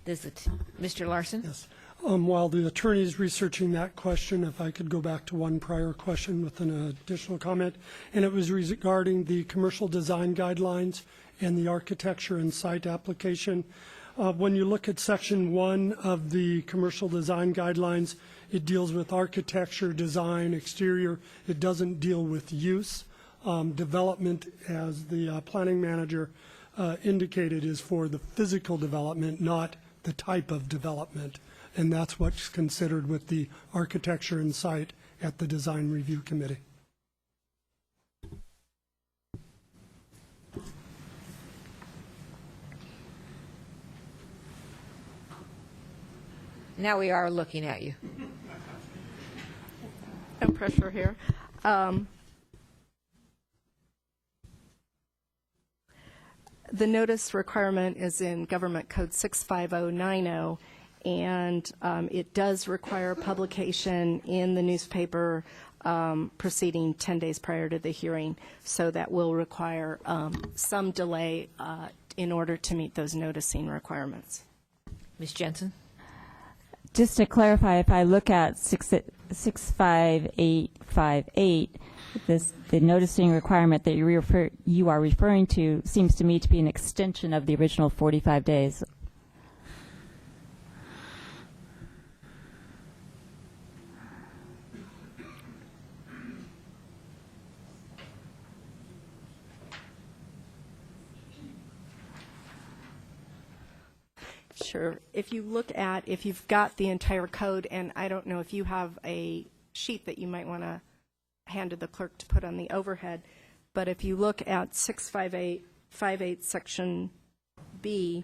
Speaker 1: Mr. Larson?
Speaker 13: Yes. While the attorney is researching that question, if I could go back to one prior question with an additional comment, and it was regarding the commercial design guidelines and the architecture and site application. When you look at Section 1 of the commercial design guidelines, it deals with architecture, design, exterior. It doesn't deal with use. Development, as the planning manager indicated, is for the physical development, not the type of development. and that's what's considered with the architecture and site at the Design Review Committee.
Speaker 1: Now we are looking at you.
Speaker 17: No pressure here. The notice requirement is in Government Code 65090, and it does require publication in the newspaper proceeding 10 days prior to the hearing. So that will require some delay in order to meet those noticing requirements.
Speaker 1: Ms. Jensen?
Speaker 12: Just to clarify, if I look at 65858, the noticing requirement that you are referring to seems to me to be an extension of the original 45 days.
Speaker 17: Sure. If you've got the entire code, and I don't know if you have a sheet that you might want to hand to the clerk to put on the overhead, but if you look at 65858 section B,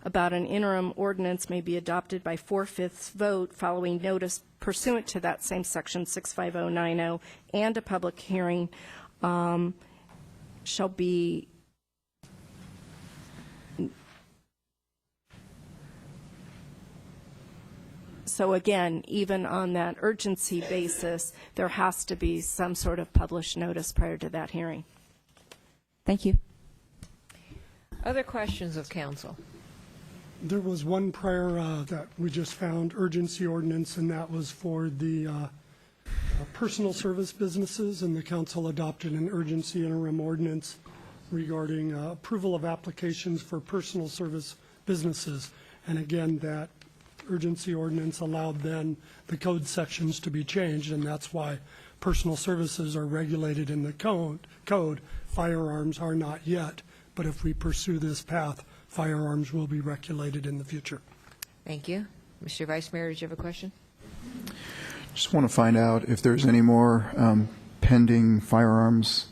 Speaker 17: about an interim ordinance may be adopted by 4/5 vote following notice pursuant to that same section 65090, and a public hearing shall be So again, even on that urgency basis, there has to be some sort of published notice prior to that hearing.
Speaker 12: Thank you.
Speaker 1: Other questions of council?
Speaker 13: There was one prior that we just found, urgency ordinance, and that was for the personal service businesses, and the council adopted an urgency interim ordinance regarding approval of applications for personal service businesses. And again, that urgency ordinance allowed then the code sections to be changed, and that's why personal services are regulated in the code. Firearms are not yet, but if we pursue this path, firearms will be regulated in the future.
Speaker 1: Thank you. Mr. Vice Mayor, did you have a question?
Speaker 18: Just want to find out if there's any more pending firearms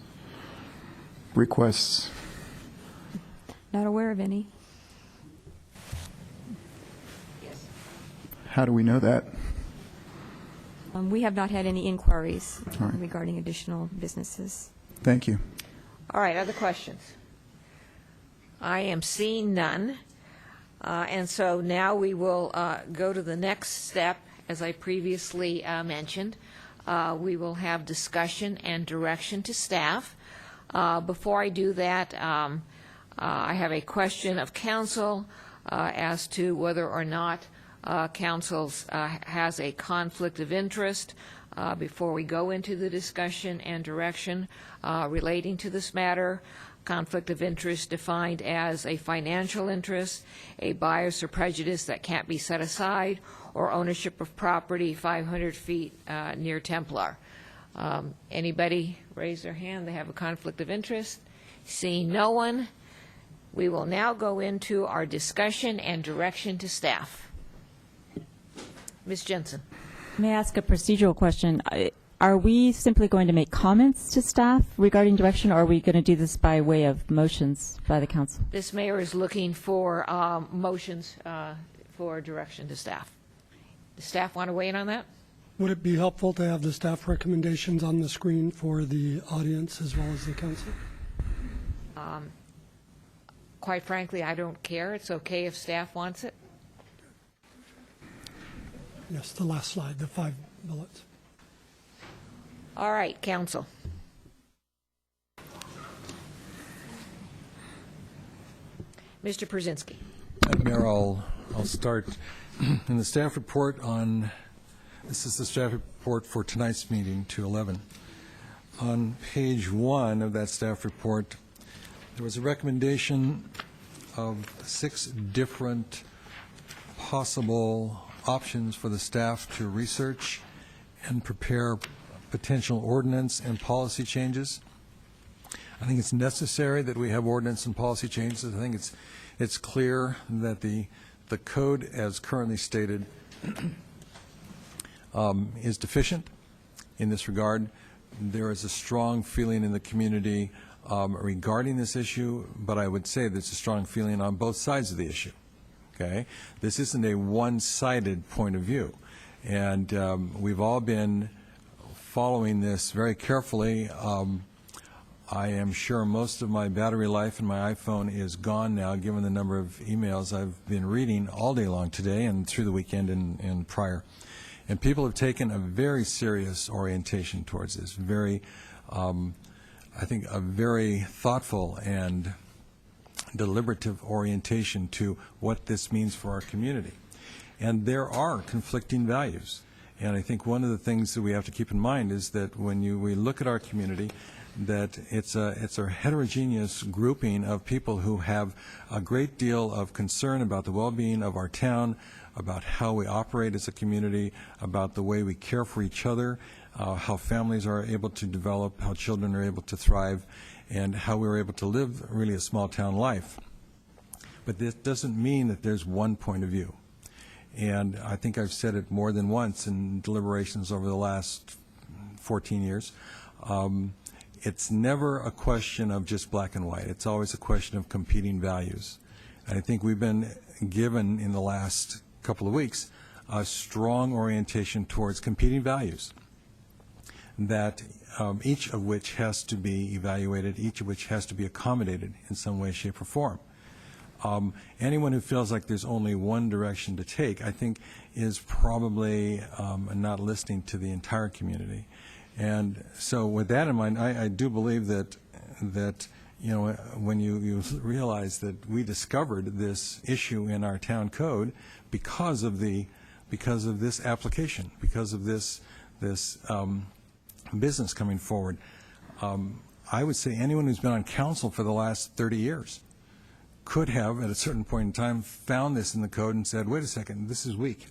Speaker 18: requests.
Speaker 14: Not aware of any.
Speaker 18: How do we know that?
Speaker 14: We have not had any inquiries
Speaker 18: All right.
Speaker 14: regarding additional businesses.
Speaker 18: Thank you.
Speaker 1: All right, other questions? I am seeing none. And so now we will go to the next step. As I previously mentioned, we will have discussion and direction to staff. Before I do that, I have a question of council as to whether or not council has a conflict of interest before we go into the discussion and direction relating to this matter. Conflict of interest defined as a financial interest, a bias or prejudice that can't be set aside, or ownership of property 500 feet near Templar. Anybody raise their hand? They have a conflict of interest? Seeing no one, we will now go into our discussion and direction to staff. Ms. Jensen.
Speaker 12: May I ask a procedural question? Are we simply going to make comments to staff regarding direction, or are we going to do this by way of motions by the council?
Speaker 1: This mayor is looking for motions for direction to staff. Does staff want to weigh in on that?
Speaker 13: Would it be helpful to have the staff recommendations on the screen for the audience as well as the council?
Speaker 1: Quite frankly, I don't care. It's okay if staff wants it.
Speaker 13: Yes, the last slide, the 5 bullets.
Speaker 1: All right, council. Mr. Przynski.
Speaker 16: Madam Mayor, I'll start. In the staff report this is the staff report for tonight's meeting, 2/11. On page 1 of that staff report, there was a recommendation of 6 different possible options for the staff to research and prepare potential ordinance and policy changes. I think it's necessary that we have ordinance and policy changes. I think it's clear that the the code as currently stated is deficient in this regard. There is a strong feeling in the community regarding this issue, but I would say there's a strong feeling on both sides of the issue. Okay? This isn't a one-sided point of view. And we've all been following this very carefully. I am sure most of my battery life in my iPhone is gone now, given the number of emails I've been reading all day long today and through the weekend and prior. And people have taken a very serious orientation towards this, very, I think, a very thoughtful and deliberative orientation to what this means for our community. And there are conflicting values. And I think one of the things that we have to keep in mind is that when we look at our community, that it's a heterogeneous grouping of people who have a great deal of concern about the well-being of our town, about how we operate as a community, about the way we care for each other, how families are able to develop, how children are able to thrive, and how we're able to live really a small town life. But this doesn't mean that there's one point of view. And I think I've said it more than once in deliberations over the last 14 years. It's never a question of just black and white. It's always a question of competing values. And I think we've been given in the last couple of weeks a strong orientation towards competing values, that each of which has to be evaluated, each of which has to be accommodated in some way, shape, or form. Anyone who feels like there's only one direction to take, I think, is probably not listening to the entire community. And so with that in mind, I do believe that you know, when you realize that we discovered this issue in our town code because of this application, because of this business coming forward, I would say anyone who's been on council for the last 30 years could have, at a certain point in time, found this in the code and said, wait a second, this is weak,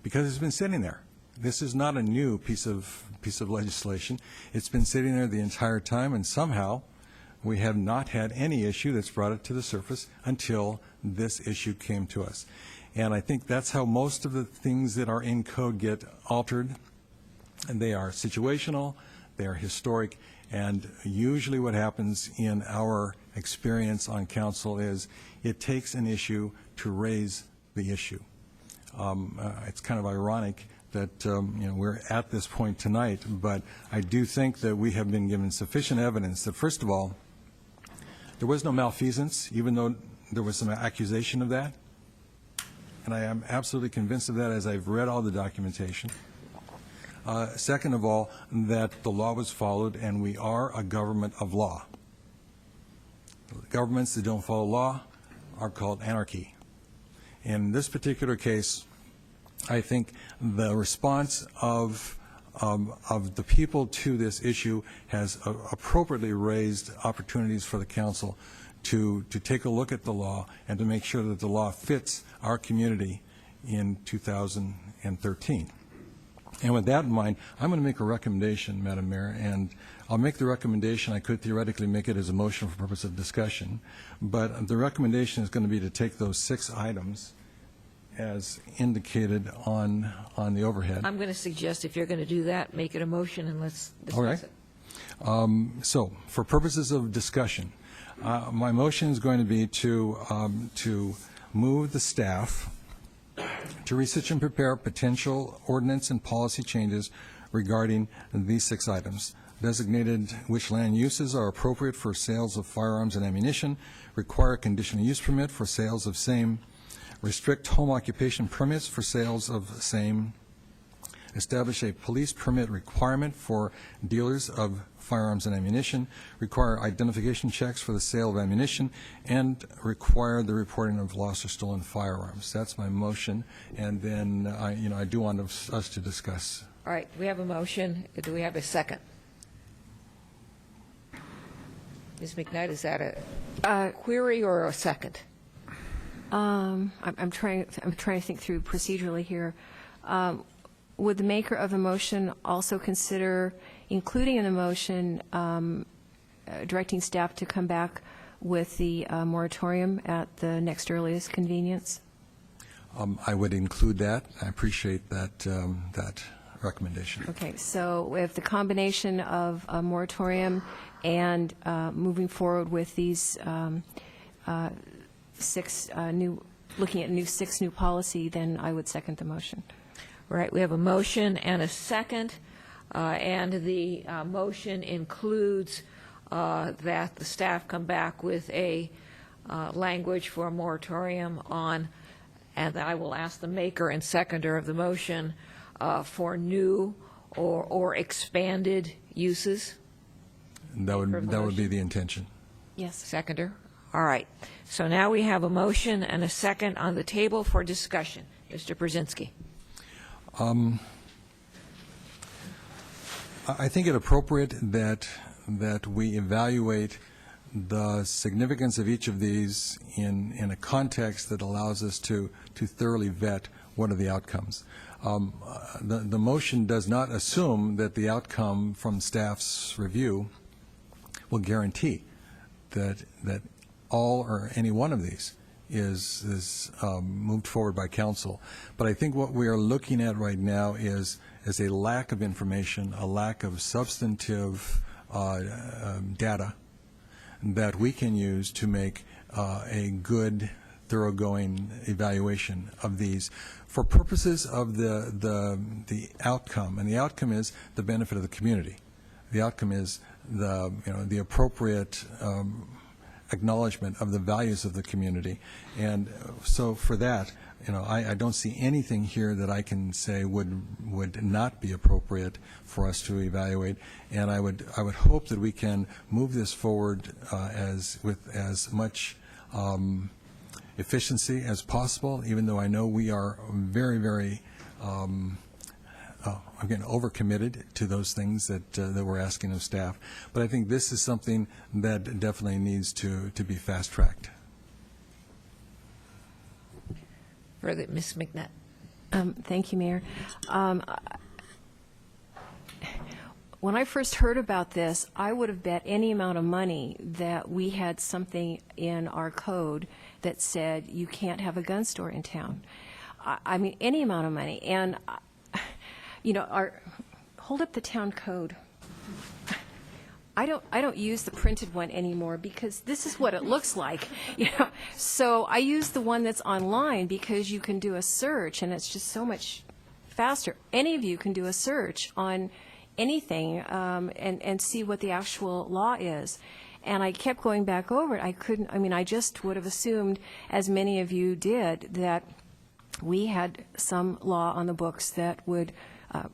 Speaker 16: because it's been sitting there. This is not a new piece of legislation. It's been sitting there the entire time, and somehow we have not had any issue that's brought it to the surface until this issue came to us. And I think that's how most of the things that are in code get altered. And they are situational, they are historic, and usually what happens in our experience on council is it takes an issue to raise the issue. It's kind of ironic that you know, we're at this point tonight, but I do think that we have been given sufficient evidence that, first of all, there was no malfeasance, even though there was some accusation of that. And I am absolutely convinced of that as I've read all the documentation. Second of all, that the law was followed, and we are a government of law. Governments that don't follow law are called anarchy. In this particular case, I think the response of the people to this issue has appropriately raised opportunities for the council to take a look at the law and to make sure that the law fits our community in 2013. And with that in mind, I'm going to make a recommendation, Madam Mayor, and I'll make the recommendation. I could theoretically make it as a motion for purpose of discussion, but the recommendation is going to be to take those 6 items as indicated on the overhead.
Speaker 1: I'm going to suggest if you're going to do that, make it a motion and let's discuss
Speaker 16: All right.
Speaker 1: it.
Speaker 16: So for purposes of discussion, my motion is going to be to move the staff to research and prepare potential ordinance and policy changes regarding these 6 items. Designated which land uses are appropriate for sales of firearms and ammunition, require a conditional use permit for sales of same, restrict home occupation permits for sales of same, establish a police permit requirement for dealers of firearms and ammunition, require identification checks for the sale of ammunition, and require the reporting of lost or stolen firearms. That's my motion, and then I do want us to discuss.
Speaker 1: All right, we have a motion. Do we have a second? Ms. McKnight, is that a query or a second?
Speaker 15: I'm trying to think through procedurally here. Would the maker of the motion also consider including in the motion directing staff to come back with the moratorium at the next earliest convenience?
Speaker 16: I would include that. I appreciate that, that recommendation.
Speaker 15: Okay, so if the combination of a moratorium and moving forward with these looking at six new policy, then I would second the motion.
Speaker 1: Right, we have a motion and a second, and the motion includes that the staff come back with a language for a moratorium on, and I will ask the maker and seconder of the motion for new or expanded uses.
Speaker 16: That would be the intention.
Speaker 15: Yes.
Speaker 1: Seconder? All right. So now we have a motion and a second on the table for discussion. Mr. Brzezinski.
Speaker 16: I think it appropriate that we evaluate the significance of each of these in a context that allows us to thoroughly vet what are the outcomes. The motion does not assume that the outcome from staff's review will guarantee that all or any one of these is moved forward by council. But I think what we are looking at right now is a lack of information, a lack of substantive data that we can use to make a good, thoroughgoing evaluation of these for purposes of the outcome. And the outcome is the benefit of the community. The outcome is the appropriate acknowledgement of the values of the community. And so for that, I don't see anything here that I can say would not be appropriate for us to evaluate. And I would hope that we can move this forward with as much efficiency as possible, even though I know we are very, very again, overcommitted to those things that we're asking of staff. But I think this is something that definitely needs to be fast-tracked.
Speaker 1: Further, Ms. McNutt.
Speaker 15: Thank you, Mayor. When I first heard about this, I would have bet any amount of money that we had something in our code that said you can't have a gun store in town. I mean, any amount of money. And hold up the town code. I don't use the printed one anymore because this is what it looks like. So I use the one that's online because you can do a search and it's just so much faster. Any of you can do a search on anything and see what the actual law is. And I kept going back over it. I just would have assumed, as many of you did, that we had some law on the books that would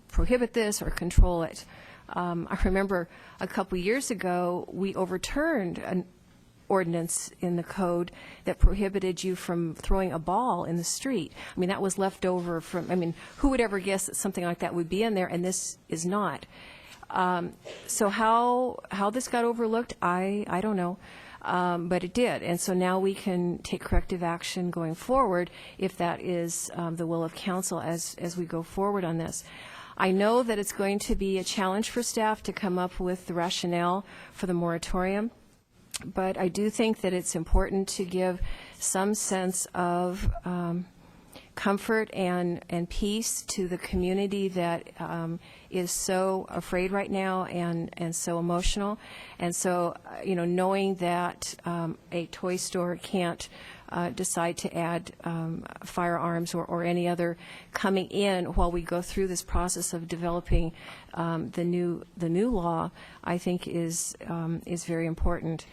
Speaker 15: prohibit this or control it. I remember a couple years ago we overturned an ordinance in the code that prohibited you from throwing a ball in the street. I mean, that was left over from, who would ever guess that something like that would be in there, and this is not. So how this got overlooked, I don't know. But it did, and so now we can take corrective action going forward if that is the will of council as we go forward on this. I know that it's going to be a challenge for staff to come up with the rationale for the moratorium, but I do think that it's important to give some sense of comfort and peace to the community that is so afraid right now and so emotional. And so, knowing that a toy store can't decide to add firearms or any other coming in while we go through this process of developing the new law, I think is very important.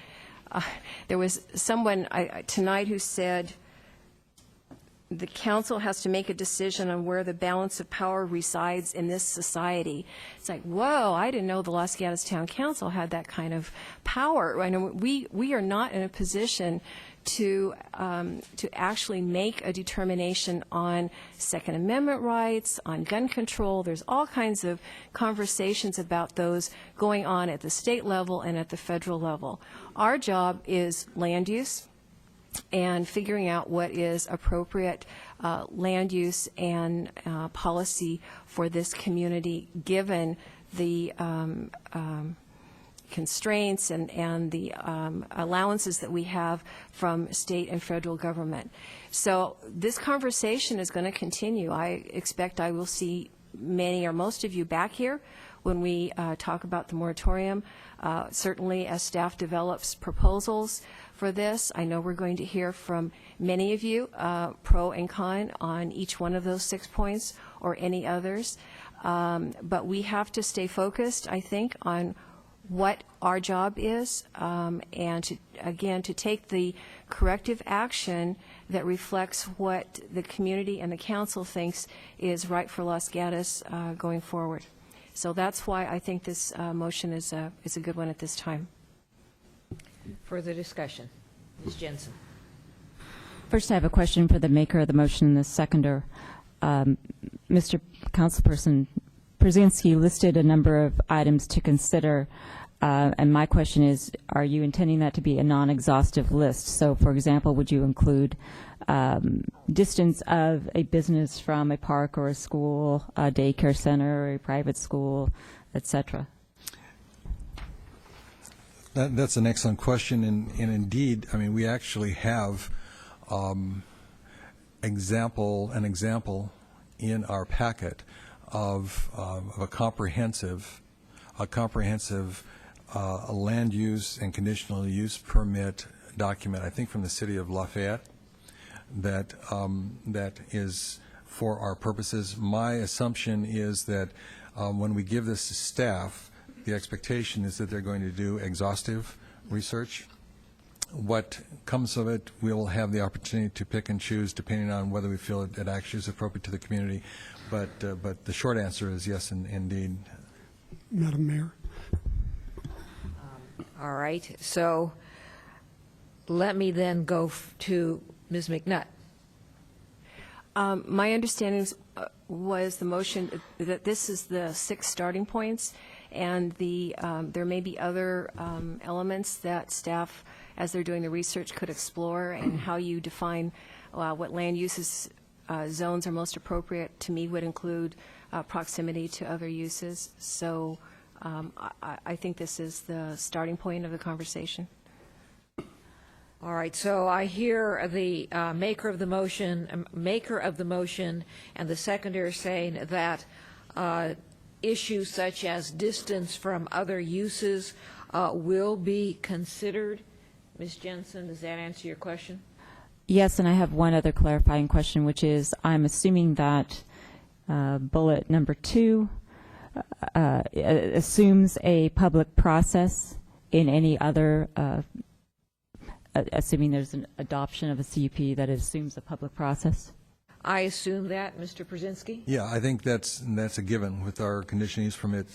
Speaker 15: There was someone tonight who said the council has to make a decision on where the balance of power resides in this society. It's like, whoa, I didn't know the Los Gatos Town Council had that kind of power. I know we are not in a position to actually make a determination on Second Amendment rights, on gun control. There's all kinds of conversations about those going on at the state level and at the federal level. Our job is land use and figuring out what is appropriate land use and policy for this community given the constraints and the allowances that we have from state and federal government. So this conversation is going to continue. I expect I will see many or most of you back here when we talk about the moratorium. Certainly as staff develops proposals for this, I know we're going to hear from many of you, pro and con, on each one of those 6 points or any others. But we have to stay focused, I think, on what our job is, and to take the corrective action that reflects what the community and the council thinks is right for Los Gatos going forward. So that's why I think this motion is a good one at this time.
Speaker 1: Further discussion. Ms. Jensen.
Speaker 12: First, I have a question for the maker of the motion and the seconder. Mr. Councilperson Brzezinski listed a number of items to consider, and my question is, are you intending that to be a non-exhaustive list? So, for example, would you include distance of a business from a park or a school, a daycare center, or a private school, etc.?
Speaker 16: That's an excellent question, and indeed, I mean, we actually have an example in our packet of a comprehensive land use and conditional use permit document, I think from the city of Lafayette, that is for our purposes. My assumption is that when we give this to staff, the expectation is that they're going to do exhaustive research. What comes of it, we will have the opportunity to pick and choose depending on whether we feel it actually is appropriate to the community. But the short answer is yes, indeed.
Speaker 13: Madam Mayor.
Speaker 1: All right. So let me then go to Ms. McNutt.
Speaker 15: My understanding was the motion that this is the 6 starting points, and there may be other elements that staff, as they're doing the research, could explore, and how you define what land uses zones are most appropriate, to me, would include proximity to other uses. So I think this is the starting point of the conversation.
Speaker 1: All right, so I hear the maker of the motion and the seconder saying that issues such as distance from other uses will be considered. Ms. Jensen, does that answer your question?
Speaker 12: Yes, and I have one other clarifying question, which is, I'm assuming that bullet number 2 assumes a public process in any other, assuming there's an adoption of a CUP, that it assumes a public process?
Speaker 1: I assume that, Mr. Brzezinski?
Speaker 16: Yeah, I think that's a given with our conditional use permit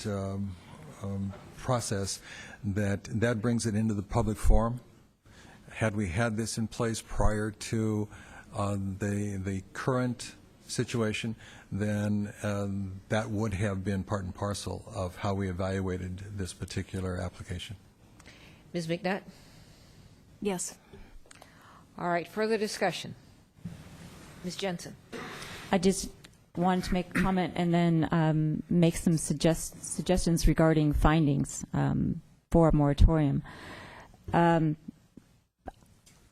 Speaker 16: process, that brings it into the public forum. Had we had this in place prior to the current situation, then that would have been part and parcel of how we evaluated this particular application.
Speaker 1: Ms. McNutt?
Speaker 15: Yes.
Speaker 1: All right, further discussion. Ms. Jensen?
Speaker 12: I just wanted to make a comment and then make some suggestions regarding findings for a moratorium.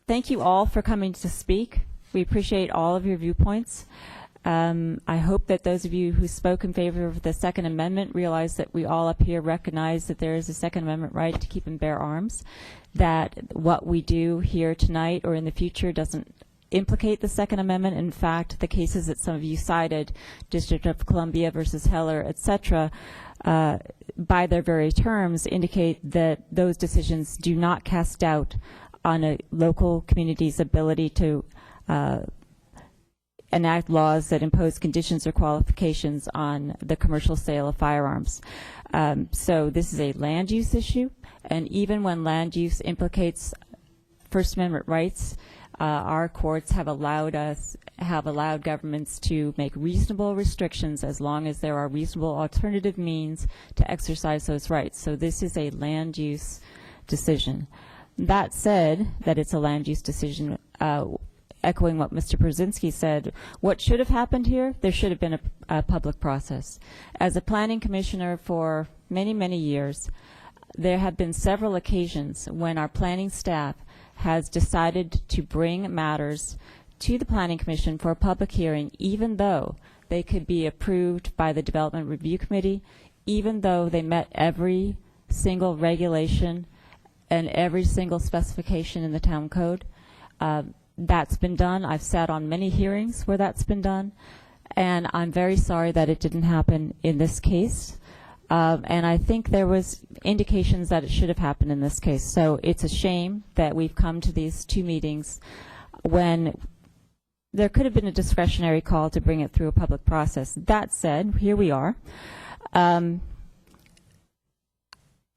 Speaker 12: Thank you all for coming to speak. We appreciate all of your viewpoints. I hope that those of you who spoke in favor of the Second Amendment realize that we all up here recognize that there is a Second Amendment right to keep and bear arms, that what we do here tonight or in the future doesn't implicate the Second Amendment. In fact, the cases that some of you cited, District of Columbia versus Heller, et cetera, by their very terms indicate that those decisions do not cast doubt on a local community's ability to enact laws that impose conditions or qualifications on the commercial sale of firearms. So this is a land use issue, and even when land use implicates First Amendment rights, our courts have allowed governments to make reasonable restrictions as long as there are reasonable alternative means to exercise those rights. So this is a land use decision. That said, that it's a land use decision, echoing what Mr. Brzezinski said, what should have happened here? There should have been a public process. As a planning commissioner for many, many years, there have been several occasions when our planning staff has decided to bring matters to the Planning Commission for a public hearing, even though they could be approved by the Development Review Committee, even though they met every single regulation and every single specification in the town code. That's been done. I've sat on many hearings where that's been done, and I'm very sorry that it didn't happen in this case. And I think there was indications that it should have happened in this case. So it's a shame that we've come to these two meetings when there could have been a discretionary call to bring it through a public process. That said, here we are.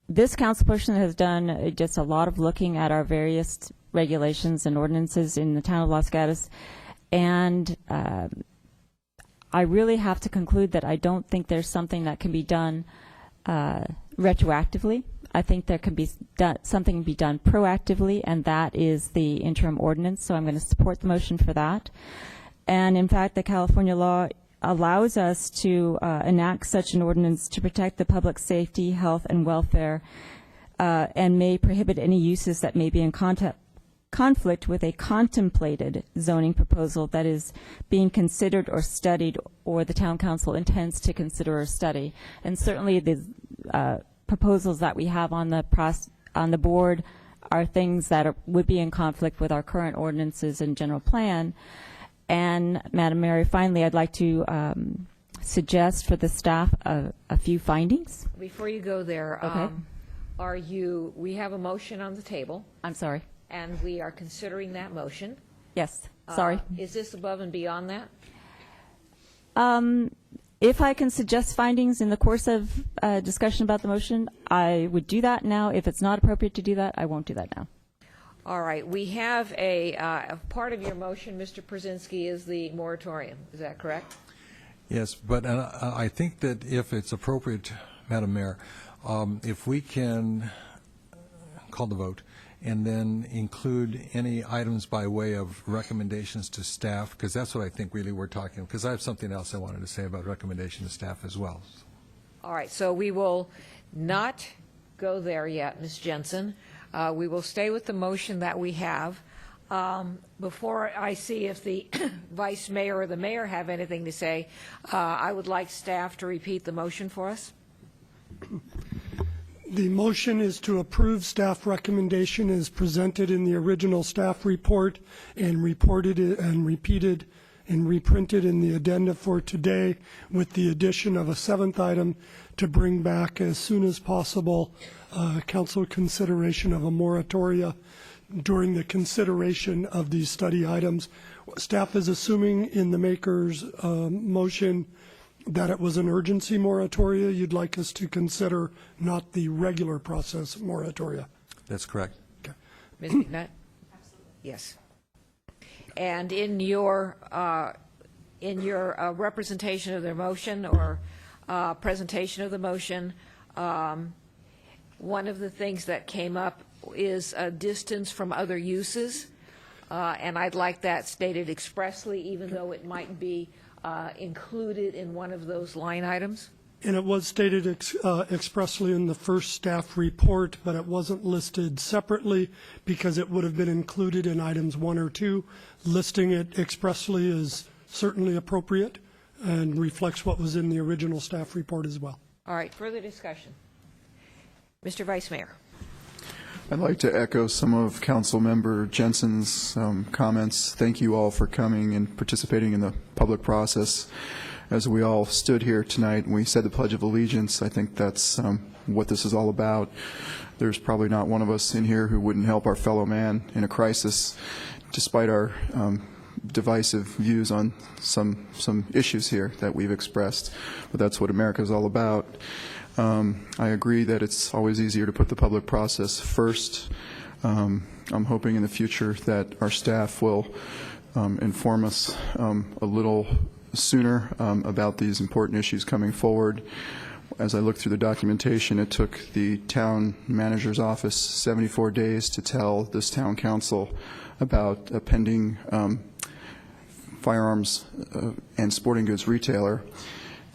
Speaker 12: This councilperson has done just a lot of looking at our various regulations and ordinances in the town of Los Gatos, and I really have to conclude that I don't think there's something that can be done retroactively. I think there can be something be done proactively, and that is the interim ordinance, so I'm going to support the motion for that. And in fact, the California law allows us to enact such an ordinance to protect the public safety, health, and welfare, and may prohibit any uses that may be in conflict with a contemplated zoning proposal that is being considered or studied, or the town council intends to consider or study. And certainly the proposals that we have on the board are things that would be in conflict with our current ordinances and general plan. And Madam Mayor, finally, I'd like to suggest for the staff a few findings.
Speaker 1: Before you go there,
Speaker 12: Okay.
Speaker 1: We have a motion on the table,
Speaker 12: I'm sorry.
Speaker 1: and we are considering that motion.
Speaker 12: Yes, sorry.
Speaker 1: Is this above and beyond that?
Speaker 12: If I can suggest findings in the course of discussion about the motion, I would do that now. If it's not appropriate to do that, I won't do that now.
Speaker 1: All right, we have a part of your motion, Mr. Przinski, is the moratorium. Is that correct?
Speaker 16: Yes, but I think that if it's appropriate, Madam Mayor, if we can call the vote and then include any items by way of recommendations to staff, because that's what I think really we're talking, because I have something else I wanted to say about recommendation to staff as well.
Speaker 1: All right, so we will not go there yet, Ms. Jensen. We will stay with the motion that we have. Before I see if the vice mayor or the mayor have anything to say, I would like staff to repeat the motion for us.
Speaker 13: The motion is to approve staff recommendation as presented in the original staff report and reported and repeated and reprinted in the addenda for today, with the addition of a seventh item to bring back as soon as possible council consideration of a moratoria during the consideration of these study items. Staff is assuming in the maker's motion that it was an urgency moratoria. You'd like us to consider not the regular process moratoria.
Speaker 16: That's correct.
Speaker 13: Okay.
Speaker 1: Ms. McNutt? Absolutely. Yes. And in your representation of their motion or presentation of the motion, one of the things that came up is a distance from other uses, and I'd like that stated expressly, even though it might be included in one of those line items.
Speaker 13: And it was stated expressly in the first staff report, but it wasn't listed separately because it would have been included in items 1 or 2. Listing it expressly is certainly appropriate and reflects what was in the original staff report as well.
Speaker 1: All right, further discussion. Mr. Vice Mayor.
Speaker 18: I'd like to echo some of Council Member Jensen's comments. Thank you all for coming and participating in the public process. As we all stood here tonight and we said the Pledge of Allegiance, I think that's what this is all about. There's probably not one of us in here who wouldn't help our fellow man in a crisis, despite our divisive views on some issues here that we've expressed. But that's what America is all about. I agree that it's always easier to put the public process first. I'm hoping in the future that our staff will inform us a little sooner about these important issues coming forward. As I look through the documentation, it took the town manager's office 74 days to tell this town council about a pending firearms and sporting goods retailer.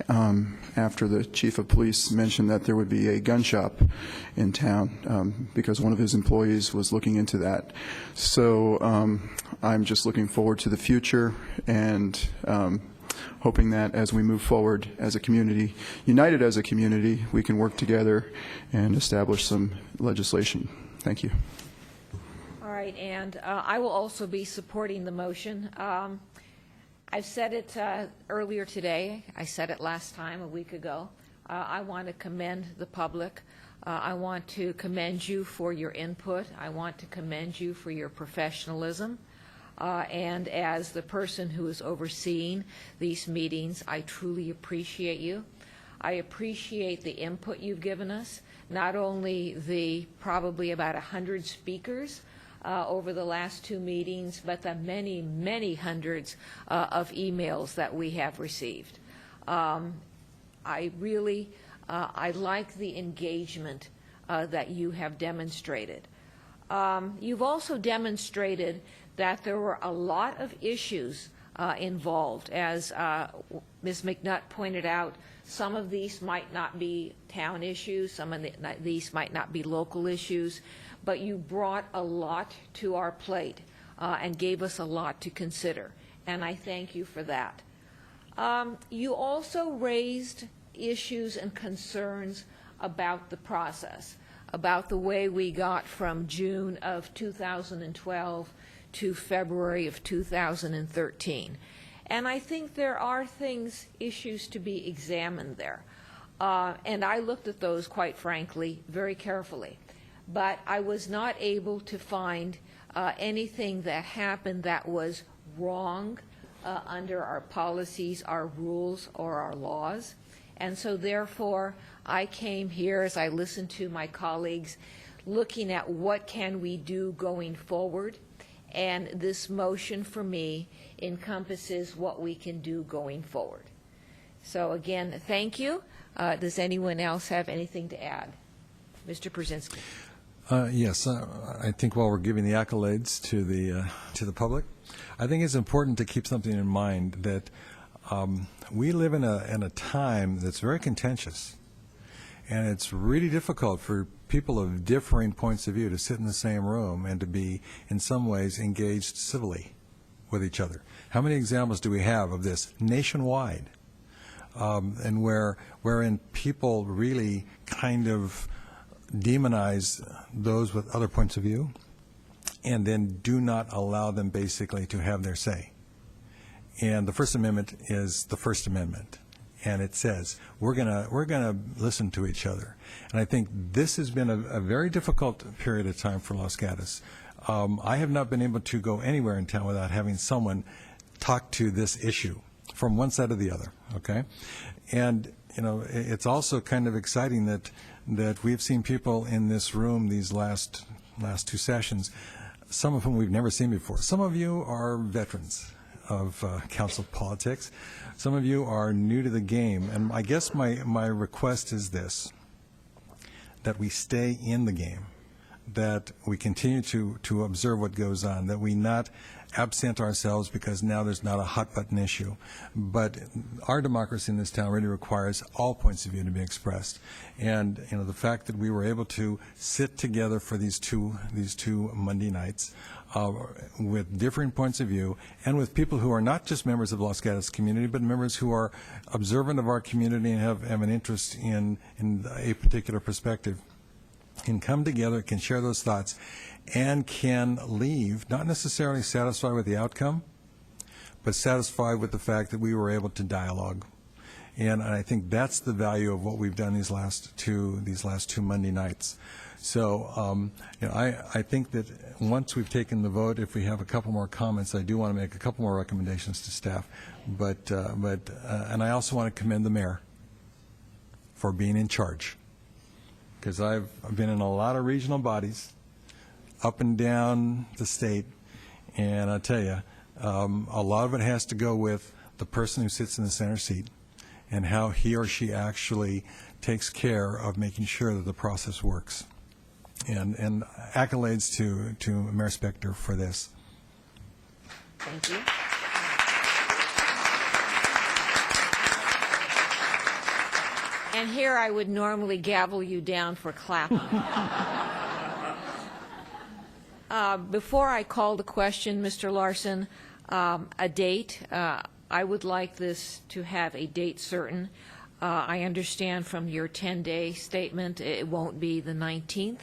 Speaker 18: after the chief of police mentioned that there would be a gun shop in town because one of his employees was looking into that. So I'm just looking forward to the future and hoping that as we move forward as a community, united as a community, we can work together and establish some legislation. Thank you.
Speaker 1: All right, and I will also be supporting the motion. I've said it earlier today. I said it last time, a week ago. I want to commend the public. I want to commend you for your input. I want to commend you for your professionalism. And as the person who is overseeing these meetings, I truly appreciate you. I appreciate the input you've given us, not only the probably about 100 speakers over the last 2 meetings, but the many, many hundreds of emails that we have received. I really, I like the engagement that you have demonstrated. You've also demonstrated that there were a lot of issues involved. As Ms. McNutt pointed out, some of these might not be town issues, some of these might not be local issues, but you brought a lot to our plate and gave us a lot to consider, and I thank you for that. You also raised issues and concerns about the process, about the way we got from June of 2012 to February of 2013. And I think there are issues to be examined there. And I looked at those, quite frankly, very carefully. But I was not able to find anything that happened that was wrong under our policies, our rules, or our laws. And so therefore, I came here as I listened to my colleagues, looking at what can we do going forward. And this motion for me encompasses what we can do going forward. So again, thank you. Does anyone else have anything to add? Mr. Brzezinski.
Speaker 16: Yes, I think while we're giving the accolades to the public, I think it's important to keep something in mind that we live in a time that's very contentious, and it's really difficult for people of differing points of view to sit in the same room and to be, in some ways, engaged civilly with each other. How many examples do we have of this nationwide, and wherein people really kind of demonize those with other points of view and then do not allow them basically to have their say. And the First Amendment is the First Amendment, and it says we're gonna listen to each other. And I think this has been a very difficult period of time for Los Gatos. I have not been able to go anywhere in town without having someone talk to this issue from one side or the other. Okay, and you know, it's also kind of exciting that we've seen people in this room these last 2 sessions, some of whom we've never seen before. Some of you are veterans of council politics. Some of you are new to the game. And I guess my request is this, that we stay in the game, that we continue to observe what goes on, that we not absent ourselves because now there's not a hot button issue. But our democracy in this town really requires all points of view to be expressed. And you know, the fact that we were able to sit together for these two Monday nights with differing points of view and with people who are not just members of Los Gatos community, but members who are observant of our community and have an interest in a particular perspective, can come together, can share those thoughts, and can leave not necessarily satisfied with the outcome, but satisfied with the fact that we were able to dialogue. And I think that's the value of what we've done these last two Monday nights. So you know, I think that once we've taken the vote, if we have a couple more comments, I do want to make a couple more recommendations to staff. And I also want to commend the mayor for being in charge, because I've been in a lot of regional bodies up and down the state, and I tell you, a lot of it has to go with the person who sits in the center seat and how he or she actually takes care of making sure that the process works. And accolades to Mayor Spector for this.
Speaker 1: Thank you. And here I would normally gavel you down for clapping. Before I call the question, Mr. Larson, a date, I would like this to have a date certain. I understand from your 10-day statement it won't be the 19th.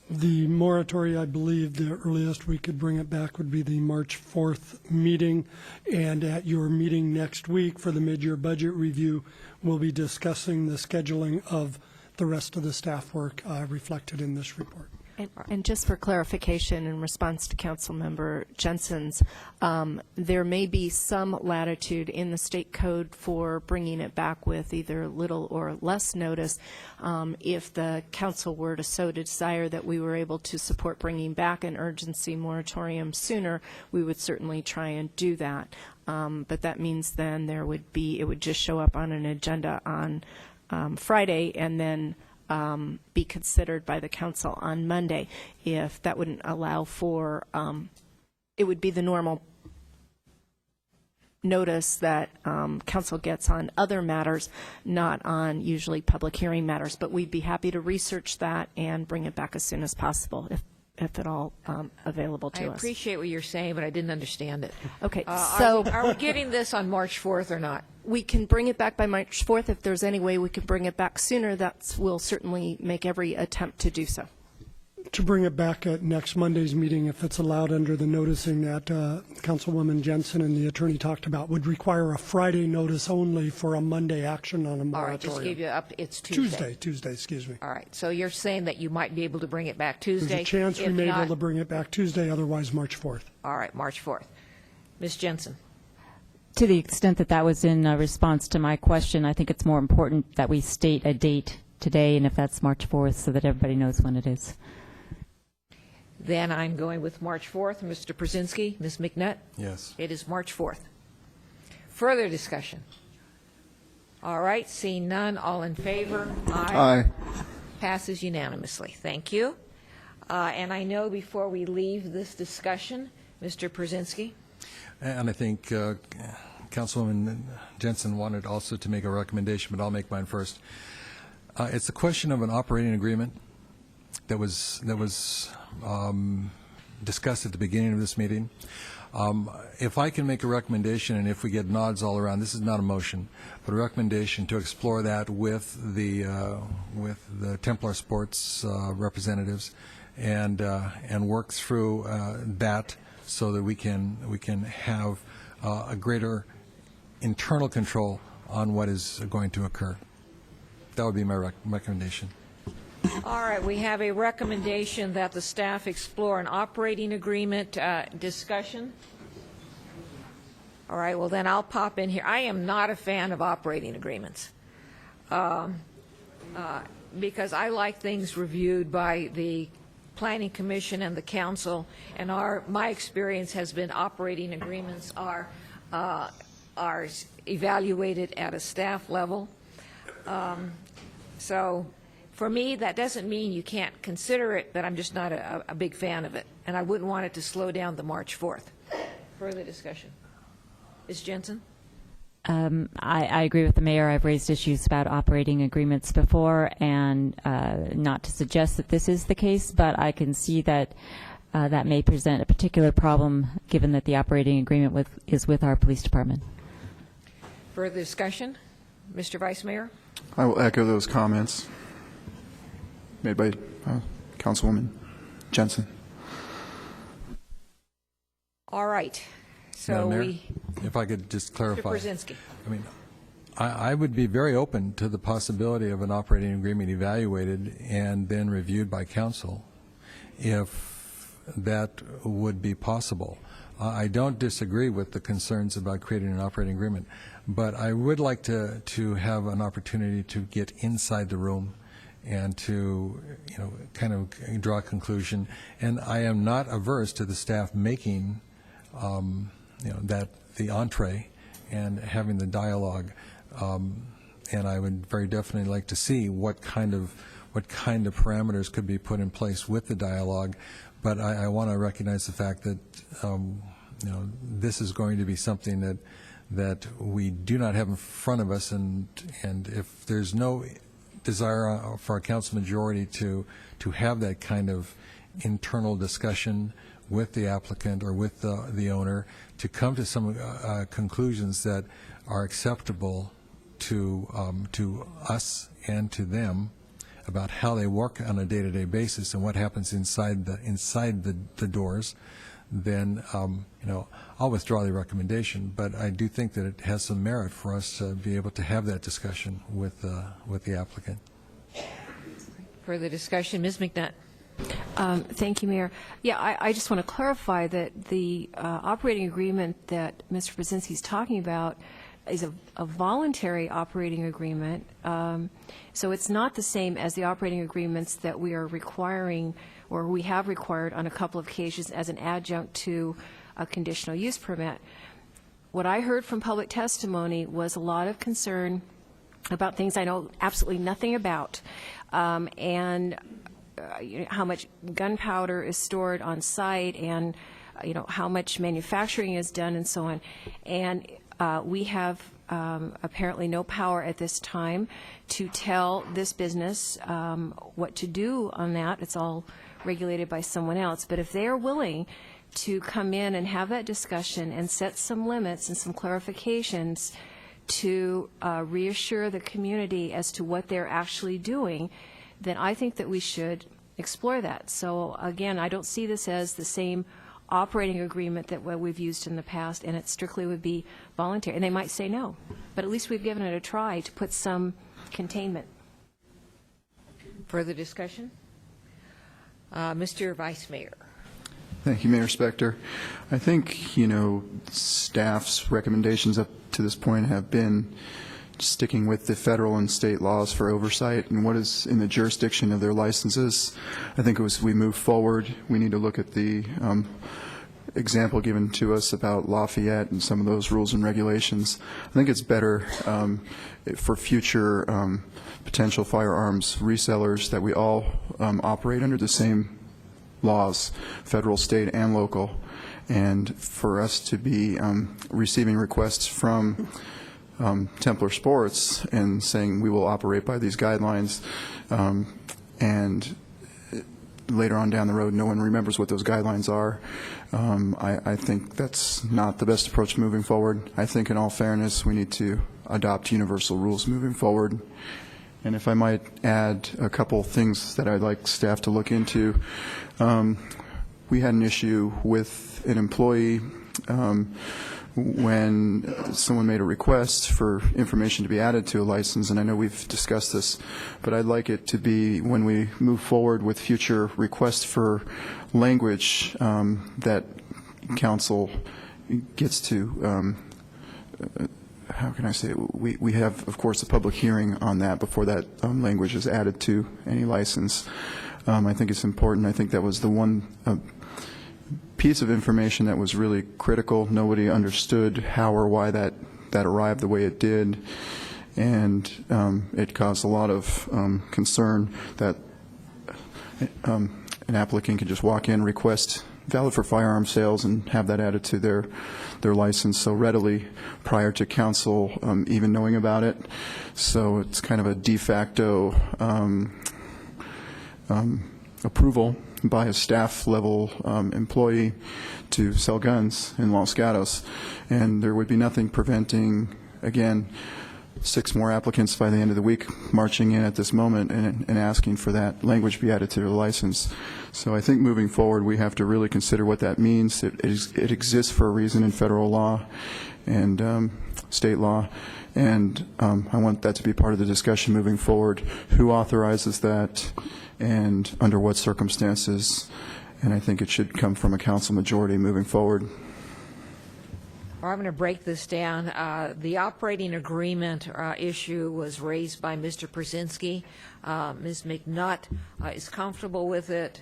Speaker 13: The moratorium, I believe the earliest we could bring it back would be the March 4th meeting. And at your meeting next week for the mid-year budget review, we'll be discussing the scheduling of the rest of the staff work reflected in this report.
Speaker 17: And just for clarification, in response to Councilmember Jensen's, there may be some latitude in the state code for bringing it back with either little or less notice. If the council were to so desire that we were able to support bringing back an urgency moratorium sooner, we would certainly try and do that. But that means then it would just show up on an agenda on Friday and then be considered by the council on Monday. If that wouldn't allow for, it would be the normal notice that council gets on other matters, not on usually public hearing matters. But we'd be happy to research that and bring it back as soon as possible, if at all available to us.
Speaker 1: I appreciate what you're saying, but I didn't understand it.
Speaker 17: Okay,
Speaker 1: so are we getting this on March 4th or not?
Speaker 17: We can bring it back by March 4th. If there's any way we can bring it back sooner, we'll certainly make every attempt to do so.
Speaker 13: To bring it back at next Monday's meeting, if it's allowed under the noticing that Councilwoman Jensen and the attorney talked about, would require a Friday notice only for a Monday action on a moratorium.
Speaker 1: All right, just give you up. It's Tuesday.
Speaker 13: Tuesday, excuse me.
Speaker 1: All right, so you're saying that you might be able to bring it back Tuesday?
Speaker 13: There's a chance we
Speaker 1: If
Speaker 13: may be
Speaker 1: not-
Speaker 13: able to bring it back Tuesday, otherwise March 4th.
Speaker 1: All right, March 4th. Ms. Jensen.
Speaker 12: To the extent that that was in response to my question, I think it's more important that we state a date today, and if that's March 4th, so that everybody knows when it is.
Speaker 1: Then I'm going with March 4th. Mr. Brzezinski, Ms. McNutt?
Speaker 16: Yes.
Speaker 1: It is March 4th. Further discussion? All right, seeing none, all in favor?
Speaker 18: Aye.
Speaker 1: Passes unanimously. Thank you. And I know before we leave this discussion, Mr. Brzezinski?
Speaker 16: And I think Councilwoman Jensen wanted also to make a recommendation, but I'll make mine first. It's a question of an operating agreement that was discussed at the beginning of this meeting. If I can make a recommendation, and if we get nods all around, this is not a motion, but a recommendation to explore that with the Templar Sports representatives and work through that so that we can have a greater internal control on what is going to occur. That would be my recommendation.
Speaker 1: All right, we have a recommendation that the staff explore an operating agreement discussion. All right, well then I'll pop in here. I am not a fan of operating agreements because I like things reviewed by the Planning Commission and the Council, and my experience has been operating agreements are evaluated at a staff level. So for me, that doesn't mean you can't consider it, but I'm just not a big fan of it, and I wouldn't want it to slow down the March 4th. Further discussion. Ms. Jensen?
Speaker 12: I agree with the mayor. I've raised issues about operating agreements before, and not to suggest that this is the case, but I can see that that may present a particular problem given that the operating agreement is with our police department.
Speaker 1: Further discussion? Mr. Vice Mayor?
Speaker 18: I will echo those comments made by Councilwoman Jensen.
Speaker 1: All right. So
Speaker 16: Madam Mayor, if I could just clarify.
Speaker 1: Mr. Brzezinski.
Speaker 16: I mean, I would be very open to the possibility of an operating agreement evaluated and then reviewed by council if that would be possible. I don't disagree with the concerns about creating an operating agreement, but I would like to have an opportunity to get inside the room and to, kind of draw a conclusion. And I am not averse to the staff making, that the entree and having the dialogue. And I would very definitely like to see what kind of parameters could be put in place with the dialogue. But I want to recognize the fact that this is going to be something that we do not have in front of us, and if there's no desire for our council majority to have that kind of internal discussion with the applicant or with the owner to come to some conclusions that are acceptable to us and to them about how they work on a day-to-day basis and what happens inside the doors, then I'll withdraw the recommendation. But I do think that it has some merit for us to be able to have that discussion with the applicant.
Speaker 1: Further discussion, Ms. McNutt.
Speaker 15: Thank you, Mayor. Yeah, I just want to clarify that the operating agreement that Mr. Brzezinski is talking about is a voluntary operating agreement. So it's not the same as the operating agreements that we are requiring, or we have required on a couple of occasions as an adjunct to a conditional use permit. What I heard from public testimony was a lot of concern about things I know absolutely nothing about, and how much gunpowder is stored on site, and how much manufacturing is done, and so on. And we have apparently no power at this time to tell this business what to do on that. It's all regulated by someone else. But if they are willing to come in and have that discussion and set some limits and some clarifications to reassure the community as to what they're actually doing, then I think that we should explore that. So again, I don't see this as the same operating agreement that we've used in the past, and it strictly would be voluntary. And they might say no, but at least we've given it a try to put some containment.
Speaker 1: Further discussion? Mr. Vice Mayor.
Speaker 18: Thank you, Mayor Spector. I think, staff's recommendations up to this point have been sticking with the federal and state laws for oversight and what is in the jurisdiction of their licenses. I think as we move forward, we need to look at the example given to us about Lafayette and some of those rules and regulations. I think it's better for future potential firearms resellers that we all operate under the same laws, federal, state, and local, and for us to be receiving requests from Templar Sports and saying we will operate by these guidelines, and later on down the road no one remembers what those guidelines are. I think that's not the best approach moving forward. I think in all fairness we need to adopt universal rules moving forward. And if I might add a couple things that I'd like staff to look into. We had an issue with an employee when someone made a request for information to be added to a license, and I know we've discussed this, but I'd like it to be when we move forward with future requests for language that council gets to, how can I say it? We have, of course, a public hearing on that before that language is added to any license. I think it's important. I think that was the one piece of information that was really critical. Nobody understood how or why that arrived the way it did, and it caused a lot of concern that an applicant could just walk in, request valid for firearm sales, and have that added to their license so readily prior to council even knowing about it. So it's kind of a de facto approval by a staff level employee to sell guns in Los Gatos, and there would be nothing preventing, again, 6 more applicants by the end of the week marching in at this moment and asking for that language be added to their license. So I think moving forward we have to really consider what that means. It exists for a reason in federal law and state law, and I want that to be part of the discussion moving forward. Who authorizes that and under what circumstances? And I think it should come from a council majority moving forward.
Speaker 1: I'm going to break this down. The operating agreement issue was raised by Mr. Brzezinski. Ms. McNutt is comfortable with it.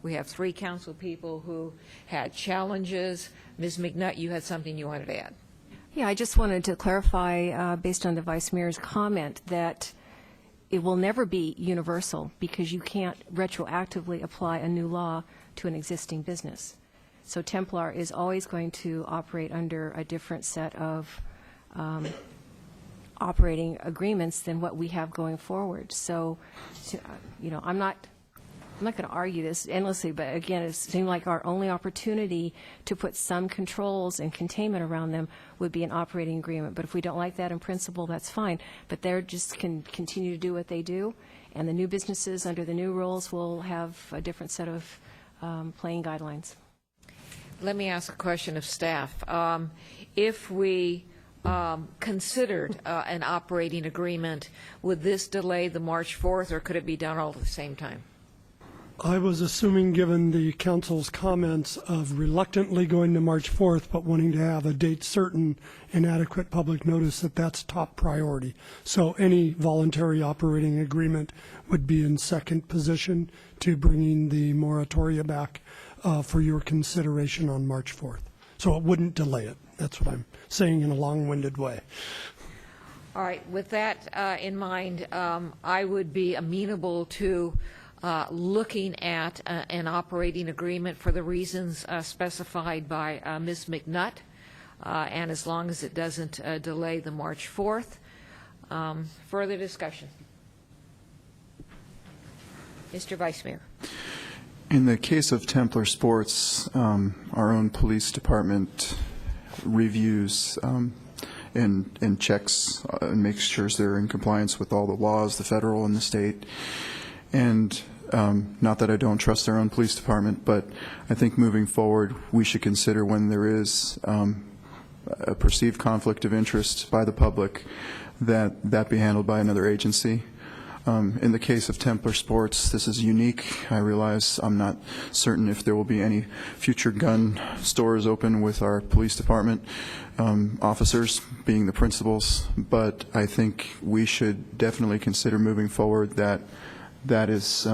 Speaker 1: We have 3 council people who had challenges. Ms. McNutt, you had something you wanted to add.
Speaker 15: Yeah, I just wanted to clarify, based on the Vice Mayor's comment, that it will never be universal because you can't retroactively apply a new law to an existing business. So Templar is always going to operate under a different set of operating agreements than what we have going forward. So, I'm not going to argue this endlessly, but again, it seemed like our only opportunity to put some controls and containment around them would be an operating agreement. But if we don't like that in principle, that's fine. But they're just can continue to do what they do, and the new businesses under the new rules will have a different set of playing guidelines.
Speaker 1: Let me ask a question of staff. If we considered an operating agreement, would this delay the March 4th, or could it be done all at the same time?
Speaker 13: I was assuming, given the council's comments of reluctantly going to March 4th, but wanting to have a date certain and adequate public notice, that that's top priority. So any voluntary operating agreement would be in second position to bringing the moratoria back for your consideration on March 4th. So it wouldn't delay it. That's what I'm saying in a long-winded way.
Speaker 1: All right. With that in mind, I would be amenable to looking at an operating agreement for the reasons specified by Ms. McNutt, and as long as it doesn't delay the March 4th. Further discussion? Mr. Vice Mayor.
Speaker 18: In the case of Templar Sports, our own police department reviews and checks and makes sure they're in compliance with all the laws, the federal and the state. And not that I don't trust our own police department, but I think moving forward we should consider when there is a perceived conflict of interest by the public that be handled by another agency. In the case of Templar Sports, this is unique. I realize I'm not certain if there will be any future gun stores open with our police department officers being the principals, but I think we should definitely consider moving forward that is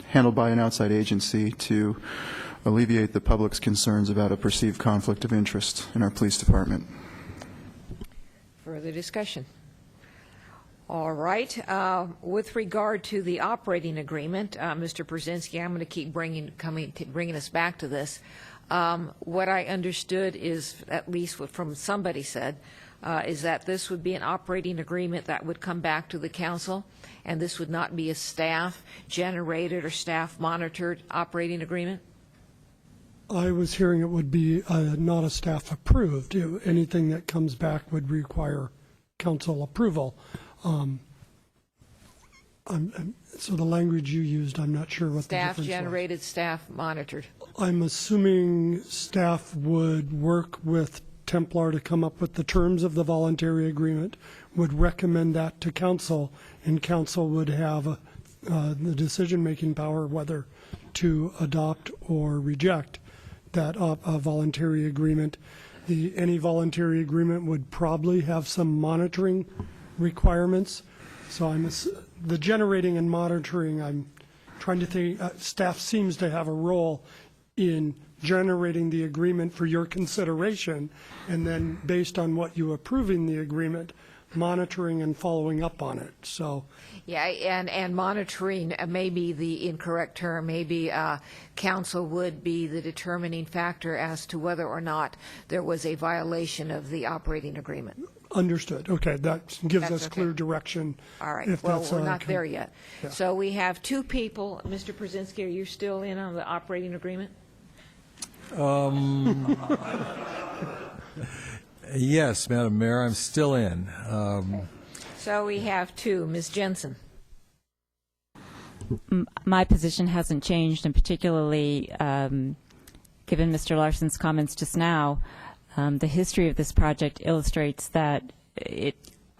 Speaker 18: handled by an outside agency to alleviate the public's concerns about a perceived conflict of interest in our police department.
Speaker 1: Further discussion? All right. With regard to the operating agreement, Mr. Brzezinski, I'm going to keep bringing us back to this. What I understood is, at least what from somebody said, is that this would be an operating agreement that would come back to the council, and this would not be a staff-generated or staff-monitored operating agreement?
Speaker 13: I was hearing it would be not a staff approved. Anything that comes back would require council approval. So the language you used, I'm not sure what the difference was.
Speaker 1: Staff-generated, staff-monitored.
Speaker 13: I'm assuming staff would work with Templar to come up with the terms of the voluntary agreement, would recommend that to council, and council would have the decision-making power whether to adopt or reject that voluntary agreement. Any voluntary agreement would probably have some monitoring requirements. So the generating and monitoring, I'm trying to think, staff seems to have a role in generating the agreement for your consideration, and then based on what you approve in the agreement, monitoring and following up on it. So
Speaker 1: yeah, and monitoring may be the incorrect term. Maybe council would be the determining factor as to whether or not there was a violation of the operating agreement.
Speaker 13: Understood. Okay, that gives
Speaker 1: That's
Speaker 13: us
Speaker 1: okay.
Speaker 13: clear direction.
Speaker 1: All right.
Speaker 13: If
Speaker 1: Well,
Speaker 13: that's,
Speaker 1: we're not there yet.
Speaker 13: Yeah.
Speaker 1: So we have two people. Mr. Brzezinski, are you still in on the operating agreement?
Speaker 16: Yes, Madam Mayor, I'm still in.
Speaker 1: So we have two. Ms. Jensen.
Speaker 12: My position hasn't changed, and particularly given Mr. Larson's comments just now, the history of this project illustrates that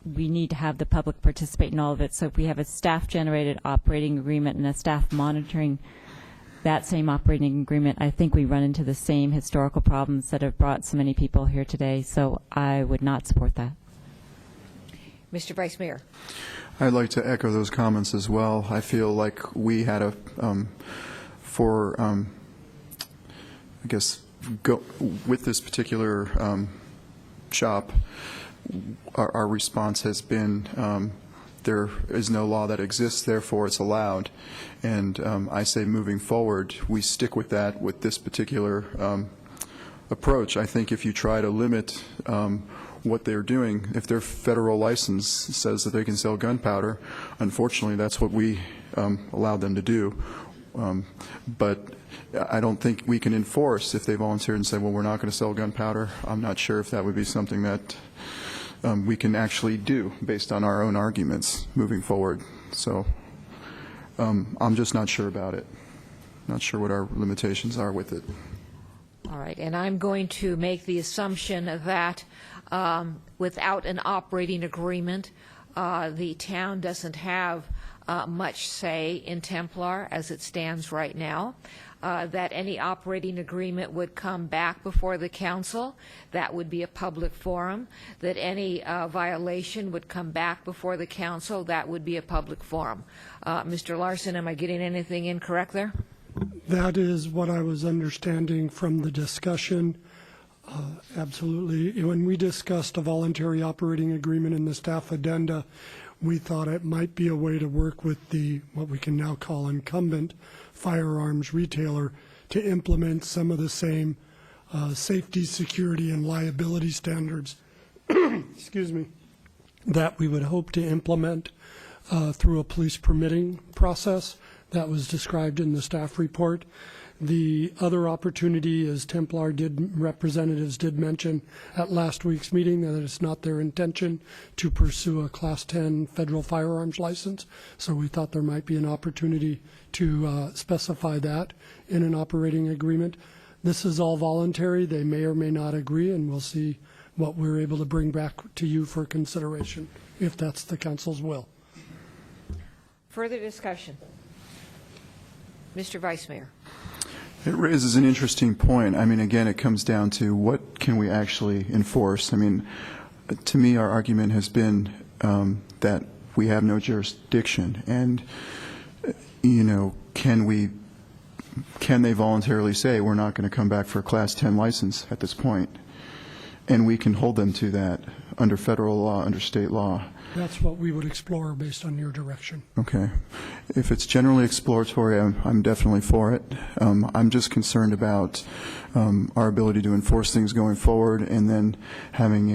Speaker 12: we need to have the public participate in all of it. So if we have a staff-generated operating agreement and a staff monitoring that same operating agreement, I think we run into the same historical problems that have brought so many people here today. So I would not support that.
Speaker 1: Mr. Vice Mayor.
Speaker 18: I'd like to echo those comments as well. I feel like we had I guess, go with this particular shop, our response has been there is no law that exists, therefore it's allowed. And I say moving forward, we stick with that with this particular approach. I think if you try to limit what they're doing, if their federal license says that they can sell gunpowder, unfortunately, that's what we allowed them to do. But I don't think we can enforce if they volunteered and said, well, we're not going to sell gunpowder. I'm not sure if that would be something that we can actually do based on our own arguments moving forward. So I'm just not sure about it. Not sure what our limitations are with it.
Speaker 1: All right, and I'm going to make the assumption that without an operating agreement, the town doesn't have much say in Templar as it stands right now, that any operating agreement would come back before the council. That would be a public forum. That any violation would come back before the council. That would be a public forum. Mr. Larson, am I getting anything incorrect there?
Speaker 13: That is what I was understanding from the discussion. Absolutely. When we discussed a voluntary operating agreement in the staff addenda, we thought it might be a way to work with the, what we can now call incumbent firearms retailer, to implement some of the same safety, security, and liability standards, excuse me, that we would hope to implement through a police permitting process. That was described in the staff report. The other opportunity, as Templar representatives did mention at last week's meeting, that it's not their intention to pursue a Class 10 federal firearms license. So we thought there might be an opportunity to specify that in an operating agreement. This is all voluntary. They may or may not agree, and we'll see what we're able to bring back to you for consideration, if that's the council's will.
Speaker 1: Further discussion. Mr. Vice Mayor.
Speaker 18: It raises an interesting point. I mean, again, it comes down to what can we actually enforce. I mean, to me, our argument has been that we have no jurisdiction, and you know, can they voluntarily say we're not going to come back for a Class 10 license at this point, and we can hold them to that under federal law, under state law.
Speaker 13: That's what we would explore based on your direction.
Speaker 18: Okay. If it's generally exploratory, I'm definitely for it. I'm just concerned about our ability to enforce things going forward, and then having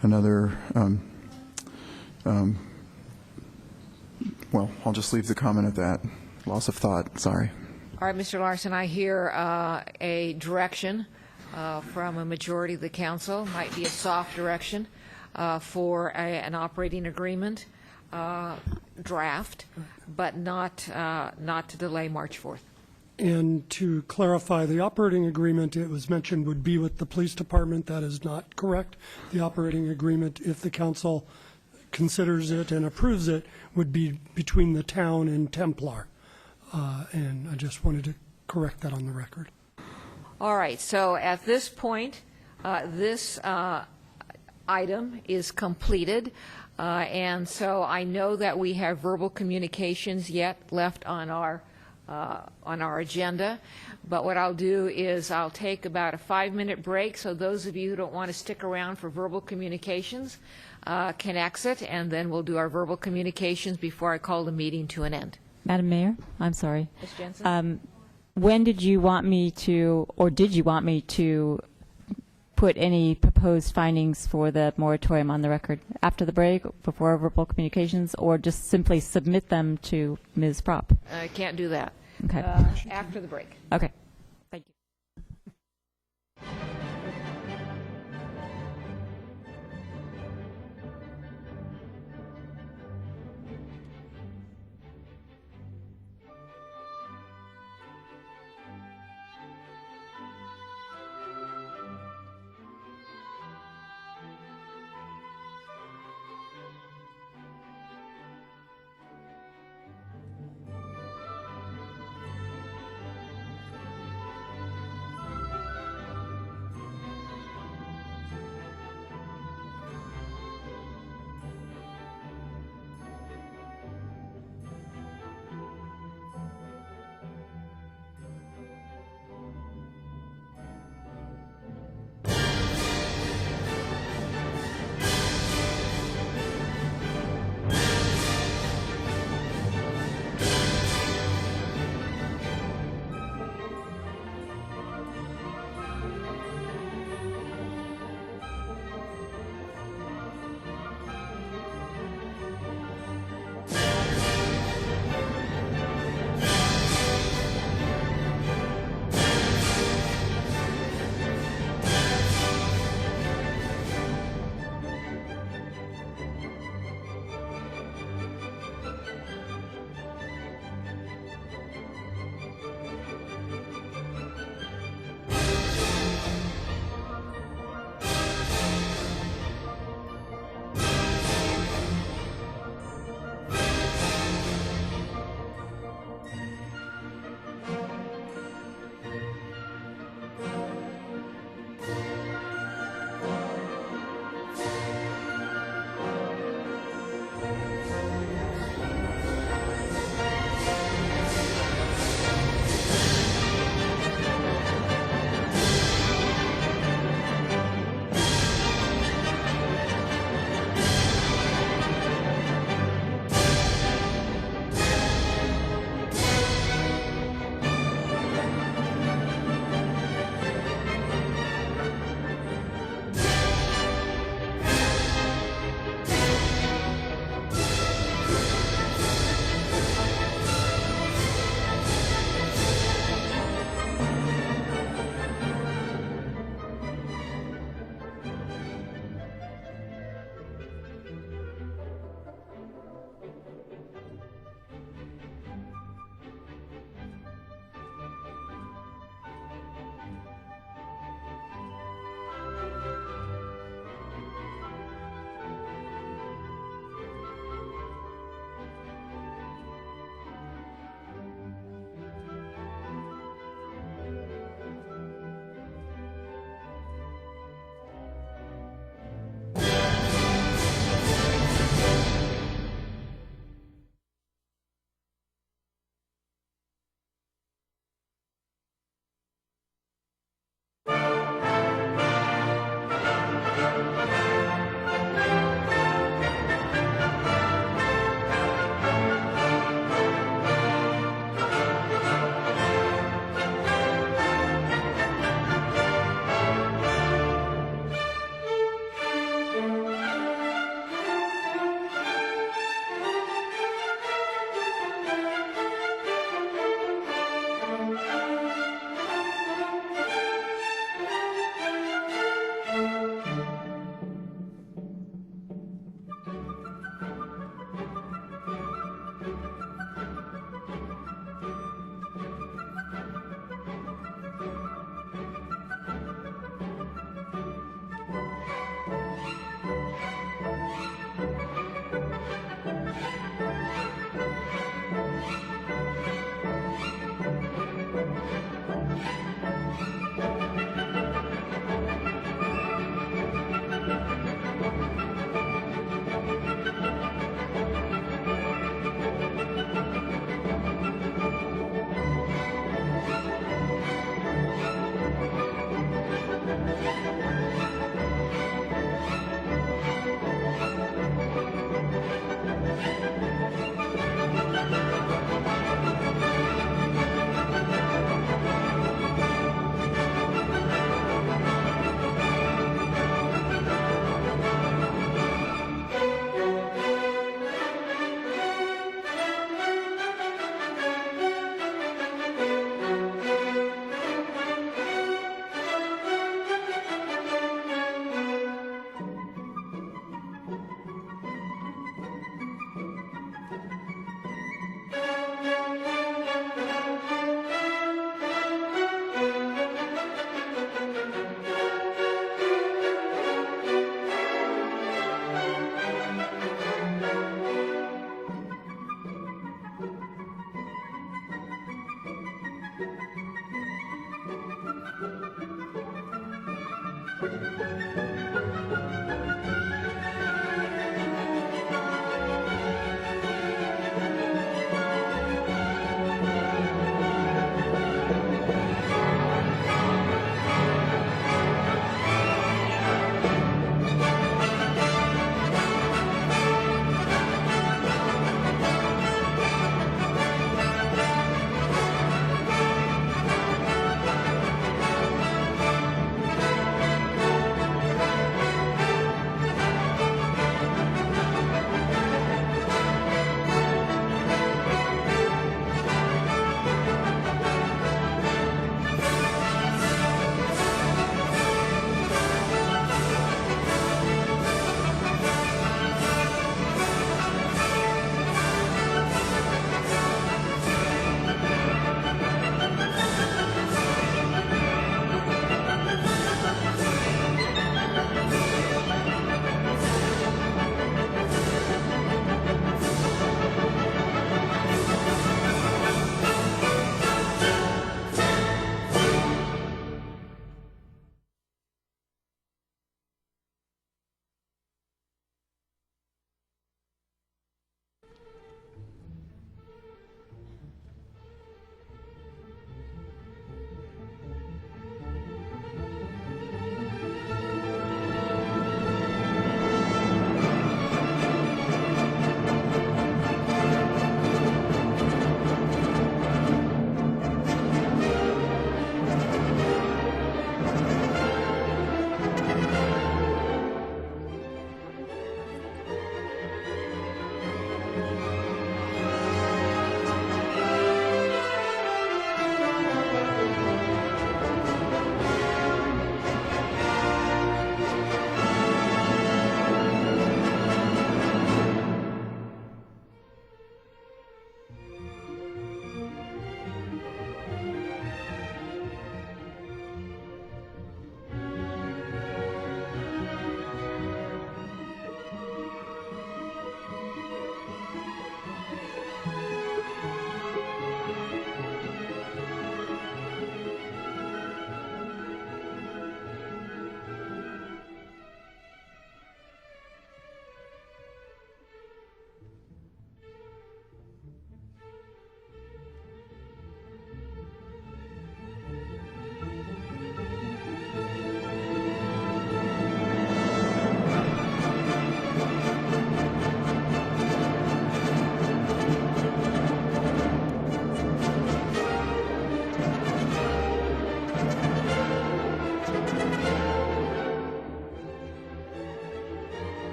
Speaker 18: another, well, I'll just leave the comment at that. Loss of thought, sorry.
Speaker 1: All right, Mr. Larson, I hear a direction from a majority of the council, might be a soft direction, for an operating agreement draft, but not to delay March 4th.
Speaker 13: And to clarify, the operating agreement, it was mentioned, would be with the police department. That is not correct. The operating agreement, if the council considers it and approves it, would be between the town and Templar. And I just wanted to correct that on the record.
Speaker 1: All right, so at this point, this item is completed, and so I know that we have verbal communications yet left on our agenda, but what I'll do is I'll take about a 5-minute break, so those of you who don't want to stick around for verbal communications can exit, and then we'll do our verbal communications before I call the meeting to an end.
Speaker 12: Madam Mayor, I'm sorry.
Speaker 1: Ms. Jensen?
Speaker 12: When did you want me to, or did you want me to put any proposed findings for the moratorium on the record? After the break, before verbal communications, or just simply submit them to Ms. Prop?
Speaker 1: I can't do that.
Speaker 12: Okay.
Speaker 1: After the break.
Speaker 12: Okay. Thank you.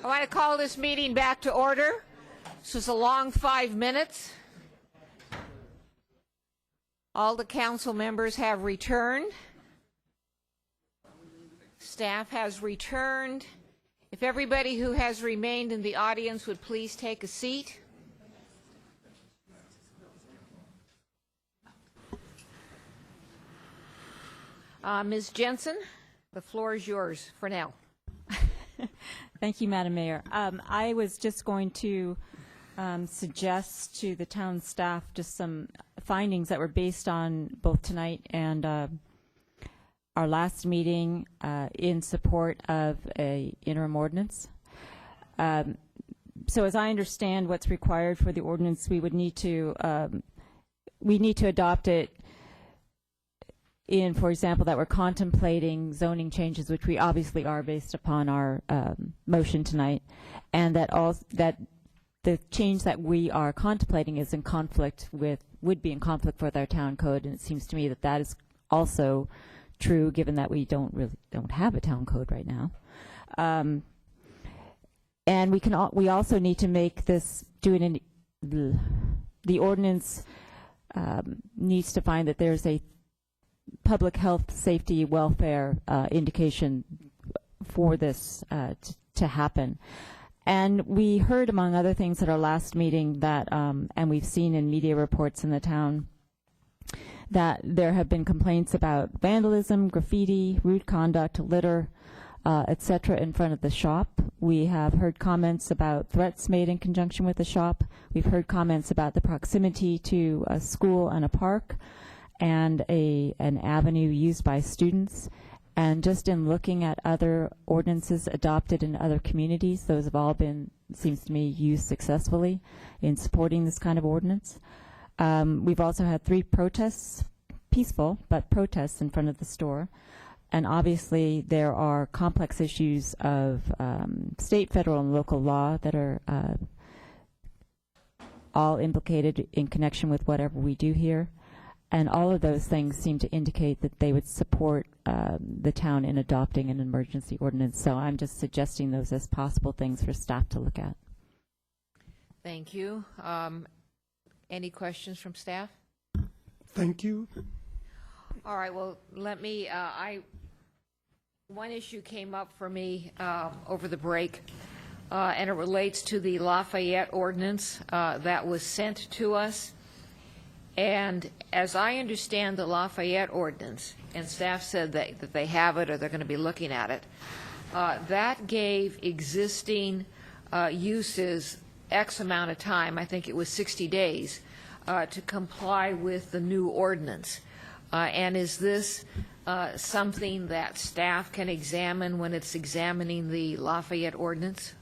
Speaker 1: I want to call this meeting back to order. This was a long 5 minutes. All the council members have returned. Staff has returned. If everybody who has remained in the audience would please take a seat. Ms. Jensen, the floor is yours for now.
Speaker 12: Thank you, Madam Mayor. I was just going to suggest to the town staff just some findings that were based on both tonight and our last meeting in support of a interim ordinance. So as I understand what's required for the ordinance, we would need to adopt it for example, that we're contemplating zoning changes, which we obviously are based upon our motion tonight, and that the change that we are contemplating is in conflict with, would be in conflict with our town code, and it seems to me that that is also true, given that we don't have a town code right now. And we also need to make this, the ordinance needs to find that there's a public health, safety, welfare indication for this to happen. And we heard, among other things, at our last meeting that, and we've seen in media reports in the town, that there have been complaints about vandalism, graffiti, rude conduct, litter, etc. in front of the shop. We have heard comments about threats made in conjunction with the shop. We've heard comments about the proximity to a school and a park and an avenue used by students. And just in looking at other ordinances adopted in other communities, those have all been, seems to me, used successfully in supporting this kind of ordinance. We've also had 3 protests, peaceful, but protests in front of the store. And obviously there are complex issues of state, federal, and local law that are all implicated in connection with whatever we do here. And all of those things seem to indicate that they would support the town in adopting an emergency ordinance. So I'm just suggesting those as possible things for staff to look at.
Speaker 1: Thank you. Any questions from staff?
Speaker 13: Thank you.
Speaker 1: All right, well, let me, one issue came up for me over the break, and it relates to the Lafayette ordinance that was sent to us. And as I understand the Lafayette ordinance, and staff said that they have it or they're going to be looking at it, that gave existing uses X amount of time, I think it was 60 days, to comply with the new ordinance. And is this something that staff can examine when it's examining the Lafayette ordinance?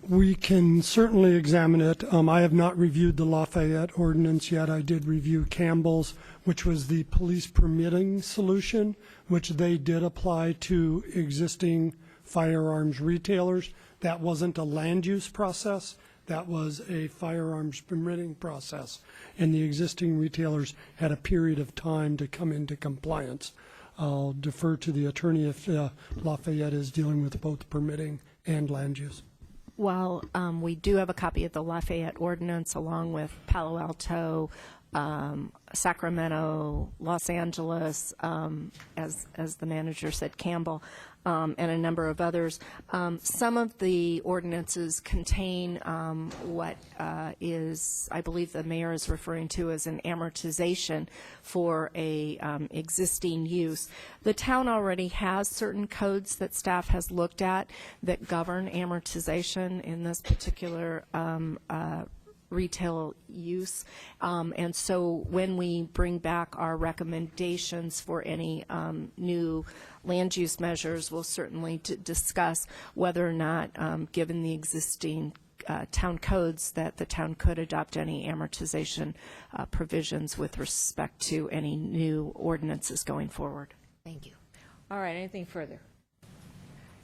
Speaker 13: We can certainly examine it. I have not reviewed the Lafayette ordinance yet. I did review Campbell's, which was the police permitting solution, which they did apply to existing firearms retailers. That wasn't a land use process. That was a firearms permitting process. And the existing retailers had a period of time to come into compliance. I'll defer to the attorney if Lafayette is dealing with both permitting and land use.
Speaker 17: Well, we do have a copy of the Lafayette ordinance along with Palo Alto, Sacramento, Los Angeles, as the manager said, Campbell, and a number of others. Some of the ordinances contain what is, I believe the mayor is referring to as an amortization for a existing use. The town already has certain codes that staff has looked at that govern amortization in this particular retail use. And so when we bring back our recommendations for any new land use measures, we'll certainly discuss whether or not, given the existing town codes, that the town could adopt any amortization provisions with respect to any new ordinances going forward.
Speaker 1: Thank you. All right, anything further?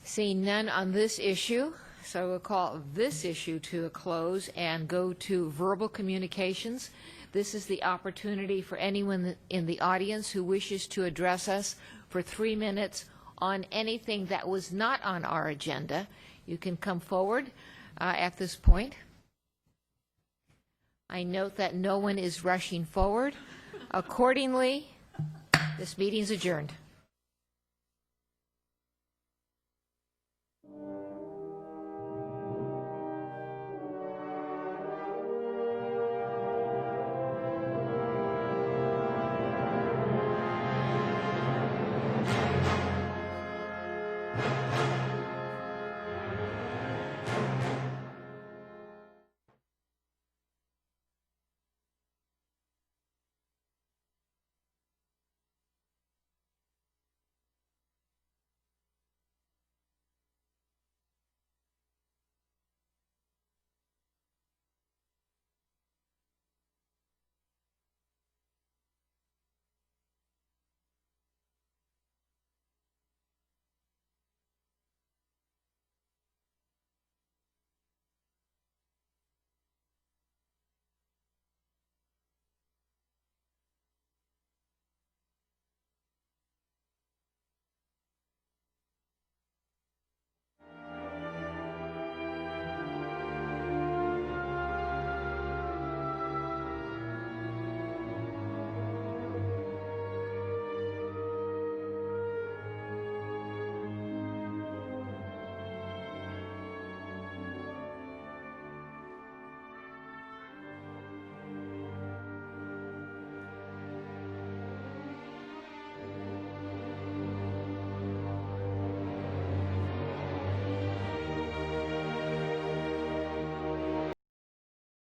Speaker 1: Seeing none on this issue, so we'll call this issue to a close and go to verbal communications. This is the opportunity for anyone in the audience who wishes to address us for 3 minutes on anything that was not on our agenda. You can come forward at this point. I note that no one is rushing forward. Accordingly, this meeting is adjourned.